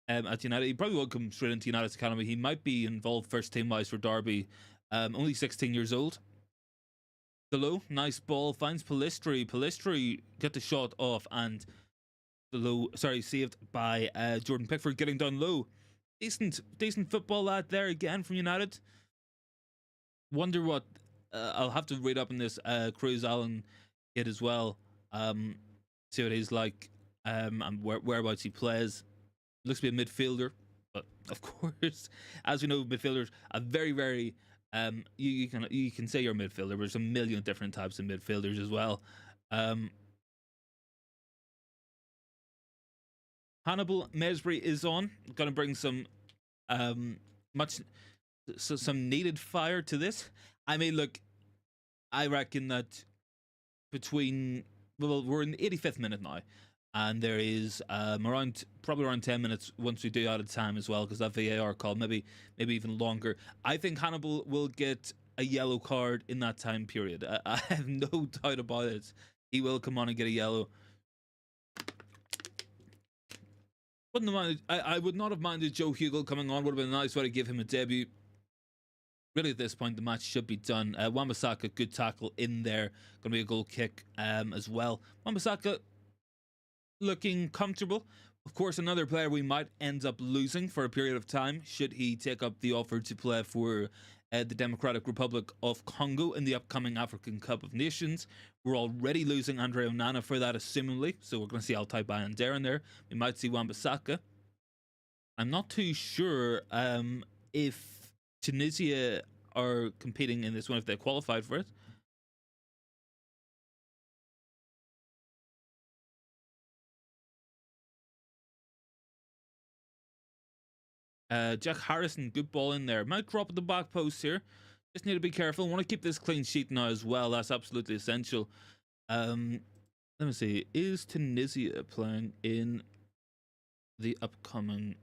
at United. He probably will come straight into United's academy. He might be involved first team wise for Derby. Only 16 years old. Below, nice ball, finds Pellistri. Pellistri get the shot off and saved by Jordan Pickford getting down low. Decent football lad there again from United. Wonder what I'll have to read up on this Cruz Allen kid as well. See what he's like and whereabouts he plays. Looks to be a midfielder, but of course, as we know, midfielders are very, very you can say you're a midfielder, but there's a million different types of midfielders as well. Hannibal Mesbury is on. Going to bring some some needed fire to this. I mean, look, I reckon that we're in the 85th minute now, and there is probably around 10 minutes once we do out of time as well, because that VAR call, maybe even longer. I think Hannibal will get a yellow card in that time period. I have no doubt about it. He will come on and get a yellow. I would not have minded Joe Hugel coming on. Would have been a nice way to give him a debut. Really, at this point, the match should be done. Wan-Bissaka, good tackle in there. Going to be a goal kick as well. Wan-Bissaka looking comfortable. Of course, another player we might end up losing for a period of time should he take up the offer to play for the Democratic Republic of Congo in the upcoming African Cup of Nations. We're already losing Andre Onana for that, assumingly. So we're going to see Altai Bayandera in there. We might see Wan-Bissaka. I'm not too sure if Tunisia are competing in this one, if they qualified for it. Jack Harrison, good ball in there. Might drop at the back post here. Just need to be careful. Want to keep this clean sheet now as well. That's absolutely essential. Let me see. Is Tunisia playing in the upcoming?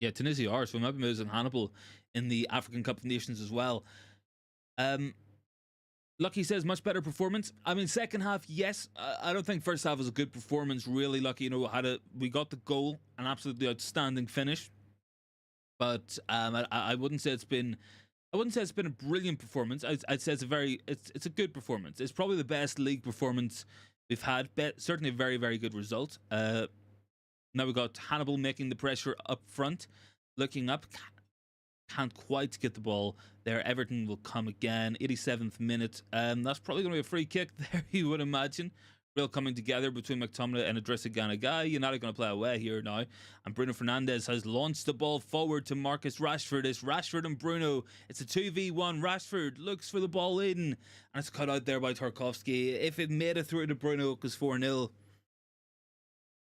Yeah, Tunisia are. So we might be losing Hannibal in the African Cup of Nations as well. Lucky says much better performance. I mean, second half, yes. I don't think first half was a good performance. Really, Lucky, you know, we got the goal, an absolutely outstanding finish. But I wouldn't say it's been. I wouldn't say it's been a brilliant performance. I'd say it's a good performance. It's probably the best league performance we've had. Certainly a very, very good result. Now we got Hannibal making the pressure up front, looking up. Can't quite get the ball there. Everton will come again. 87th minute. That's probably going to be a free kick there, you would imagine. Real coming together between McTominay and Idrissa Gana Guy. United going to play away here now. And Bruno Fernandes has launched the ball forward to Marcus Rashford. It's Rashford and Bruno. It's a 2v1. Rashford looks for the ball in. And it's cut out there by Tarkowski. If it made it through to Bruno, it was 4-0.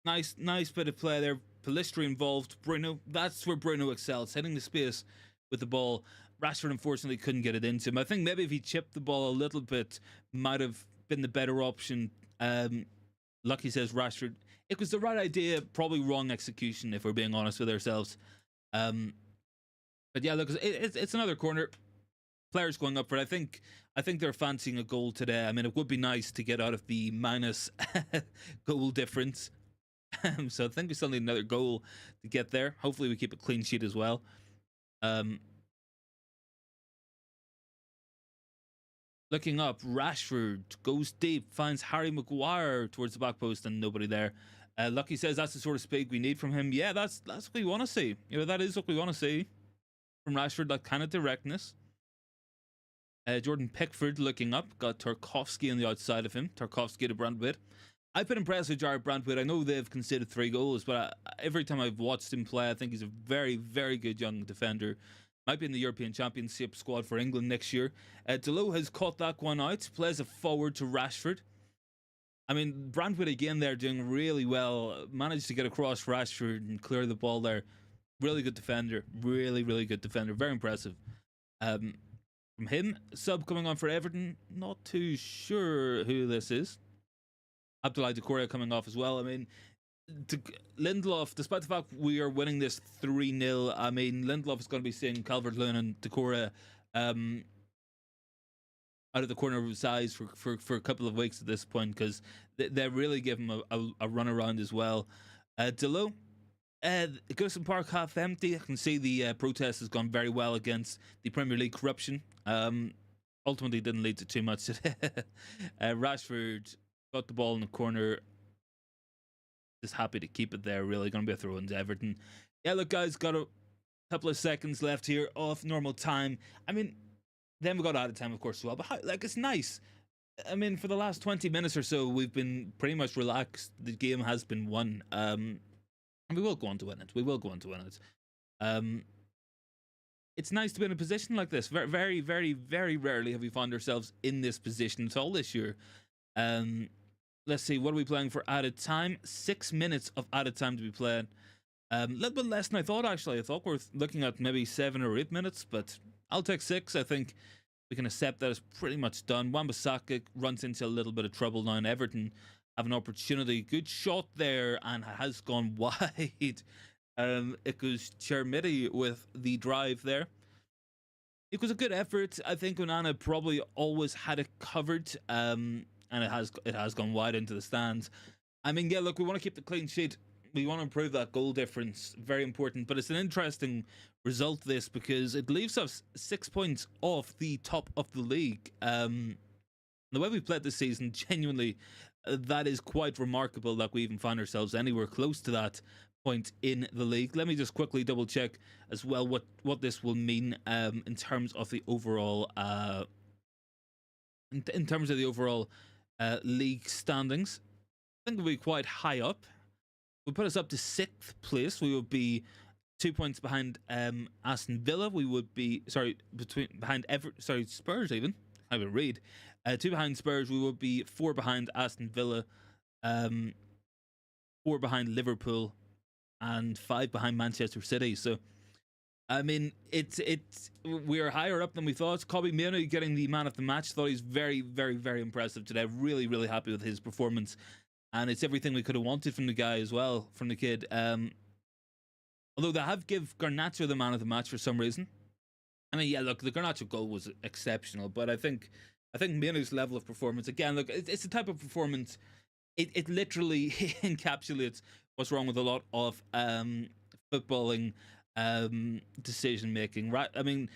Nice bit of play there. Pellistri involved. Bruno, that's where Bruno excels, hitting the space with the ball. Rashford unfortunately couldn't get it into him. I think maybe if he chipped the ball a little bit, might have been the better option. Lucky says Rashford. It was the right idea, probably wrong execution if we're being honest with ourselves. But yeah, look, it's another corner. Players going up for it. I think they're fancying a goal today. I mean, it would be nice to get out of the minus goal difference. So I think we still need another goal to get there. Hopefully we keep a clean sheet as well. Looking up, Rashford goes deep, finds Harry Maguire towards the back post and nobody there. Lucky says that's the sort of speed we need from him. Yeah, that's what we want to see. You know, that is what we want to see from Rashford, that kind of directness. Jordan Pickford looking up, got Tarkowski on the outside of him. Tarkowski to Brandwood. I've been impressed with Jared Brandwood. I know they've conceded 3 goals, but every time I've watched him play, I think he's a very, very good young defender. Might be in the European Championship squad for England next year. Delo has caught that one out. Plays it forward to Rashford. I mean, Brandwood again there doing really well. Managed to get across Rashford and clear the ball there. Really good defender. Really, really good defender. Very impressive. From him, sub coming on for Everton. Not too sure who this is. Abdoulaye Doucouré coming off as well. I mean, Lindelof, despite the fact we are winning this 3-0, I mean, Lindelof is going to be seeing Calvert-Lewin and Doucouré out of the corner of his eyes for a couple of weeks at this point, because they really give him a run around as well. Delo, Goodison Park half empty. I can see the protest has gone very well against the Premier League corruption. Ultimately didn't lead to too much today. Rashford got the ball in the corner. Just happy to keep it there. Really going to be a throw into Everton. Yeah, look, guys, got a couple of seconds left here off normal time. I mean, then we got out of time, of course, as well. But like, it's nice. I mean, for the last 20 minutes or so, we've been pretty much relaxed. The game has been won. And we will go on to win it. We will go on to win it. It's nice to be in a position like this. Very, very, very, very rarely have we found ourselves in this position at all this year. Let's see, what are we playing for added time? 6 minutes of added time to be played. A little bit less than I thought, actually. I thought we're looking at maybe 7 or 8 minutes, but I'll take 6. I think we can accept that it's pretty much done. Wan-Bissaka runs into a little bit of trouble now, and Everton have an opportunity. Good shot there, and has gone wide. It was Chermiti with the drive there. It was a good effort. I think Onana probably always had it covered. And it has gone wide into the stands. I mean, yeah, look, we want to keep the clean sheet. We want to improve that goal difference. Very important. But it's an interesting result, this, because it leaves us 6 points off the top of the league. The way we've played this season, genuinely, that is quite remarkable that we even find ourselves anywhere close to that. point in the league. Let me just quickly double check as well what this will mean in terms of the overall in terms of the overall league standings. I think we'll be quite high up. We'll put us up to 6th place. We will be 2 points behind Aston Villa. We would be behind Spurs even. I would read 2 behind Spurs. We would be 4 behind Aston Villa, 4 behind Liverpool, and 5 behind Manchester City. So, I mean, we're higher up than we thought. Mainoo getting the man of the match. Thought he's very, very, very impressive today. Really, really happy with his performance, and it's everything we could have wanted from the guy as well, from the kid. Although they have give Garnacho the man of the match for some reason. I mean, yeah, look, the Garnacho goal was exceptional, but I think Mainoo's level of performance, again, look, it's the type of performance. It literally encapsulates what's wrong with a lot of footballing decision making, right? I mean,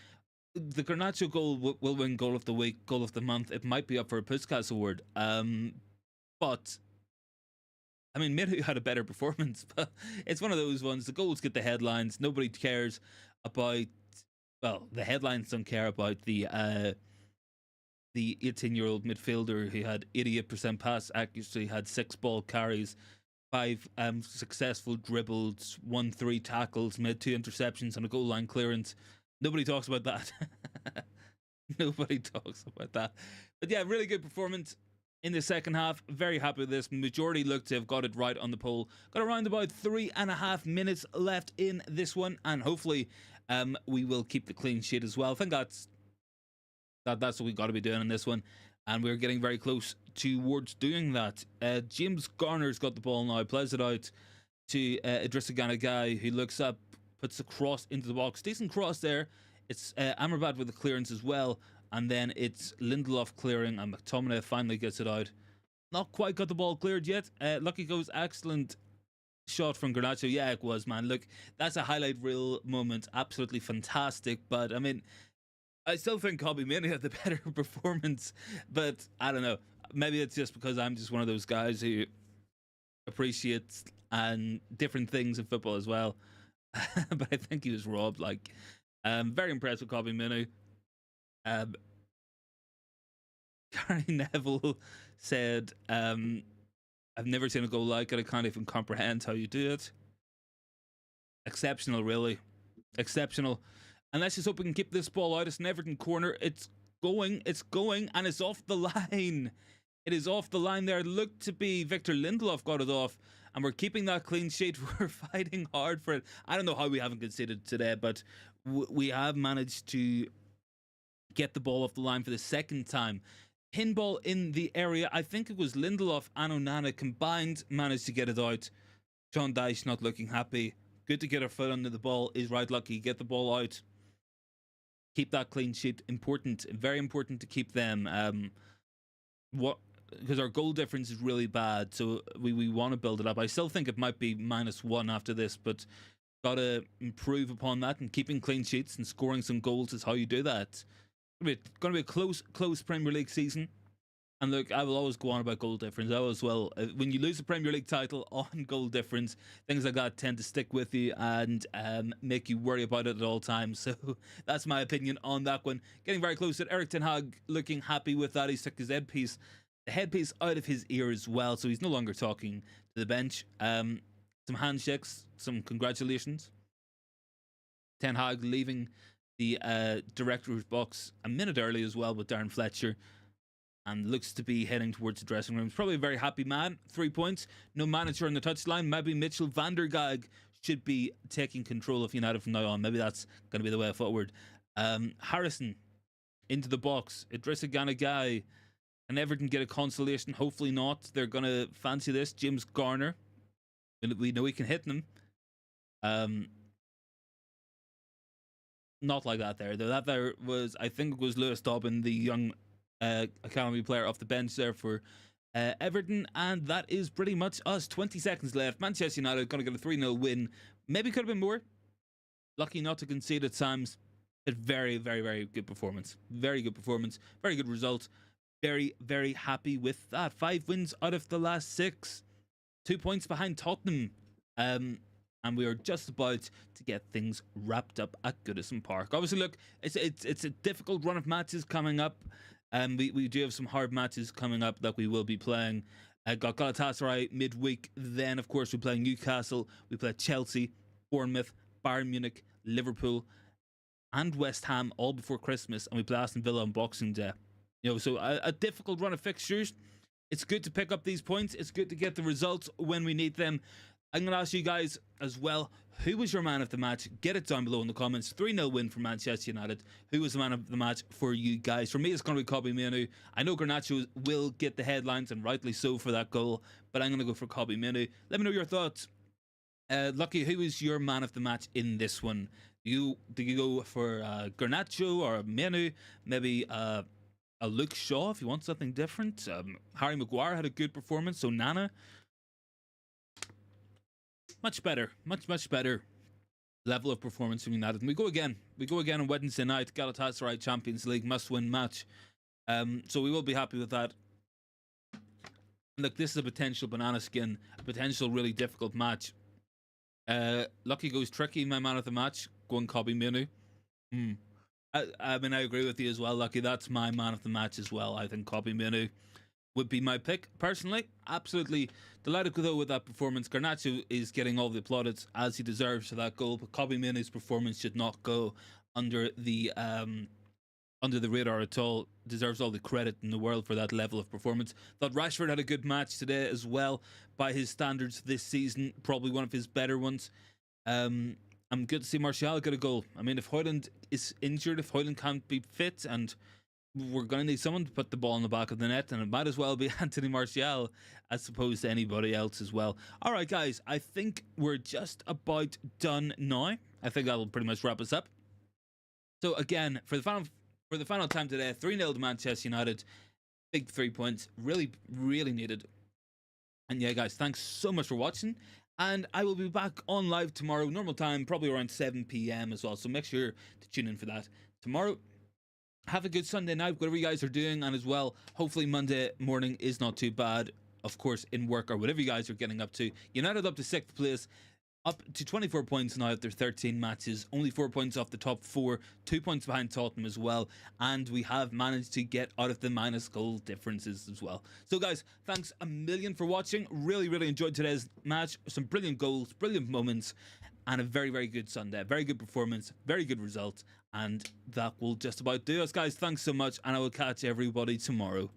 the Garnacho goal will win goal of the week, goal of the month. It might be up for a Puskas award, but I mean, Mainoo had a better performance. But it's one of those ones. The goals get the headlines. Nobody cares about. Well, the headlines don't care about the 18-year-old midfielder who had 88% pass accuracy, had 6 ball carries, 5 successful dribbles, 3 tackles, made 2 interceptions, and a goal line clearance. Nobody talks about that. Nobody talks about that. But yeah, really good performance in the second half. Very happy with this. Majority look to have got it right on the poll. Got around about 3.5 minutes left in this one, and hopefully we will keep the clean sheet as well. I think that's what we got to be doing in this one, and we're getting very close towards doing that. James Garner's got the ball now, plays it out to Idrissa Gana Guy, who looks up, puts a cross into the box. Decent cross there. It's Amrabat with the clearance as well, and then it's Lindelof clearing, and McTominay finally gets it out. Not quite got the ball cleared yet. Lucky goes, excellent shot from Garnacho. Yeah, it was, man. Look, that's a highlight reel moment. Absolutely fantastic. But I mean, I still think Mainoo had the better performance, but I don't know. Maybe it's just because I'm just one of those guys who appreciates and different things in football as well. But I think he was robbed. Like, very impressed with Mainoo. Gary Neville said, I've never seen a goal like it. I can't even comprehend how you do it. Exceptional, really. Exceptional. And let's just hope we can keep this ball out. It's an Everton corner. It's going, and it's off the line. It is off the line there. It looked to be Victor Lindelof got it off, and we're keeping that clean sheet. We're fighting hard for it. I don't know how we haven't conceded today, but we have managed to get the ball off the line for the second time. Pinball in the area. I think it was Lindelof and Onana combined managed to get it out. John Dyche not looking happy. Good to get our foot under the ball. Is right lucky. Get the ball out. Keep that clean sheet. Important. Very important to keep them. Because our goal difference is really bad. So we want to build it up. I still think it might be -1 after this, but gotta improve upon that, and keeping clean sheets and scoring some goals is how you do that. It's going to be a close Premier League season. And look, I will always go on about goal difference. I always will. When you lose a Premier League title on goal difference, things like that tend to stick with you and make you worry about it at all times. So that's my opinion on that one. Getting very close to Erik ten Hag, looking happy with that. He's took his headpiece out of his ear as well, so he's no longer talking to the bench. Some handshakes, some congratulations. Ten Hag leaving the director's box a minute early as well with Darren Fletcher, and looks to be heading towards the dressing room. He's probably a very happy man. 3 points. No manager on the touchline. Maybe Mitchell van der Gaag should be taking control of United from now on. Maybe that's going to be the way forward. Harrison into the box. Idrissa Gana Guy. Can Everton get a consolation? Hopefully not. They're going to fancy this. James Garner. We know he can hit them. Not like that there. That there was, I think it was Lewis Dobbin, the young academy player off the bench there for Everton, and that is pretty much us. 20 seconds left. Manchester United going to get a 3-0 win. Maybe could have been more. Lucky not to concede at times. But very, very, very good performance. Very good performance. Very good result. Very, very happy with that. 5 wins out of the last 6. 2 points behind Tottenham. And and we are just about to get things wrapped up at Goodison Park. Obviously, look, it's a difficult run of matches coming up. We do have some hard matches coming up that we will be playing. Got Galatasaray midweek. Then, of course, we play Newcastle. We play Chelsea, Bournemouth, Bayern Munich, Liverpool, and West Ham all before Christmas. And we play Aston Villa on Boxing Day. You know, so a difficult run of fixtures. It's good to pick up these points. It's good to get the results when we need them. I'm going to ask you guys as well, who was your man of the match? Get it down below in the comments. 3-0 win for Manchester United. Who was the man of the match for you guys? For me, it's going to be Mainoo. I know Garnacho will get the headlines, and rightly so for that goal, but I'm going to go for Mainoo. Let me know your thoughts. Lucky, who was your man of the match in this one? Do you go for Garnacho or Mainoo? Maybe a Luke Shaw if you want something different. Harry Maguire had a good performance, so Nana. Much better level of performance from United. And we go again on Wednesday night. Galatasaray Champions League must-win match. So we will be happy with that. Look, this is a potential banana skin, a potential really difficult match. Lucky goes tricky, my man of the match, going Mainoo. I mean, I agree with you as well, Lucky. That's my man of the match as well. I think Mainoo would be my pick. Personally, absolutely delighted though with that performance. Garnacho is getting all the plaudits as he deserves for that goal, but Mainoo's performance should not go under the radar at all. Deserves all the credit in the world for that level of performance. Thought Rashford had a good match today as well by his standards this season, probably one of his better ones. I'm good to see Martial get a goal. I mean, if Hojlund is injured, if Hojlund can't be fit, and we're going to need someone to put the ball in the back of the net, and it might as well be Anthony Martial as opposed to anybody else as well. All right, guys, I think we're just about done now. I think that'll pretty much wrap us up. So again, for the final time today, 3-0 to Manchester United. Big 3 points, really needed. And yeah, guys, thanks so much for watching. And I will be back on live tomorrow, normal time, probably around 7 p.m. as well. So make sure to tune in for that tomorrow. Have a good Sunday night, whatever you guys are doing. And as well, hopefully Monday morning is not too bad, of course, in work or whatever you guys are getting up to. United up to 6th place, up to 24 points now after 13 matches. Only 4 points off the top 4, 2 points behind Tottenham as well. And we have managed to get out of the minus goal differences as well. So guys, thanks a million for watching. Really enjoyed today's match. Some brilliant goals, brilliant moments, and a very good Sunday. Very good performance, very good result. And that will just about do us, guys. Thanks so much, and I will catch everybody tomorrow.